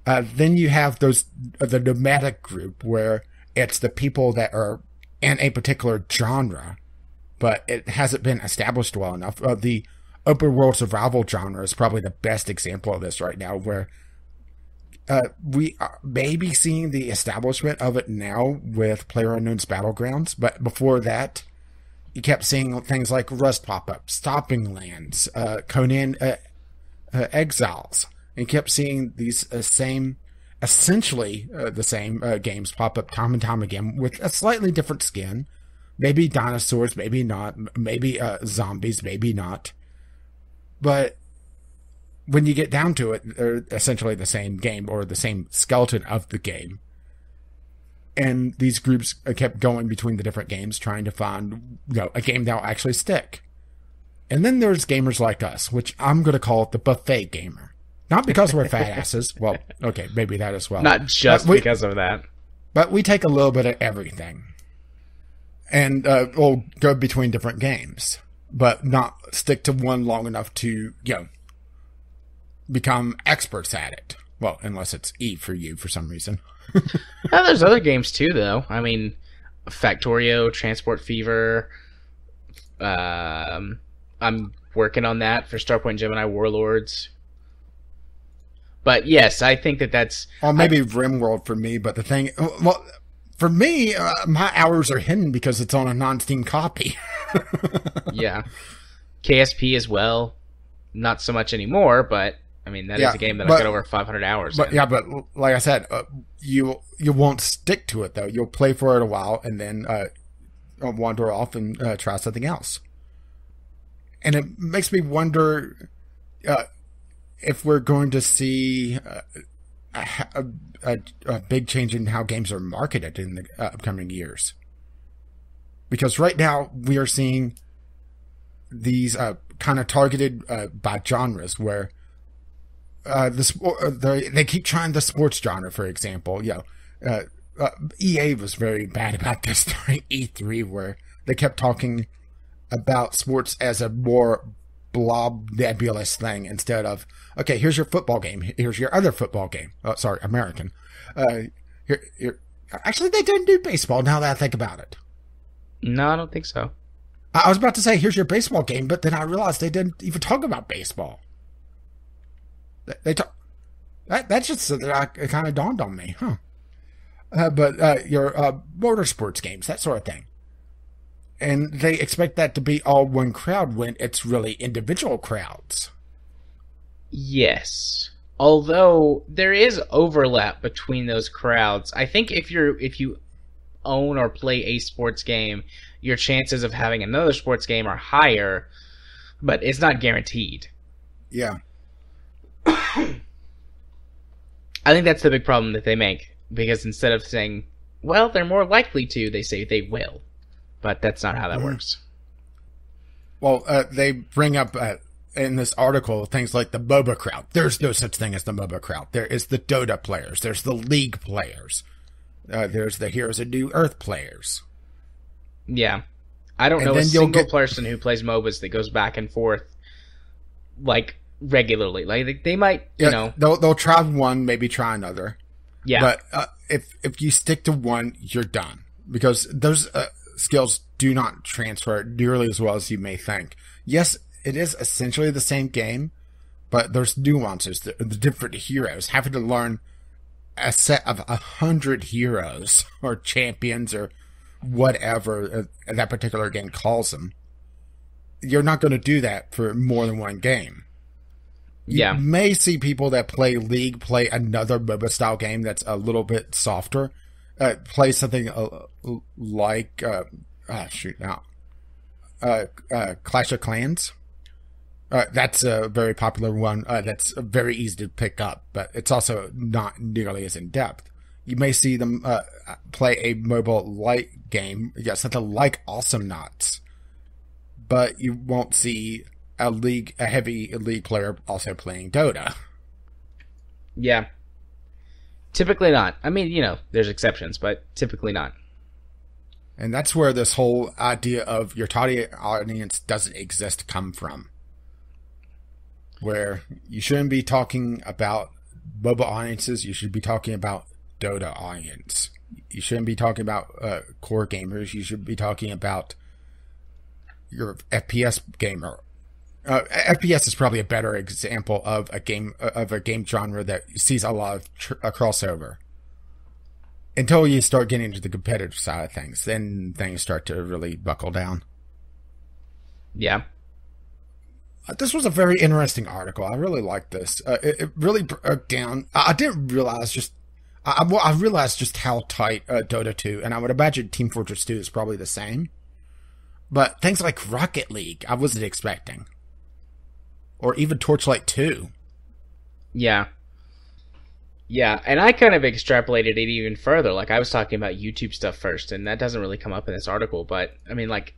Then you have the nomadic group, where it's the people that are in a particular genre, but it hasn't been established well enough. The open world survival genre is probably the best example of this right now, where we are maybe seeing the establishment of it now with PlayerUnknown's Battlegrounds, but before that, you kept seeing things like Rust pop up, Stopping Lands, Conan Exiles, and kept seeing these essentially the same games pop up time and time again with a slightly different skin. Maybe dinosaurs, maybe not. Maybe zombies, maybe not. But when you get down to it, they're essentially the same game, or the same skeleton of the game. And these groups kept going between the different games, trying to find a game that will actually stick. And then there's gamers like us, which I'm going to call the buffet gamer. Not because we're fat asses. Well, okay, maybe that as well. Not just because of that. But we take a little bit of everything. And we'll go between different games, but not stick to one long enough to, become experts at it. Well, unless it's E for you for some reason. Now, there's other games too, though. I mean, Factorio, Transport Fever. I'm working on that for Starpoint Gemini Warlords. But yes, I think that's... Well, maybe RimWorld for me, but the thing... Well, for me, my hours are hidden because it's on a non-Steam copy. Yeah. KSP as well. Not so much anymore, but... I mean, that is a game that I've got over 500 hours in. Yeah, but like I said, you won't stick to it, though. You'll play for it a while and then wander off and try something else. And it makes me wonder if we're going to see a big change in how games are marketed in the upcoming years. Because right now, we are seeing these kind of targeted by genres, where they keep trying the sports genre, for example. EA was very bad about this during E3, where they kept talking about sports as a more blob nebulous thing instead of, okay, here's your football game, here's your other football game. Oh, sorry, American. Actually, they didn't do baseball, now that I think about it. No, I don't think so. I was about to say, here's your baseball game, but then I realized they didn't even talk about baseball. They talk. That's just that it kind of dawned on me, huh? But your motorsports games, that sort of thing, and they expect that to be all one crowd when it's really individual crowds. Yes. Although there is overlap between those crowds. I think if you own or play a sports game, your chances of having another sports game are higher, but it's not guaranteed. Yeah. I think that's the big problem that they make, because instead of saying, well, they're more likely to, they say they will. But that's not how that works. Well, they bring up in this article things like the MOBA crowd. There's no such thing as the MOBA crowd. There is the Dota players. There's the League players. There's the Heroes of New Earth players. Yeah. I don't know a single person who plays MOBAs that goes back and forth, like, regularly. Like, they might, you know... They'll try one, maybe try another. Yeah. But if you stick to one, you're done. Because those skills do not transfer nearly as well as you may think. Yes, it is essentially the same game, but there's nuances. The different heroes, having to learn a set of 100 heroes or champions or whatever that particular game calls them. You're not going to do that for more than one game. You may see people that play League play another MOBA style game that's a little bit softer. Play something like Clash of Clans. That's a very popular one. That's very easy to pick up, but it's also not nearly as in depth. You may see them play a mobile light game, something like Awesome Knots, but you won't see a heavy League player also playing Dota. Yeah. Typically not. I mean, you know, there's exceptions, but typically not. And that's where this whole idea of your target audience doesn't exist come from. Where you shouldn't be talking about MOBA audiences, you should be talking about Dota audience. You shouldn't be talking about core gamers, you should be talking about your FPS gamer. FPS is probably a better example of a game genre that sees a lot of crossover. Until you start getting into the competitive side of things, then things start to really buckle down. Yeah. This was a very interesting article. I really liked this. It really broke down. I didn't realize just. I realized just how tight Dota 2, and I would imagine Team Fortress 2 is probably the same. But things like Rocket League, I wasn't expecting. Or even Torchlight 2. Yeah. Yeah, and I kind of extrapolated it even further. Like, I was talking about YouTube stuff first, and that doesn't really come up in this article, but, I mean, like,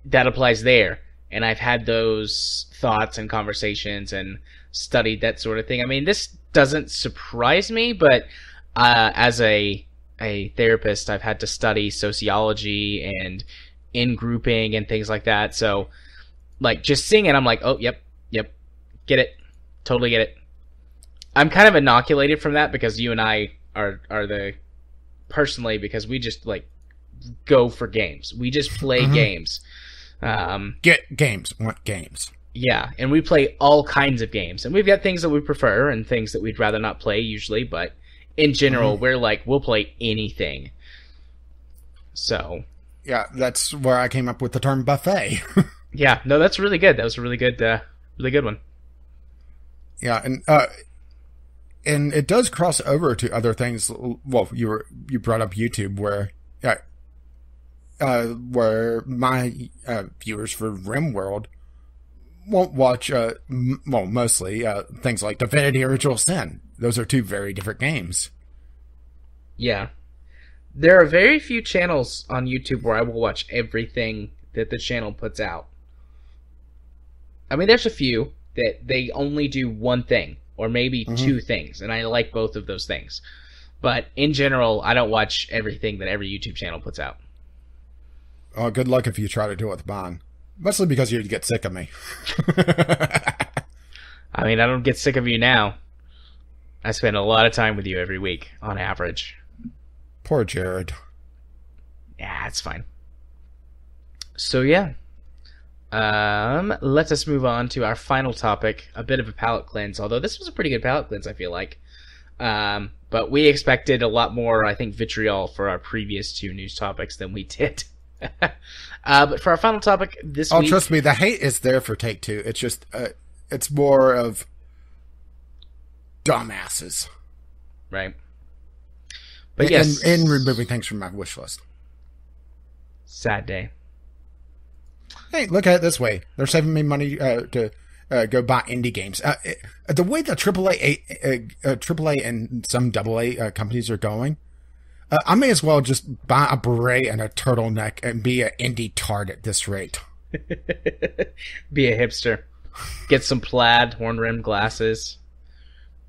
that applies there. And I've had those thoughts and conversations and studied that sort of thing. I mean, this doesn't surprise me, but as a therapist, I've had to study sociology and in-grouping and things like that. So, like, just seeing it, I'm like, oh, yep. Get it. Totally get it. I'm kind of inoculated from that because you and I are personally, because we just, like, go for games. We just play games. Get games. Want games. Yeah, and we play all kinds of games. And we've got things that we prefer and things that we'd rather not play usually, but in general, we're like, we'll play anything. So. Yeah, that's where I came up with the term buffet. Yeah, no, that's really good. That was a really good one. Yeah, and it does cross over to other things. Well, you brought up YouTube, where my viewers for RimWorld won't watch, mostly things like Divinity Original Sin. Those are two very different games. Yeah. There are very few channels on YouTube where I will watch everything that the channel puts out. I mean, there's a few that they only do one thing, or maybe two things, and I like both of those things. But in general, I don't watch everything that every YouTube channel puts out. Oh, good luck if you try to do it with mine. Mostly because you'd get sick of me. I mean, I don't get sick of you now. I spend a lot of time with you every week, on average. Poor Jared. Yeah, it's fine. So, yeah. Let us move on to our final topic, a bit of a palate cleanse, although this was a pretty good palate cleanse, I feel like. But we expected a lot more, I think, vitriol for our previous two news topics than we did. But for our final topic this week... Oh, trust me, the hate is there for Take-Two. It's just, it's more of dumbasses. Right. But yes. And removing things from my wish list. Sad day. Hey, look at it this way. They're saving me money to go buy indie games. The way the AAA and some AA companies are going, I may as well just buy a beret and a turtleneck and be an indie tart at this rate. Be a hipster. Get some plaid, horn-rimmed glasses.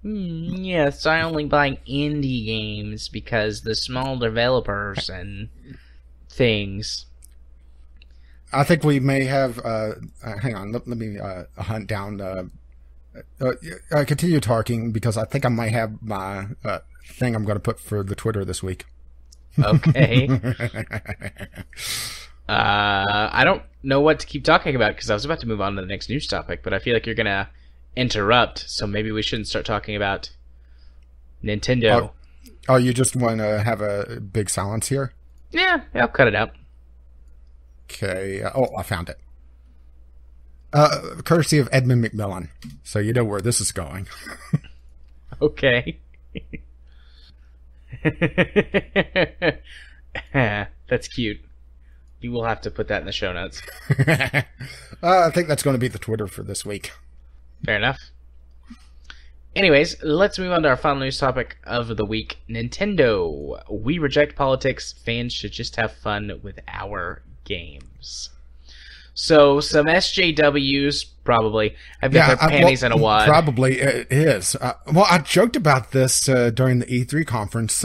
Yes, I only buy indie games because the small developers and things. I think we may have... hang on, let me hunt down... continue talking, because I think I might have my thing I'm going to put for the Twitter this week. Okay. I don't know what to keep talking about, because I was about to move on to the next news topic, but I feel like you're going to interrupt, so maybe we shouldn't start talking about Nintendo. Oh, you just want to have a big silence here? Yeah, I'll cut it out. Okay. I found it. Courtesy of Edmund McMillan. So you know where this is going. Okay. That's cute. You will have to put that in the show notes. I think that's going to be the Twitter for this week. Fair enough. Anyways, let's move on to our final news topic of the week. Nintendo. We reject politics. Fans should just have fun with our games. So, some SJWs, probably, have got their panties in a wad. Probably it is. I joked about this during the E3 conference,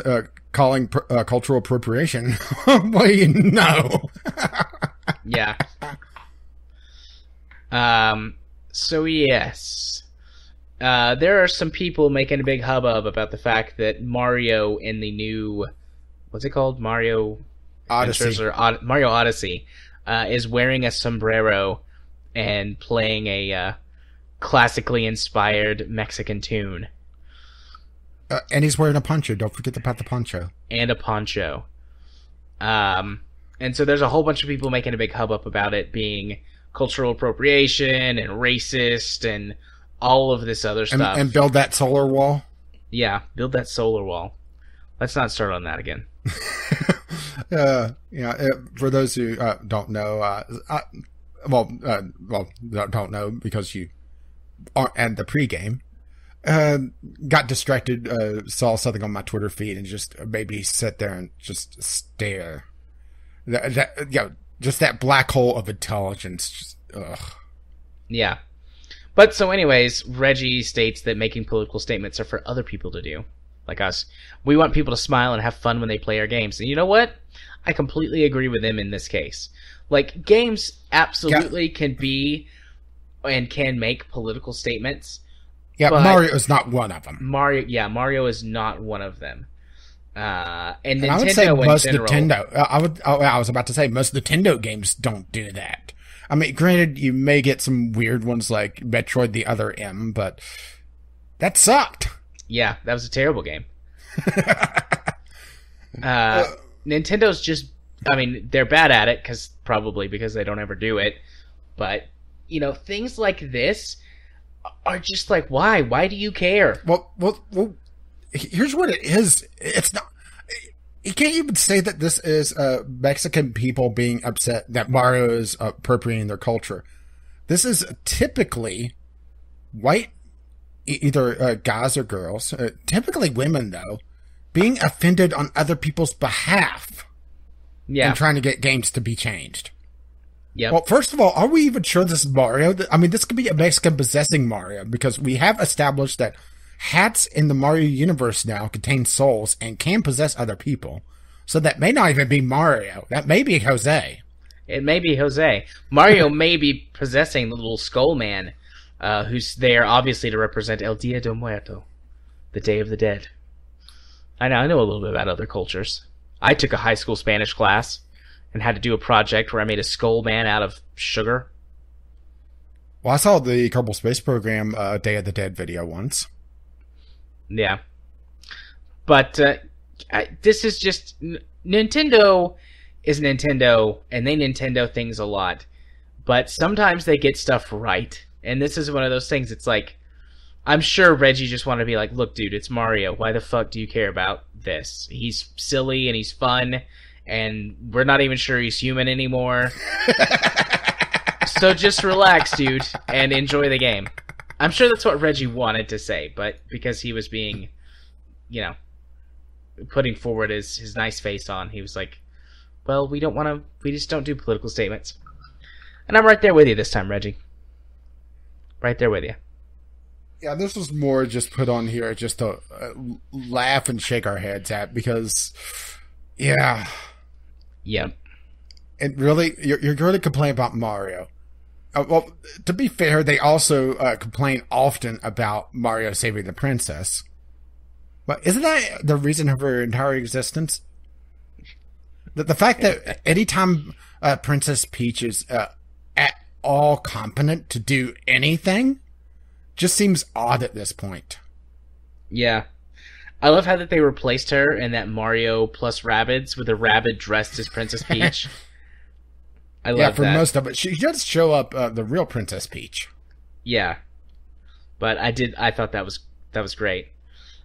calling cultural appropriation. Well, you know. Yeah. So, yes. There are some people making a big hubbub about the fact that Mario in the new... What's it called? Mario Odyssey. Mario Odyssey is wearing a sombrero and playing a classically inspired Mexican tune. And he's wearing a poncho. Don't forget about the poncho. And a poncho. And so there's a whole bunch of people making a big hubbub about it being cultural appropriation and racist and all of this other stuff. And build that solar wall? Yeah, build that solar wall. Let's not start on that again. For those who don't know, don't know because you aren't at the pregame, got distracted, saw something on my Twitter feed and just maybe sit there and just stare. Just that black hole of intelligence. Just, ugh. Yeah. But so anyways, Reggie states that making political statements are for other people to do. Like us. We want people to smile and have fun when they play our games. And you know what? I completely agree with him in this case. Like, games absolutely can be and can make political statements. Yeah, Mario is not one of them. Mario is not one of them. And Nintendo I would say most in general, Nintendo. I was about to say most Nintendo games don't do that. I mean, granted, you may get some weird ones like Metroid the Other M, but that sucked. Yeah, that was a terrible game. Nintendo's just, I mean, they're bad at it probably because they don't ever do it. But, things like this are just like, why? Why do you care? Well, here's what it is. It's not, you can't even say that this is Mexican people being upset that Mario is appropriating their culture. This is typically white, either guys or girls, typically women though, being offended on other people's behalf. Yeah. And trying to get games to be changed. Yeah. Well, first of all, are we even sure this is Mario? I mean, this could be a Mexican possessing Mario because we have established that hats in the Mario universe now contain souls and can possess other people. So that may not even be Mario. That may be Jose. It may be Jose. Mario may be possessing the little skull man, who's there obviously to represent El Dia de Muerto, the Day of the Dead. I know a little bit about other cultures. I took a high school Spanish class and had to do a project where I made a skull man out of sugar. Well, I saw the Kerbal Space Program Day of the Dead video once. Yeah. But this is just... Nintendo is Nintendo, and they Nintendo things a lot. But sometimes they get stuff right. And this is one of those things, it's like, I'm sure Reggie just wanted to be like, look, dude, it's Mario. Why the fuck do you care about this? He's silly and he's fun, and we're not even sure he's human anymore. So just relax, dude, and enjoy the game. I'm sure that's what Reggie wanted to say, but because he was being, putting forward his nice face on, he was like, well, we just don't do political statements. And I'm right there with you this time, Reggie. Right there with you. Yeah, this was more just put on here just to laugh and shake our heads at because, yeah. Yep. And really, you're going to complain about Mario. Well, to be fair, they also complain often about Mario saving the princess. But isn't that the reason of her entire existence? The fact that anytime Princess Peach is at all competent to do anything just seems odd at this point. Yeah. I love how that they replaced her in that Mario plus Rabbids with a Rabbid dressed as Princess Peach. I love that. Yeah, for most of it. She does show up the real Princess Peach. Yeah. But I thought that was great.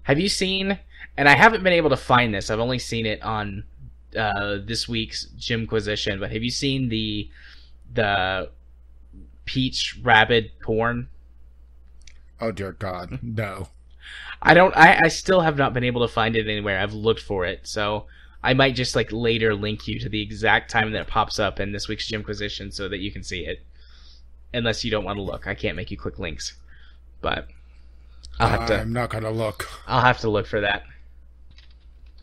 Have you seen, and I haven't been able to find this, I've only seen it on this week's Gymquisition, but have you seen the Peach Rabbid porn? Oh dear God, no. I still have not been able to find it anywhere. I've looked for it, so I might just later link you to the exact time that it pops up in this week's Gymquisition so that you can see it. Unless you don't want to look. I can't make you click links. But I'm not gonna look. I'll have to look for that.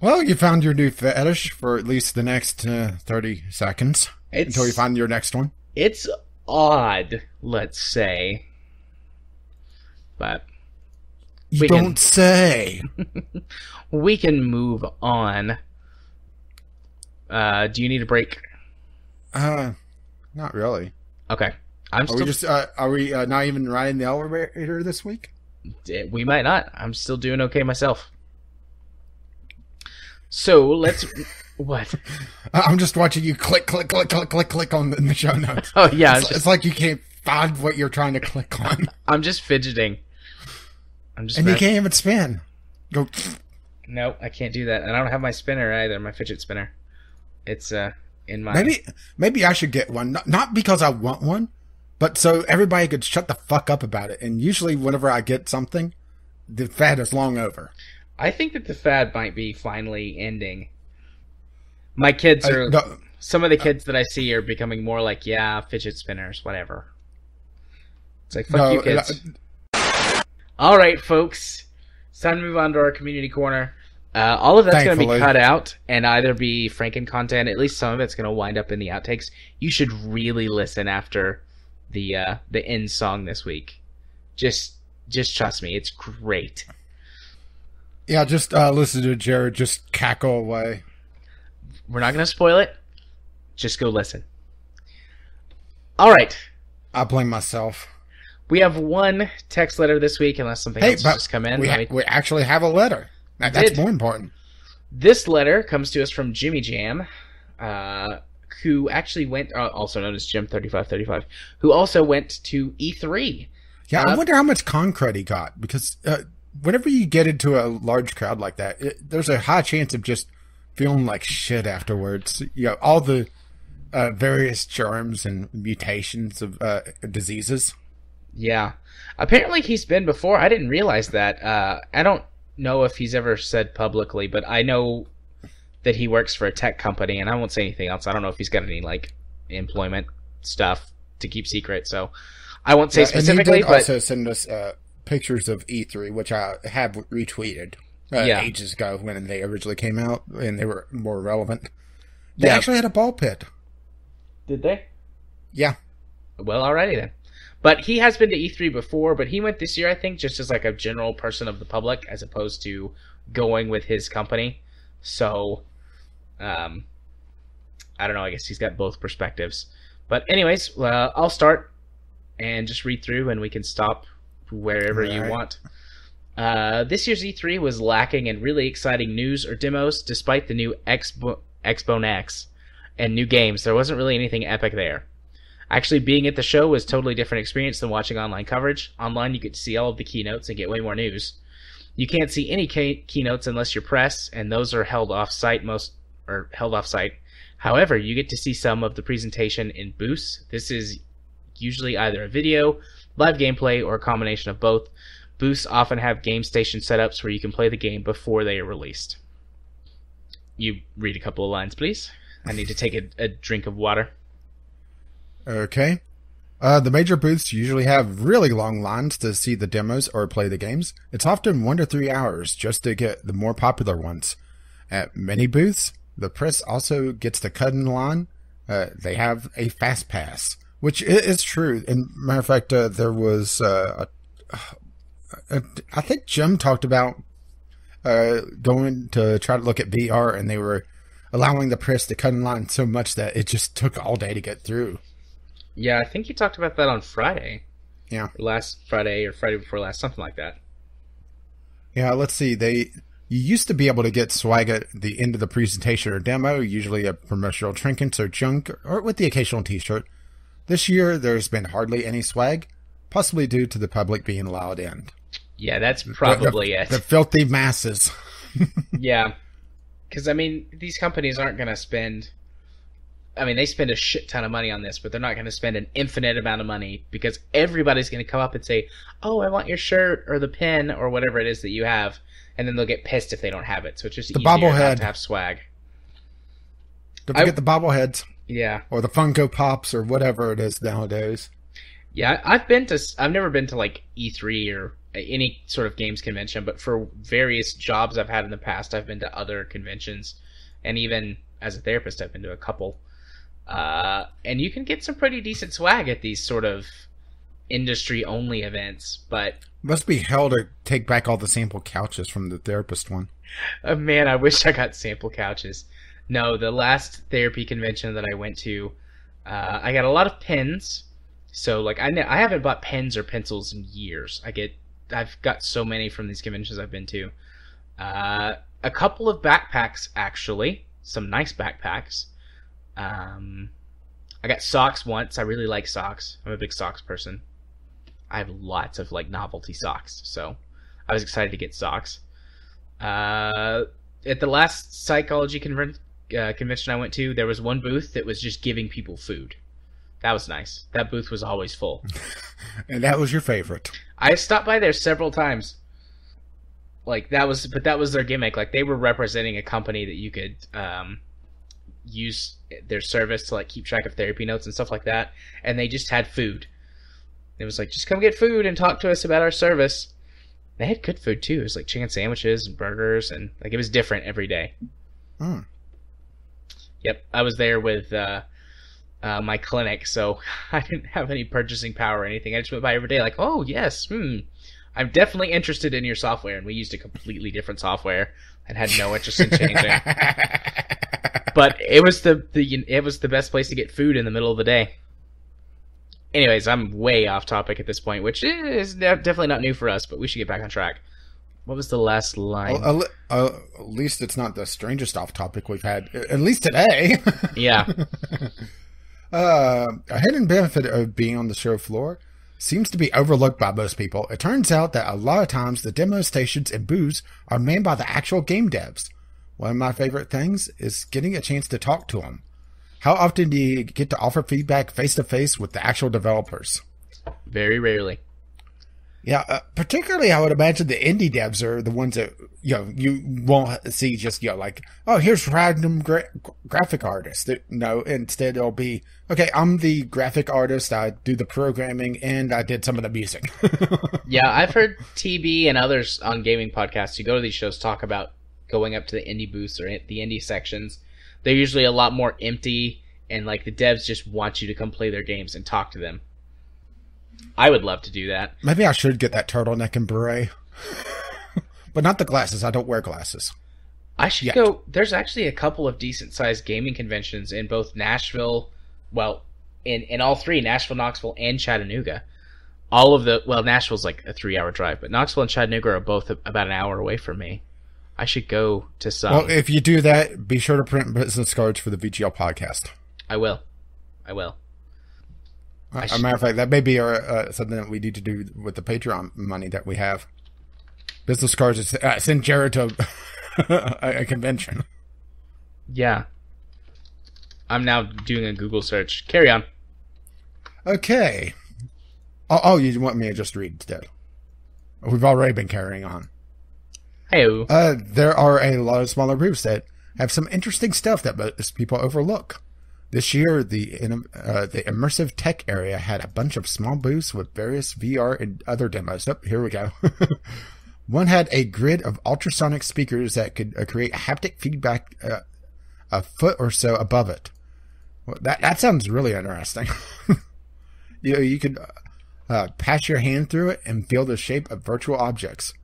Well, you found your new fetish for at least the next 30 seconds. Until you find your next one. It's odd, let's say. But you don't say. We can move on. Do you need a break? Not really. Okay. Are we not even riding the elevator this week? We might not. I'm still doing okay myself. So let's. What? I'm just watching you click on the show notes. Oh yeah, it's like you can't find what you're trying to click on. I'm just fidgeting. You can't even spin. Go. No, I can't do that, and I don't have my spinner either. My fidget spinner. It's in my. Maybe I should get one. Not because I want one, but so everybody could shut the fuck up about it. And usually, whenever I get something, the fad is long over. I think that the fad might be finally ending. My kids are... some of the kids that I see are becoming more like, yeah, fidget spinners, whatever. It's like, fuck you kids. All right, folks. It's time to move on to our community corner. All of that's going to be cut out and either be Franken content. At least some of it's going to wind up in the outtakes. You should really listen after the end song this week. Just trust me. It's great. Yeah, just listen to Jared just cackle away. We're not going to spoil it. Just go listen. All right. I blame myself. We have one text letter this week, unless something else has just come in. We actually have a letter. That's more important. This letter comes to us from Jimmy Jam, who actually went, also known as Jim3535, who also went to E3. Yeah, I wonder how much concrete he got, because whenever you get into a large crowd like that, there's a high chance of just feeling like shit afterwards. You know, all the various germs and mutations of diseases. Yeah. Apparently he's been before. I didn't realize that. I don't know if he's ever said publicly, but I know that he works for a tech company, and I won't say anything else. I don't know if he's got any, employment stuff to keep secret, so I won't say specifically. And he did also send us pictures of E3, which I have retweeted. Ages ago when they originally came out and they were more relevant. They actually had a ball pit. Did they? Yeah. Well, alrighty then. But he has been to E3 before, but he went this year, I think, just as a general person of the public, as opposed to going with his company. So, I don't know, I guess he's got both perspectives. But anyways, I'll start and just read through, and we can stop wherever you want. This year's E3 was lacking in really exciting news or demos, despite the new Xbone X and new games. There wasn't really anything epic there. Actually, being at the show was a totally different experience than watching online coverage. Online, you get to see all of the keynotes and get way more news. You can't see any keynotes unless you're press, and those are held off-site However, you get to see some of the presentation in booths. This is usually either a video, live gameplay, or a combination of both. Booths often have game station setups where you can play the game before they are released. You read a couple of lines, please. I need to take a drink of water. Okay. The major booths usually have really long lines to see the demos or play the games. It's often 1 to 3 hours just to get the more popular ones. At many booths, the press also gets to cut in line. They have a fast pass, which is true. And matter of fact, there was, I think Jim talked about going to try to look at VR, and they were allowing the press to cut in line so much that it just took all day to get through. Yeah, I think you talked about that on Friday. Yeah. Last Friday or Friday before last, something like that. Yeah, let's see. You used to be able to get swag at the end of the presentation or demo, usually a promotional trinkets or junk, or with the occasional t-shirt. This year, there's been hardly any swag, possibly due to the public being allowed in. Yeah, that's probably it. The filthy masses. Yeah. Because, I mean, these companies aren't going to spend... I mean, they spend a shit ton of money on this, but they're not going to spend an infinite amount of money because everybody's going to come up and say, oh, I want your shirt or the pen or whatever it is that you have, and then they'll get pissed if they don't have it. So it's just easier not to have swag. Don't forget the bobbleheads. Yeah. Or the Funko Pops or whatever it is nowadays. Yeah, I've never been to like E3 or any sort of games convention, but for various jobs I've had in the past, I've been to other conventions, and even as a therapist, I've been to a couple. And you can get some pretty decent swag at these sort of industry-only events, but... Must be hell to take back all the sample couches from the therapist one. Man, I wish I got sample couches. No, the last therapy convention that I went to, I got a lot of pens. So, like, I haven't bought pens or pencils in years. I've got so many from these conventions I've been to. A couple of backpacks, actually. Some nice backpacks. I got socks once. I really like socks. I'm a big socks person. I have lots of like novelty socks, so I was excited to get socks. At the last psychology convention I went to, there was one booth that was just giving people food. That was nice. That booth was always full. And that was your favorite. I stopped by there several times. Like that was their gimmick. Like they were representing a company that you could use their service to like keep track of therapy notes and stuff like that, and they just had food. It was like, just come get food and talk to us about our service. They had good food too. It was like chicken sandwiches and burgers, and like it was different every day. Yep, I was there with my clinic, so I didn't have any purchasing power or anything. I just went by every day like, oh yes, I'm definitely interested in your software, and we used a completely different software and had no interest in changing. But it was the best place to get food in the middle of the day. Anyways, I'm way off topic at this point, which is definitely not new for us, but we should get back on track. What was the last line? At least it's not the strangest off topic we've had, at least today. Yeah. A hidden benefit of being on the show floor seems to be overlooked by most people. It turns out that a lot of times the demo stations and booths are manned by the actual game devs. One of my favorite things is getting a chance to talk to them. How often do you get to offer feedback face-to-face with the actual developers? Very rarely. Yeah, particularly I would imagine the indie devs are the ones that, you won't see just, like, oh, here's random graphic artist. No, instead it'll be, okay, I'm the graphic artist, I do the programming, and I did some of the music. Yeah, I've heard TB and others on gaming podcasts who go to these shows talk about going up to the indie booths or the indie sections. They're usually a lot more empty, and like the devs just want you to come play their games and talk to them. I would love to do that. Maybe I should get that turtleneck and beret. But not the glasses. I don't wear glasses. I should go. There's actually a couple of decent-sized gaming conventions in both Nashville, in all three, Nashville, Knoxville, and Chattanooga. Nashville's like a 3-hour drive, but Knoxville and Chattanooga are both about an hour away from me. I should go to some. Well, if you do that, be sure to print business cards for the VGL podcast. I will. A matter of fact, that may be something that we need to do with the Patreon money that we have. Business cards is send Jared to a convention. Yeah. I'm now doing a Google search. Carry on. Okay. Oh, you want me to just read instead? We've already been carrying on. Hey. There are a lot of smaller booths that have some interesting stuff that most people overlook. This year, the immersive tech area had a bunch of small booths with various VR and other demos. Oh, here we go. One had a grid of ultrasonic speakers that could create haptic feedback a foot or so above it. Well, that sounds really interesting. You could pass your hand through it and feel the shape of virtual objects.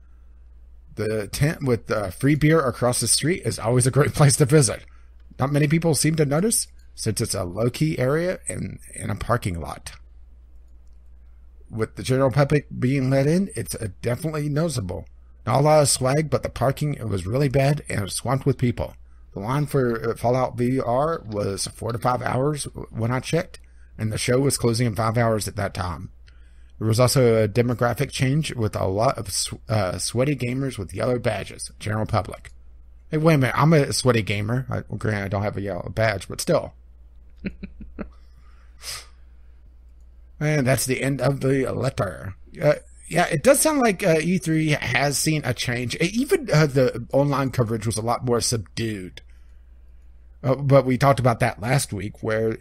The tent with free beer across the street is always a great place to visit. Not many people seem to notice, since it's a low-key area and in a parking lot. With the general public being let in, it's definitely noticeable. Not a lot of swag, but the parking was really bad and it was swamped with people. The line for Fallout VR was 4 to 5 hours when I checked, and the show was closing in 5 hours at that time. There was also a demographic change with a lot of sweaty gamers with yellow badges, general public. Hey, wait a minute, I'm a sweaty gamer. Granted, I don't have a yellow badge, but still. And that's the end of the letter. Yeah, it does sound like E3 has seen a change. Even the online coverage was a lot more subdued. But we talked about that last week, where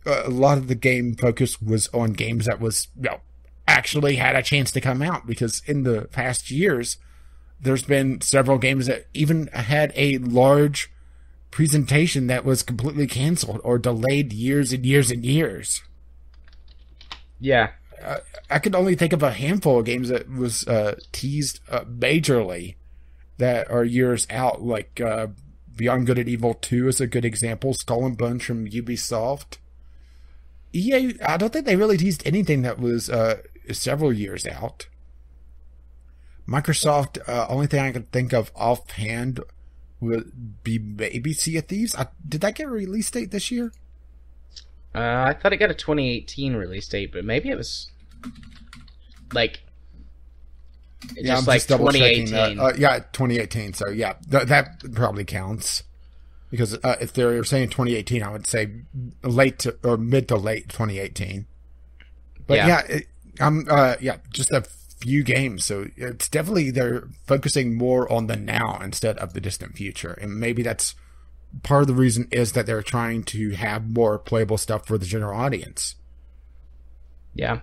a lot of the game focus was on games that actually had a chance to come out. Because in the past years, there's been several games that even had a large presentation that was completely canceled or delayed years and years and years. Yeah. I could only think of a handful of games that was teased majorly that are years out, like Beyond Good and Evil 2 is a good example, Skull and Bones from Ubisoft. EA, I don't think they really teased anything that was several years out. Microsoft, only thing I could think of offhand would be maybe Sea of Thieves. Did that get a release date this year? I thought it got a 2018 release date, but maybe it was like just like 2018. Yeah, 2018. So yeah, that probably counts because if they're saying 2018, I would say late to, or mid to late 2018. But just a few games. So it's definitely they're focusing more on the now instead of the distant future, and maybe that's part of the reason is that they're trying to have more playable stuff for the general audience. Yeah.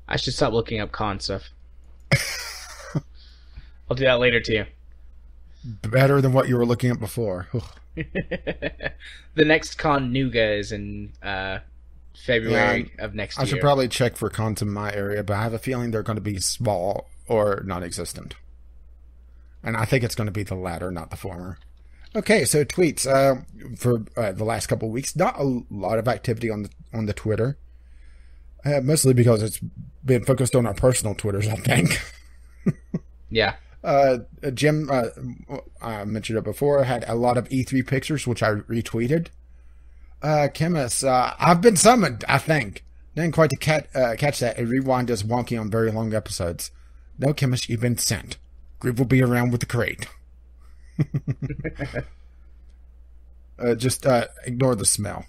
I should stop looking up con stuff. I'll do that later too. Better than what you were looking at before. The next con Nuga is in February of next year. I should probably check for cons in my area, but I have a feeling they're going to be small or non-existent. And I think it's going to be the latter, not the former. Okay, so tweets for the last couple of weeks. Not a lot of activity on the Twitter. Mostly because it's been focused on our personal Twitters, I think. Yeah. Jim, I mentioned it before, had a lot of E3 pictures, which I retweeted. Chemist, I've been summoned, I think. Didn't quite catch that. A rewind is wonky on very long episodes. No, Chemist, you've been sent. Groove will be around with the crate. Just ignore the smell.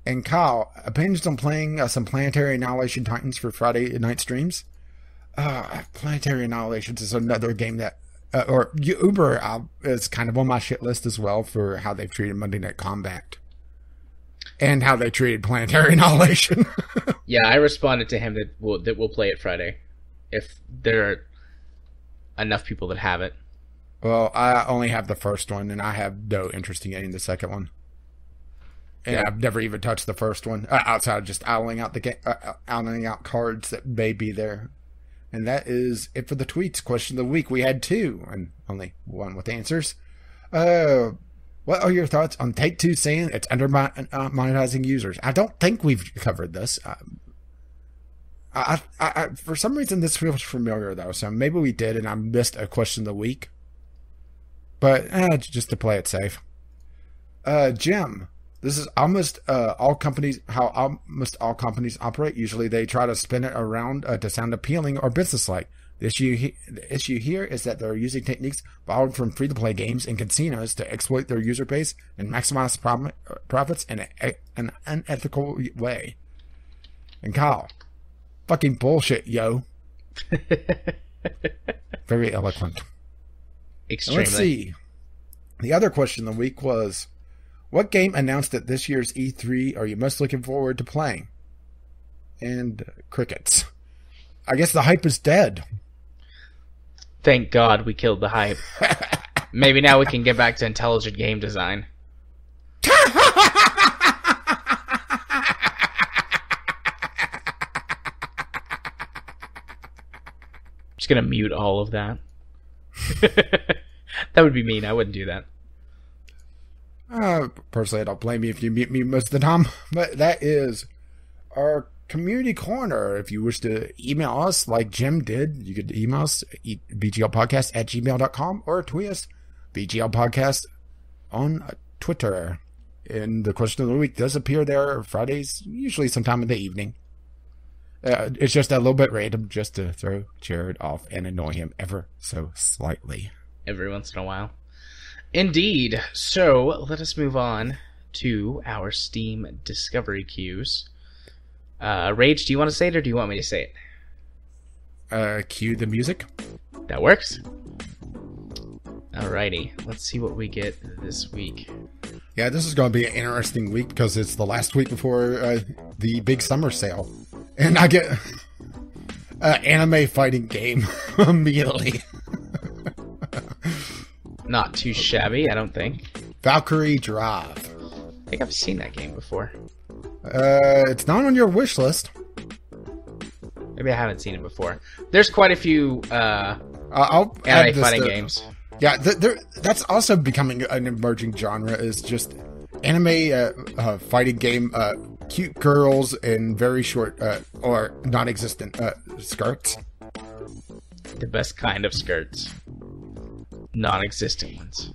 And Kyle, opinions on playing some Planetary Annihilation Titans for Friday night streams? Planetary Annihilations is another game that, or Uber is kind of on my shit list as well for how they've treated Monday Night Combat. And how they treated Planetary Annihilation. Yeah, I responded to him that we'll play it Friday. If there are enough people that have it. Well, I only have the first one, and I have no interest in getting the second one. And yeah. I've never even touched the first one outside of just owling out cards that may be there. And that is it for the tweets. Question of the week. We had 2 and only one with answers. What are your thoughts on Take-Two saying it's monetizing users? I don't think we've covered this. I for some reason this feels familiar though, so maybe we did and I missed a question of the week. But just to play it safe. Jim, This is almost all companies operate. Usually they try to spin it around to sound appealing or businesslike. The issue here is that they're using techniques borrowed from free-to-play games and casinos to exploit their user base and maximize profits in an unethical way. And Kyle, fucking bullshit, yo. Very eloquent. Extremely. Let's see. The other question of the week was, what game announced at this year's E3 are you most looking forward to playing? And crickets. I guess the hype is dead. Thank God we killed the hype. Maybe now we can get back to intelligent game design. Just gonna mute all of that. That would be mean. I wouldn't do that. Personally, I don't blame you if you mute me most of the time. But that is our community corner. If you wish to email us like Jim did, you could email us bglpodcast@gmail.com or tweet us bglpodcast on Twitter. And the question of the week does appear there Fridays, usually sometime in the evening. It's just a little bit random, just to throw Jared off and annoy him ever so slightly. Every once in a while. Indeed. So, let us move on to our Steam discovery queues. Rage, do you want to say it or do you want me to say it? Cue the music. That works. Alrighty, let's see what we get this week. Yeah, this is going to be an interesting week because it's the last week before the big summer sale. And I get an anime fighting game immediately. Not too shabby, I don't think. Valkyrie Drive. I think I've seen that game before. It's not on your wish list. Maybe I haven't seen it before. There's quite a few anime fighting games. Yeah, that's also becoming an emerging genre. Is just anime fighting game, cute girls in very short or non-existent skirts. The best kind of skirts. Non-existent ones.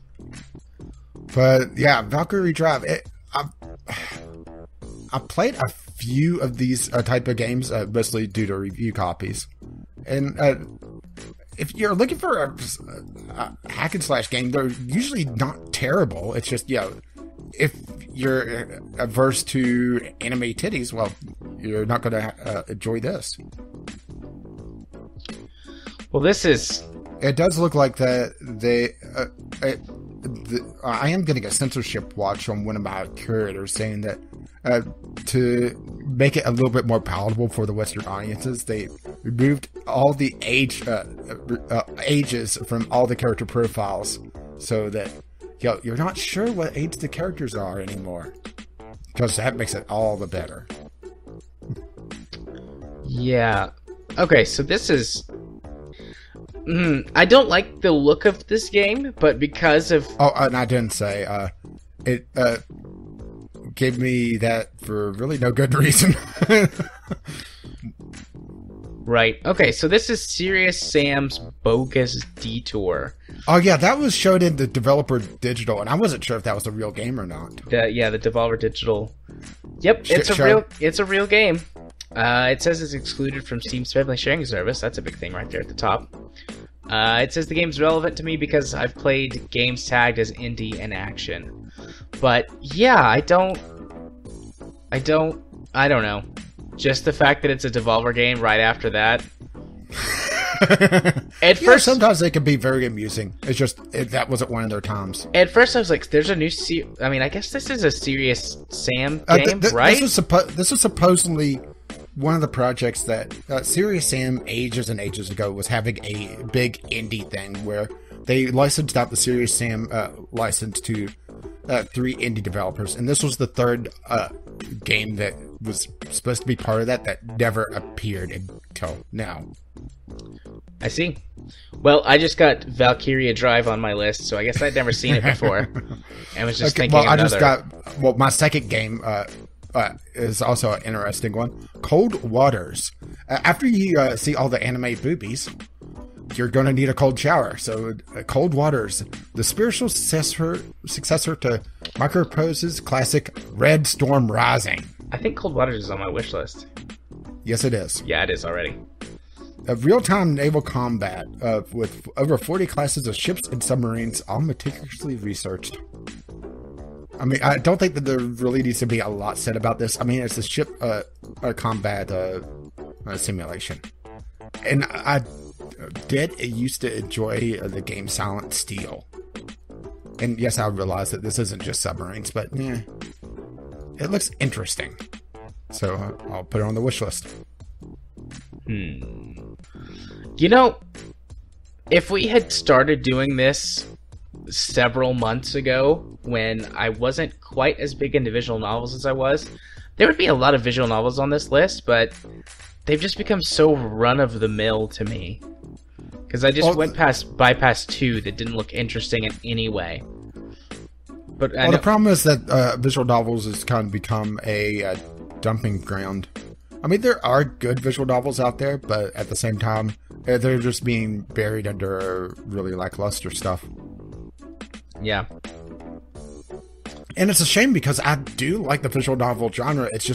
But yeah, Valkyrie Drive. I played a few of these type of games, mostly due to review copies. And if you're looking for a hack and slash game, they're usually not terrible. It's just, if you're averse to anime titties, well, you're not going to enjoy this. Well, this is... It does look like that I am getting a censorship watch from one of my curators saying that to make it a little bit more palatable for the Western audiences, they removed all the ages from all the character profiles so that you're not sure what age the characters are anymore. Because that makes it all the better. Yeah. Okay, so this is... I don't like the look of this game, but because of... Oh, and I didn't say. It gave me that for really no good reason. Right. Okay, so this is Serious Sam's Bogus Detour. Oh, yeah, that was showed in the Developer Digital, and I wasn't sure if that was a real game or not. The Developer Digital. Yep, it's a real game. It says it's excluded from Steam's family sharing service. That's a big thing right there at the top. It says the game's relevant to me because I've played games tagged as indie and action. But yeah, I don't know. Just the fact that it's a Devolver game right after that. At first, sometimes they can be very amusing. It's just that wasn't one of their times. At first, I was like, "There's a new." I guess this is a Serious Sam game, right? This was supposedly one of the projects that Serious Sam ages and ages ago was having a big indie thing where they licensed out the Serious Sam license to 3 indie developers, and this was the third game that was supposed to be part of that never appeared until now. I see. Well, I just got Valkyria Drive on my list, so I guess I'd never seen it before. I was just thinking of another. My second game is also an interesting one. Cold Waters. After you see all the anime boobies, you're going to need a cold shower. So, Cold Waters, the spiritual successor to Microprose's classic Red Storm Rising. I think Cold Waters is on my wish list. Yes, it is. Yeah, it is already. A real-time naval combat with over 40 classes of ships and submarines, all meticulously researched. I mean, I don't think that there really needs to be a lot said about this. I mean, it's a ship combat simulation. And I used to enjoy the game Silent Steel. And yes, I realize that this isn't just submarines, but it looks interesting. So I'll put it on the wish list. You know, if we had started doing this several months ago, when I wasn't quite as big into visual novels as I was, there would be a lot of visual novels on this list, but they've just become so run-of-the-mill to me. Because I just bypassed two that didn't look interesting in any way. But the problem is that visual novels has kind of become a dumping ground. I mean, there are good visual novels out there, but at the same time, they're just being buried under really lackluster stuff. Yeah. And it's a shame because I do like the visual novel genre. It's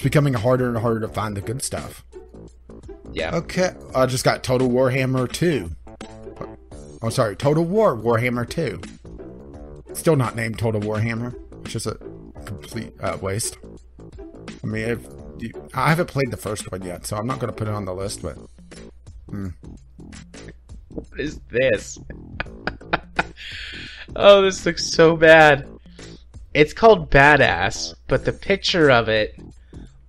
becoming harder and harder to find the good stuff. Yeah. Okay. I just got Total Warhammer 2. Oh, sorry. Total War Warhammer 2. Still not named Total Warhammer. It's just a complete waste. I mean, I haven't played the first one yet, so I'm not going to put it on the list, but... What is this? Oh, this looks so bad. It's called Badass, but the picture of it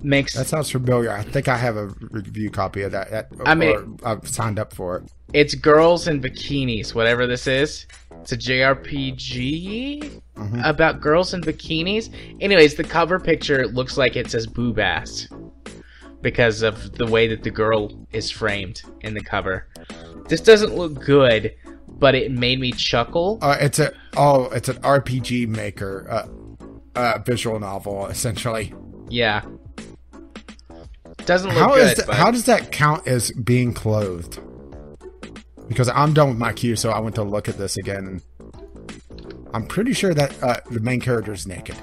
makes... That sounds familiar. I think I have a review copy of that. Or I've signed up for it. It's girls in bikinis, whatever this is. It's a JRPG about girls in bikinis. Anyways, the cover picture looks like it says boob ass because of the way that the girl is framed in the cover. This doesn't look good, but it made me chuckle. It's an RPG Maker visual novel, essentially. Yeah. Doesn't look good. How does that count as being clothed? Because I'm done with my queue, so I went to look at this again. I'm pretty sure that the main character is naked.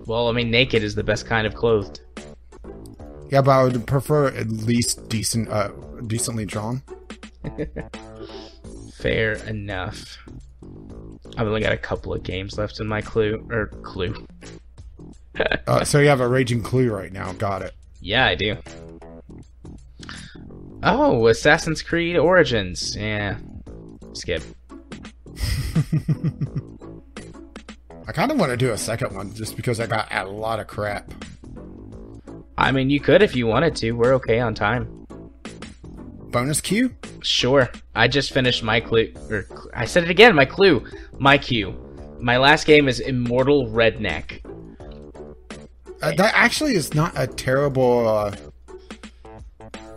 Well, I mean, naked is the best kind of clothed. Yeah, but I would prefer at least decently drawn. Fair enough. I've only got a couple of games left in my clue. So you have a raging clue right now. Got it. Yeah, I do. Oh, Assassin's Creed Origins. Yeah. Skip. I kind of want to do a second one just because I got a lot of crap. I mean, you could if you wanted to. We're okay on time. Bonus queue? Sure. I just finished my clue. I said it again, my clue. My queue. My last game is Immortal Redneck. That actually is not a terrible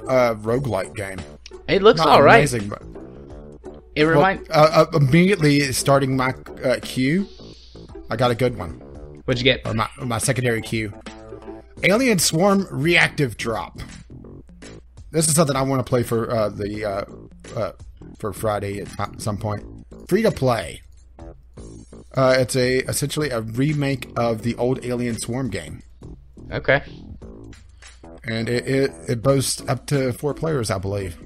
roguelike game. It looks alright. Amazing, but it reminds... immediately starting my queue, I got a good one. What'd you get? Or my secondary queue. Alien Swarm Reactive Drop. This is something I want to play for for Friday at some point. Free to play. It's essentially a remake of the old Alien Swarm game. Okay. And it boasts up to 4 players, I believe.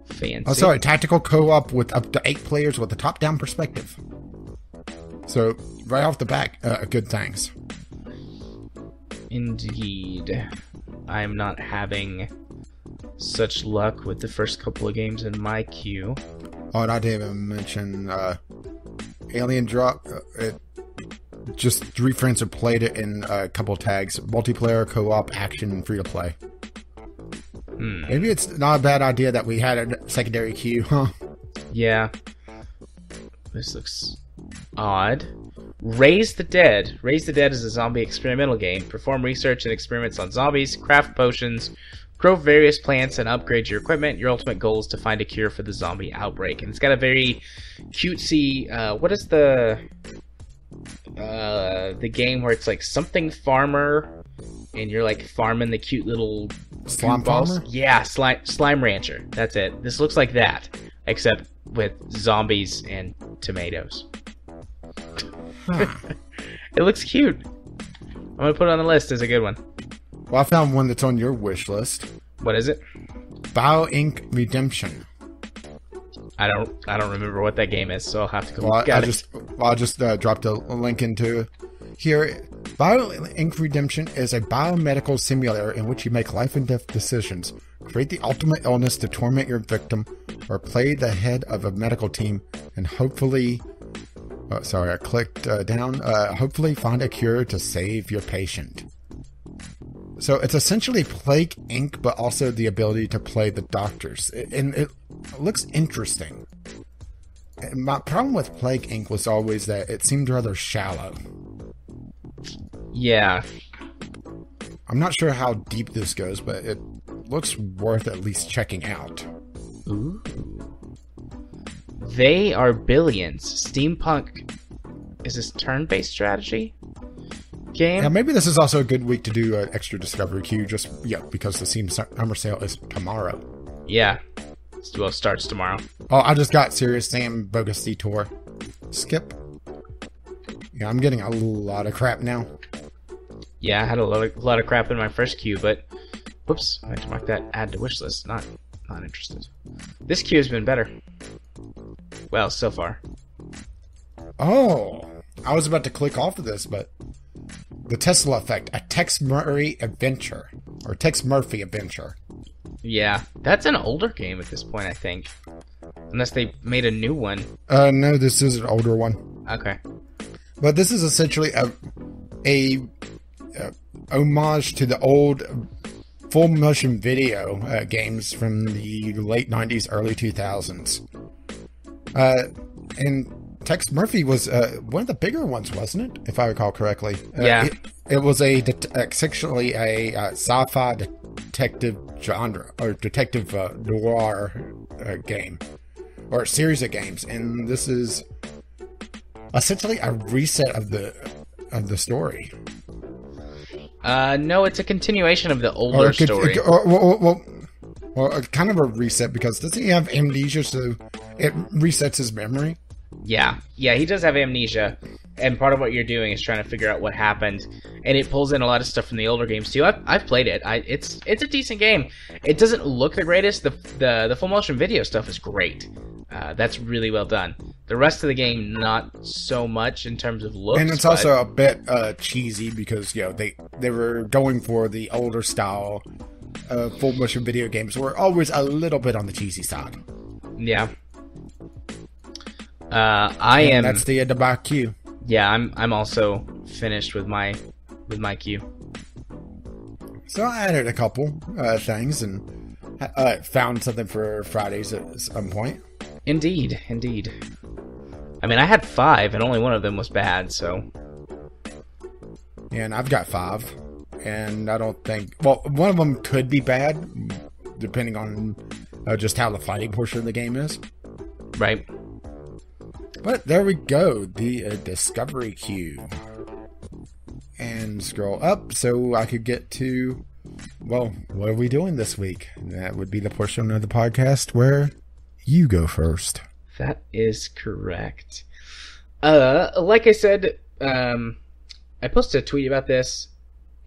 Fancy. Oh, sorry, tactical co-op with up to 8 players with a top-down perspective. So, right off the bat, good things. Indeed. I'm not having such luck with the first couple of games in my queue. Oh, and I didn't even mention Alien Drop. Just 3 friends have played it in a couple tags. Multiplayer, co-op, action, and free-to-play. Maybe it's not a bad idea that we had a secondary queue, huh? Yeah. This looks odd. Raise the Dead. Raise the Dead is a zombie experimental game. Perform research and experiments on zombies, craft potions, grow various plants, and upgrade your equipment. Your ultimate goal is to find a cure for the zombie outbreak. And it's got a very cutesy... what is the game where it's like something farmer, and you're like farming the cute little Slime balls. Farmer? Yeah, slime rancher. That's it. This looks like that, except with zombies and tomatoes. It looks cute. I'm gonna put it on the list as a good one. Well, I found one that's on your wish list. What is it? BioInk Redemption. I don't remember what that game is, so I'll have to go. Well, I just dropped a link into here. BioInk Redemption is a biomedical simulator in which you make life and death decisions, create the ultimate illness to torment your victim, or play the head of a medical team and hopefully. Sorry, I clicked down. Hopefully find a cure to save your patient. So it's essentially Plague Inc., but also the ability to play the doctors. And it looks interesting. My problem with Plague Inc. was always that it seemed rather shallow. Yeah. I'm not sure how deep this goes, but it looks worth at least checking out. Ooh. They Are Billions. Steampunk. Is this turn-based strategy game? Yeah, maybe this is also a good week to do an extra Discovery queue, because the Steam Summer Sale is tomorrow. Yeah. Well, it starts tomorrow. Oh, I just got Serious Sam Bogus Detour. Skip. Yeah, I'm getting a lot of crap now. Yeah, I had a lot of crap in my first queue, but whoops, I had to mark that add to wish list. Not interested. This queue has been better. Well, so far. Oh, I was about to click off of this, but the Tesla Effect, a Tex Murphy adventure, or Tex Murphy adventure. Yeah, that's an older game at this point, I think. Unless they made a new one. No, this is an older one. Okay. But this is essentially a homage to the old full motion video games from the late 90s, early 2000s. And Tex Murphy was one of the bigger ones, wasn't it? If I recall correctly. Yeah. It was essentially a sci-fi detective genre, or detective noir game, or a series of games. And this is essentially a reset of the story. No, it's a continuation of the older story. Well, kind of a reset, because doesn't he have amnesia, so it resets his memory? Yeah, he does have amnesia, and part of what you're doing is trying to figure out what happened, and it pulls in a lot of stuff from the older games too. I've played it. It's a decent game. It doesn't look the greatest. The full motion video stuff is great. That's really well done. The rest of the game, not so much in terms of looks. And it's also a bit cheesy, because they were going for the older style. Full motion video games were always a little bit on the cheesy side. Yeah. That's the end of my queue. Yeah, I'm also finished with my queue. So I added a couple things and found something for Fridays at some point. Indeed. I mean, I had 5, and only one of them was bad, so. And I've got 5, and I don't think. Well, one of them could be bad, depending on just how the fighting portion of the game is. Right. But there we go, the Discovery queue. And scroll up so I could get to, well, what are we doing this week? That would be the portion of the podcast where you go first. That is correct. Like I said, I posted a tweet about this,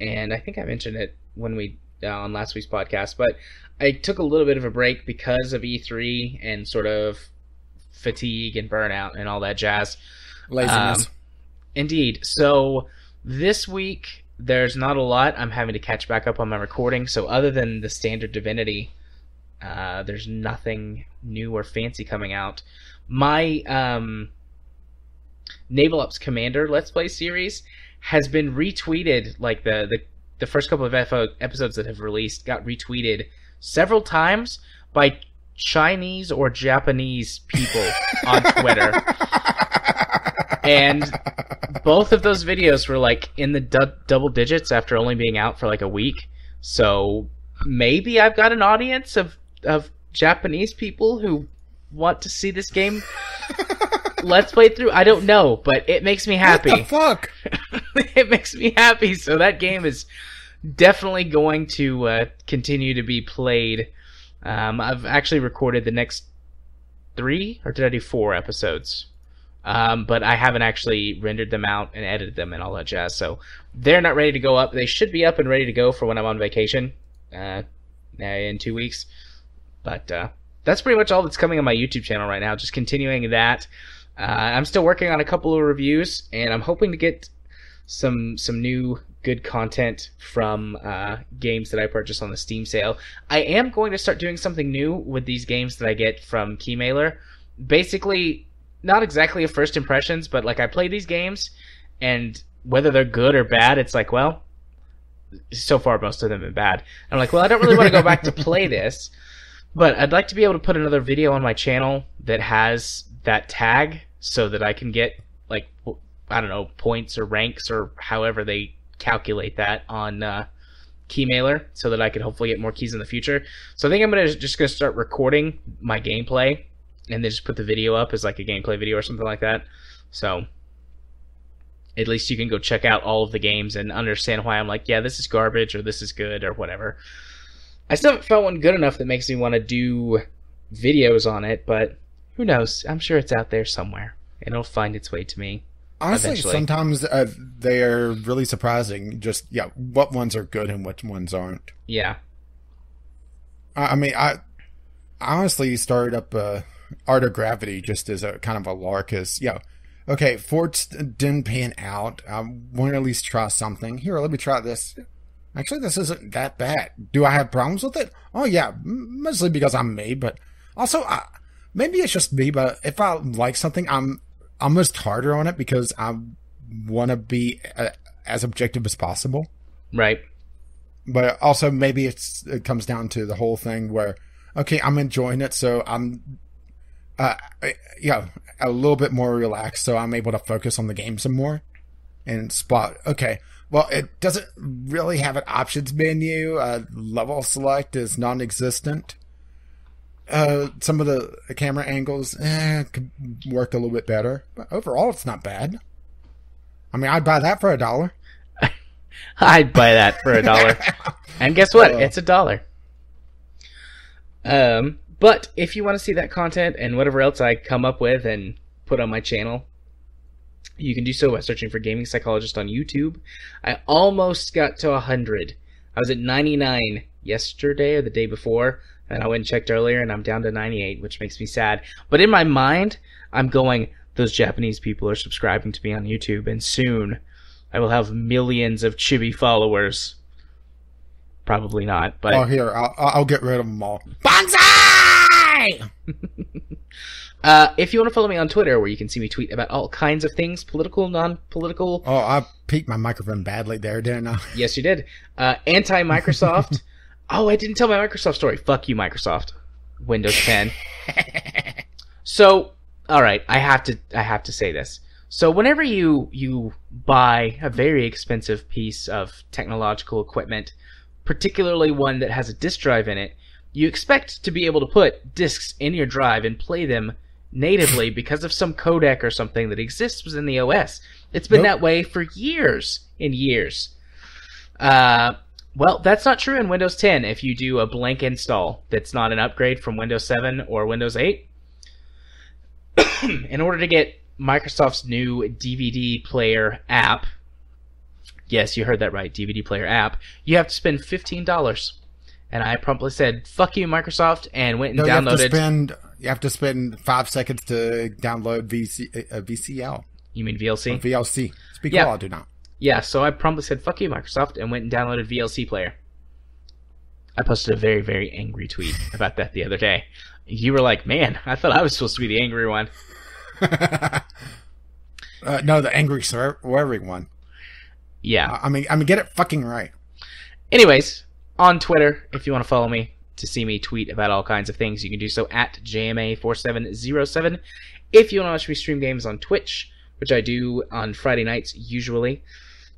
and I think I mentioned it when we on last week's podcast, but I took a little bit of a break because of E3 and sort of fatigue and burnout and all that jazz. Laziness. Indeed. So this week, there's not a lot. I'm having to catch back up on my recording, so other than the standard Divinity, there's nothing new or fancy coming out. My Naval Ops Commander Let's Play series has been retweeted, like the first couple of episodes that have released got retweeted several times by Chinese or Japanese people on Twitter. And both of those videos were like in the double digits after only being out for like a week. So maybe I've got an audience of Japanese people who want to see this game Let's Play through. I don't know, but it makes me happy. What the fuck? It makes me happy. So that game is definitely going to continue to be played. I've actually recorded the next 3, or did I do 4 episodes? But I haven't actually rendered them out and edited them and all that jazz. So they're not ready to go up. They should be up and ready to go for when I'm on vacation in 2 weeks. But that's pretty much all that's coming on my YouTube channel right now. Just continuing that. I'm still working on a couple of reviews, and I'm hoping to get some new good content from games that I purchase on the Steam sale. I am going to start doing something new with these games that I get from Keymailer. Basically, not exactly a first impressions, but like I play these games, and whether they're good or bad, it's like, well, so far most of them have been bad. I'm like, well, I don't really want to go back to play this, but I'd like to be able to put another video on my channel that has that tag so that I can get, like, I don't know, points or ranks or however they calculate that on Keymailer, so that I could hopefully get more keys in the future. So I think I'm just gonna start recording my gameplay and then just put the video up as like a gameplay video or something like that. So at least you can go check out all of the games and understand why I'm like, yeah, this is garbage or this is good or whatever. I still haven't found one good enough that makes me want to do videos on it, but who knows? I'm sure it's out there somewhere, and it'll find its way to me. Honestly, eventually. sometimes they are really surprising. Just, what ones are good and which ones aren't. Yeah. I mean, I honestly started up Art of Gravity just as a kind of a lark. Okay, Forts didn't pan out. I want to at least try something. Here, let me try this. Actually, this isn't that bad. Do I have problems with it? Oh, yeah, mostly because I'm me, but also, maybe it's just me, but if I like something, I'm almost harder on it because I want to be as objective as possible. Right. But also, maybe it comes down to the whole thing where, okay, I'm enjoying it, so I'm, a little bit more relaxed, so I'm able to focus on the game some more and spot, okay, well, it doesn't really have an options menu. Level select is non-existent. Some of the camera angles could work a little bit better, but overall, it's not bad. I mean, I'd buy that for $1. I'd buy that for $1. And guess what? It's $1. But if you want to see that content and whatever else I come up with and put on my channel, you can do so by searching for Gaming Psychologist on YouTube. I almost got to 100. I was at 99 yesterday or the day before, and I went and checked earlier, and I'm down to 98, which makes me sad. But in my mind, I'm going, those Japanese people are subscribing to me on YouTube, and soon I will have millions of chibi followers. Probably not, but... Oh, here, I'll get rid of them all. Bonsai! If you want to follow me on Twitter, where you can see me tweet about all kinds of things, political, non-political... Oh, I peaked my microphone badly there, didn't I? Yes, you did. Anti-Microsoft... Oh, I didn't tell my Microsoft story. Fuck you, Microsoft. Windows 10. So, all right, I have to say this. So, whenever you buy a very expensive piece of technological equipment, particularly one that has a disk drive in it, you expect to be able to put disks in your drive and play them natively because of some codec or something that exists within the OS. It's been that way for years and years. Well, that's not true in Windows 10 if you do a blank install that's not an upgrade from Windows 7 or Windows 8. In order to get Microsoft's new DVD player app, yes, you heard that right, DVD player app, you have to spend $15. And I promptly said, fuck you, Microsoft, and went and downloaded... You have to spend 5 seconds to download VCL. You mean VLC? Or VLC. Speak yeah. well, I do not. Yeah, so I promptly said, fuck you, Microsoft, and went and downloaded VLC Player. I posted a very, very angry tweet about that the other day. You were like, man, I thought I was supposed to be the angry one. No, the angry swearing one. Yeah. I mean, get it fucking right. Anyways, on Twitter, if you want to follow me to see me tweet about all kinds of things, you can do so at JMA4707. If you want to watch me stream games on Twitch, which I do on Friday nights usually,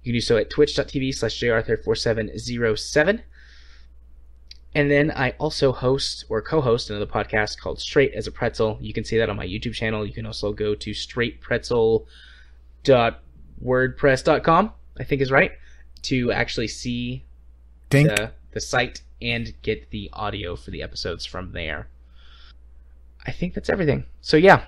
you can do so at twitch.tv/jarthur4707. And then I also host or co-host another podcast called Straight as a Pretzel. You can see that on my YouTube channel. You can also go to straightpretzel.wordpress.com, I think is right, to actually see Dink. the site and get the audio for the episodes from there. I think that's everything. So yeah,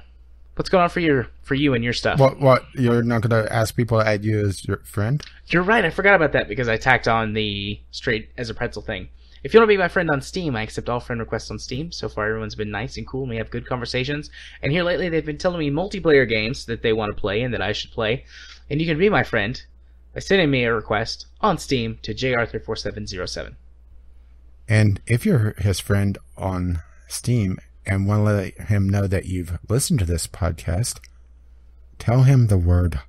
what's going on for you and your stuff? What? You're not going to ask people to add you as your friend? You're right. I forgot about that because I tacked on the straight as a pretzel thing. If you want to be my friend on Steam, I accept all friend requests on Steam. So far, everyone's been nice and cool, and we have good conversations. And here lately, they've been telling me multiplayer games that they want to play and that I should play. And you can be my friend by sending me a request on Steam to jarthur4707. And if you're his friend on Steam and want to let him know that you've listened to this podcast, tell him the word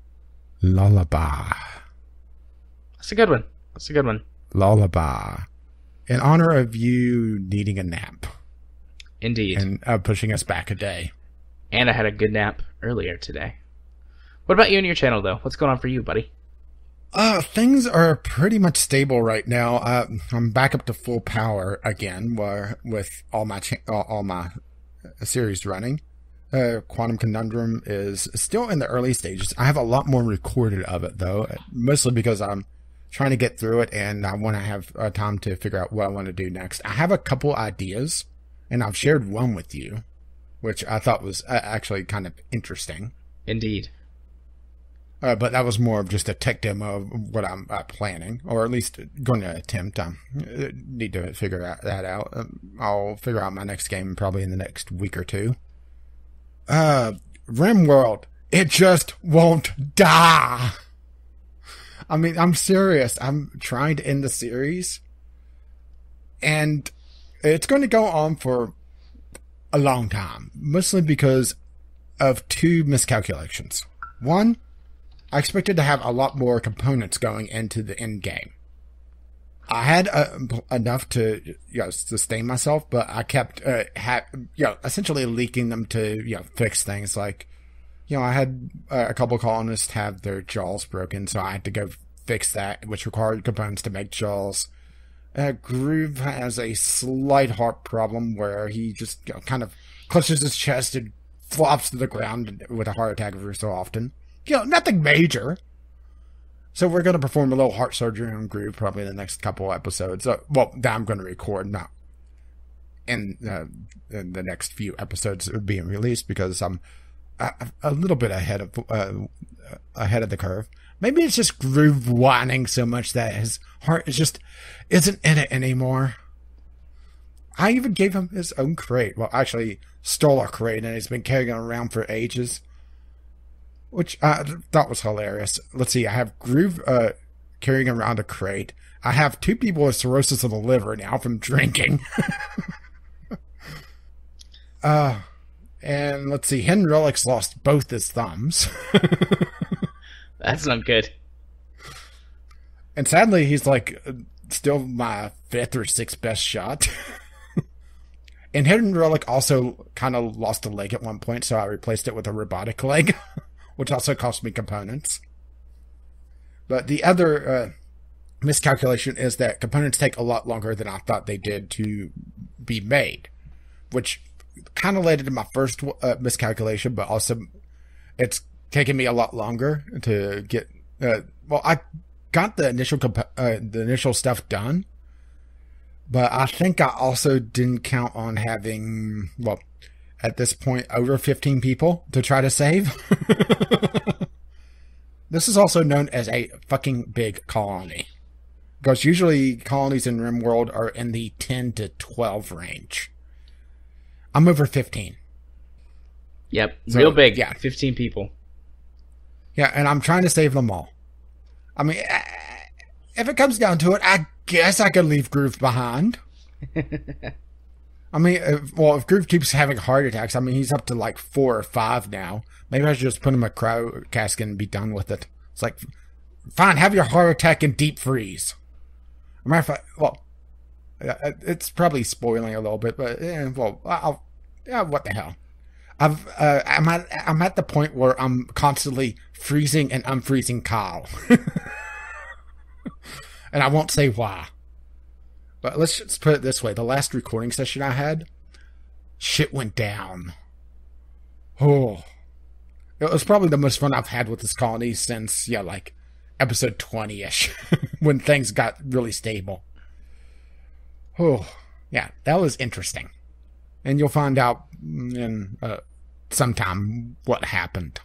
lullaby. That's a good one. That's a good one. Lullaby. In honor of you needing a nap. Indeed. And pushing us back a day. And I had a good nap earlier today. What about you and your channel, though? What's going on for you, buddy? Things are pretty much stable right now. I'm back up to full power again with all my series running. Quantum Conundrum is still in the early stages. I have a lot more recorded of it, though, mostly because I'm trying to get through it, and I want to have time to figure out what I want to do next. I have a couple ideas, and I've shared one with you, which I thought was actually kind of interesting. Indeed. But that was more of just a tech demo of what I'm planning, or at least going to attempt. I need to figure that out. I'll figure out my next game probably in the next week or two. RimWorld, it just won't die. I mean, I'm serious. I'm trying to end the series, and it's going to go on for a long time, mostly because of two miscalculations. One, I expected to have a lot more components going into the end game. I had enough to sustain myself, but I kept essentially leaking them to fix things like. I had a couple colonists have their jaws broken, so I had to go fix that, which required components to make jaws. Groove has a slight heart problem where he just kind of clutches his chest and flops to the ground with a heart attack every so often. Nothing major. So we're going to perform a little heart surgery on Groove probably in the next couple episodes. That I'm going to record, not in the next few episodes being released, because I'm a little bit ahead of the curve. Maybe it's just Groove whining so much that his heart isn't in it anymore. I even gave him his own crate. Well, actually stole a crate and he's been carrying it around for ages, which I thought was hilarious. Let's see. I have Groove carrying around a crate. I have two people with cirrhosis of the liver now from drinking. And let's see, Hidden Relic's lost both his thumbs. That's not good. And sadly, he's still my 5th or 6th best shot. And Hidden Relic also kind of lost a leg at one point, so I replaced it with a robotic leg, which also cost me components. But the other miscalculation is that components take a lot longer than I thought they did to be made, which kind of led to my first miscalculation, but also it's taken me a lot longer to get. I got the initial stuff done, but I think I also didn't count on having at this point over 15 people to try to save. This is also known as a fucking big colony, because usually colonies in RimWorld are in the 10 to 12 range. I'm over 15. Yep, so, real big. Yeah, 15 people. Yeah, and I'm trying to save them all. I mean, if it comes down to it, I guess I could leave Groove behind. I mean, if Groove keeps having heart attacks, I mean, he's up to 4 or 5 now. Maybe I should just put him in a cryo casket and be done with it. It's fine, have your heart attack and deep freeze. As a matter of fact, it's probably spoiling a little bit, but what the hell? I'm at the point where I'm constantly freezing and unfreezing Kyle, and I won't say why. But let's just put it this way: the last recording session I had, shit went down. Oh, it was probably the most fun I've had with this colony since episode 20-ish, when things got really stable. Oh, yeah, that was interesting. And you'll find out in sometime what happened.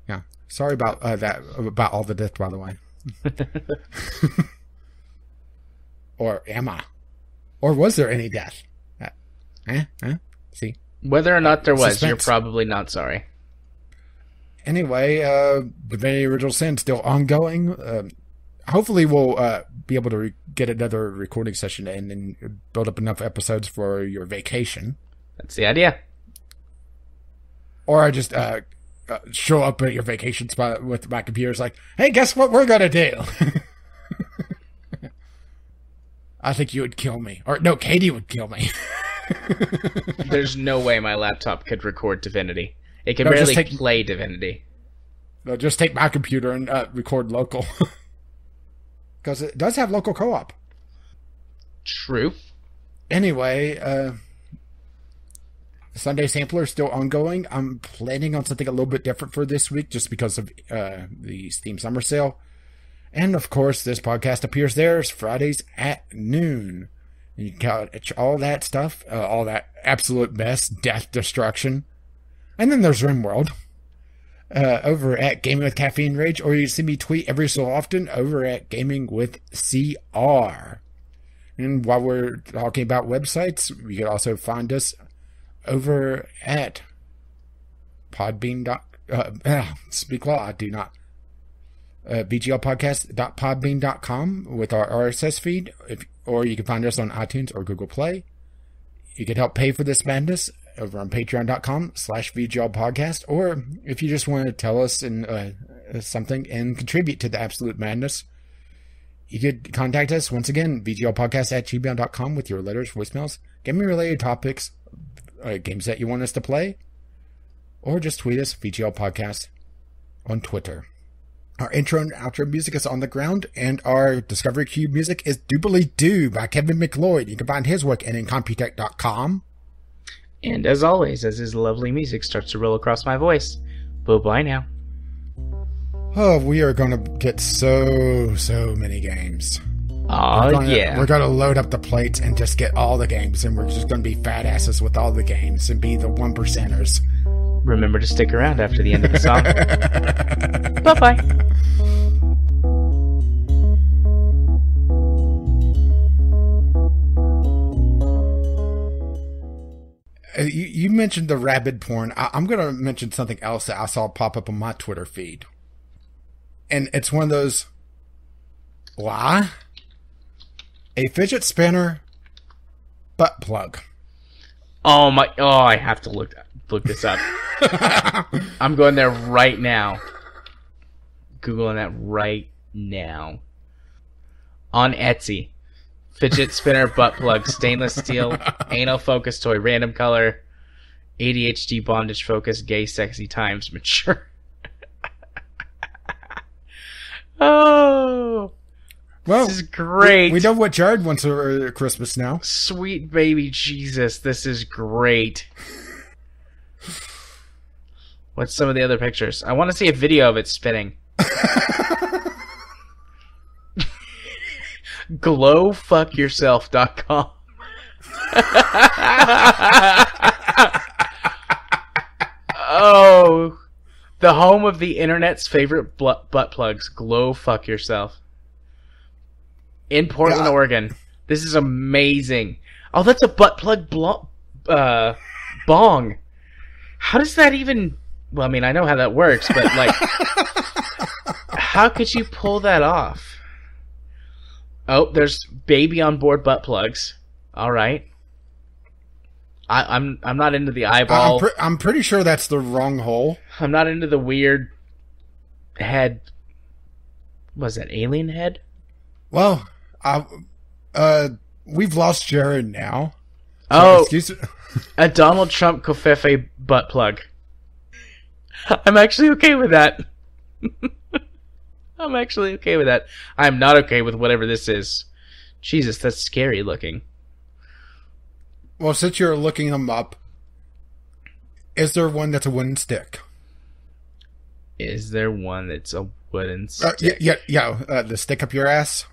Yeah, sorry about that, about all the death, by the way. Or am I? Or was there any death? See? Whether or not there was, Suspense. you're probably not sorry. Anyway, Divinity Original Sin still ongoing. Hopefully we'll be able to get another recording session in and build up enough episodes for your vacation. That's the idea. Or I just show up at your vacation spot with my computer's like, hey, guess what we're going to do? I think you would kill me. Or no, Katie would kill me. There's no way my laptop could record Divinity. It can barely play Divinity. No, just take my computer and record local. Because it does have local co-op. True. Anyway, Sunday Sampler is still ongoing. I'm planning on something a little bit different for this week just because of the Steam Summer Sale. And, of course, this podcast appears there Fridays at noon. And you can catch all that stuff, all that absolute mess, death, destruction. And then there's RimWorld over at Gaming with Caffeine Rage, or you can see me tweet every so often over at Gaming with CR. And while we're talking about websites, you can also find us over at Podbean. Speak law, I do not. VGLpodcast.podbean.com with our RSS feed, or you can find us on iTunes or Google Play. You can help pay for this madness over on patreon.com/VGLpodcast, or if you just want to tell us something and contribute to the absolute madness, you could contact us once again, VGLpodcast@gmail.com with your letters, voicemails, gaming-related topics, games that you want us to play, or just tweet us, VGL Podcast, on Twitter. Our intro and outro music is On the Ground, and our Discovery Cube music is Doobly Doo by Kevin McLeod. You can find his work at incompetech.com. And as always, as his lovely music starts to roll across my voice, bye-bye now. Oh, we are going to get so many games. Oh, yeah. We're going to load up the plates and just get all the games, and we're just going to be fat asses with all the games and be the 1%ers. Remember to stick around after the end of the song. Bye-bye. You mentioned the rabid porn. I'm going to mention something else that I saw pop up on my Twitter feed. And it's one of those... Why? A fidget spinner butt plug. Oh, my... Oh, I have to look this up. I'm going there right now. Googling that right now. On Etsy. Fidget spinner butt plug, stainless steel, anal focus toy, random color, ADHD bondage focus, gay sexy times mature. Oh, well, this is great. We know what Jared wants for Christmas now. Sweet baby Jesus, this is great. What's some of the other pictures? I want to see a video of it spinning. glowfuckyourself.com. Oh, the home of the internet's favorite butt plugs. Glow Fuck Yourself. In Portland, Oregon. This is amazing. Oh, that's a butt plug bong. How does that even... Well, I mean, I know how that works, but, like... how could you pull that off? Oh, there's baby on board butt plugs. All right. I'm not into the eyeball. I'm pretty sure that's the wrong hole. I'm not into the weird head. Was that alien head? Well, we've lost Jared now. So, excuse me. A Donald Trump Covfefe butt plug. I'm actually okay with that. I'm actually okay with that. I'm not okay with whatever this is. Jesus, that's scary looking. Well, since you're looking them up, is there one that's a wooden stick? Is there one that's a wooden stick? Yeah, the stick up your ass?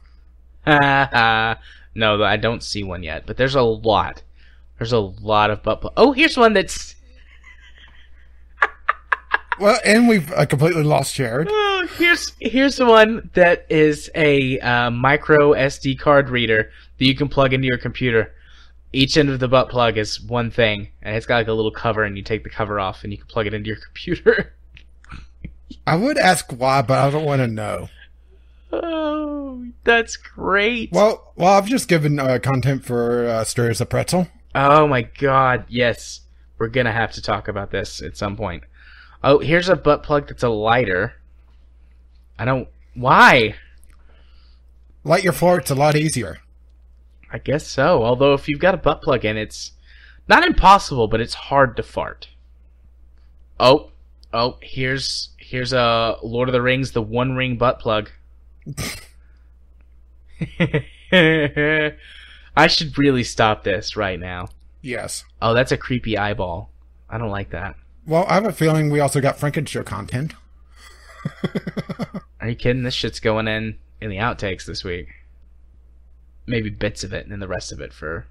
No, I don't see one yet, but there's a lot. There's a lot of butt plugs. Oh, here's one that's... Well, and we've completely lost Jared. Oh, here's the one that is a micro SD card reader that you can plug into your computer. Each end of the butt plug is one thing, and it's got like a little cover, and you take the cover off, and you can plug it into your computer. I would ask why, but I don't want to know. Oh, that's great. Well, I've just given content for Stir as a Pretzel. Oh my god, yes. We're gonna have to talk about this at some point. Oh, here's a butt plug that's a lighter. Why? Light your floor, it's a lot easier. I guess so. Although if you've got a butt plug in, it's not impossible, but it's hard to fart. Oh, here's a Lord of the Rings, the One Ring butt plug. I should really stop this right now. Yes. Oh, that's a creepy eyeball. I don't like that. Well, I have a feeling we also got Franken-Show content. Are you kidding? This shit's going in the outtakes this week. Maybe bits of it, and then the rest of it for...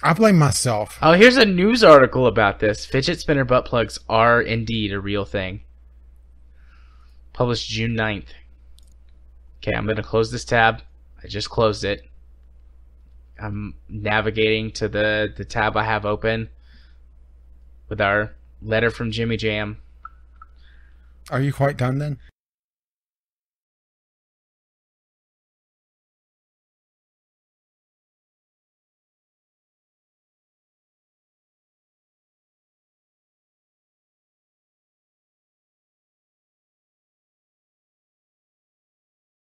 I blame myself. Oh, here's a news article about this. Fidget spinner butt plugs are indeed a real thing. Published June 9th. Okay, I'm going to close this tab. I just closed it. I'm navigating to the tab I have open with our letter from Jimmy Jam. Are you quite done then?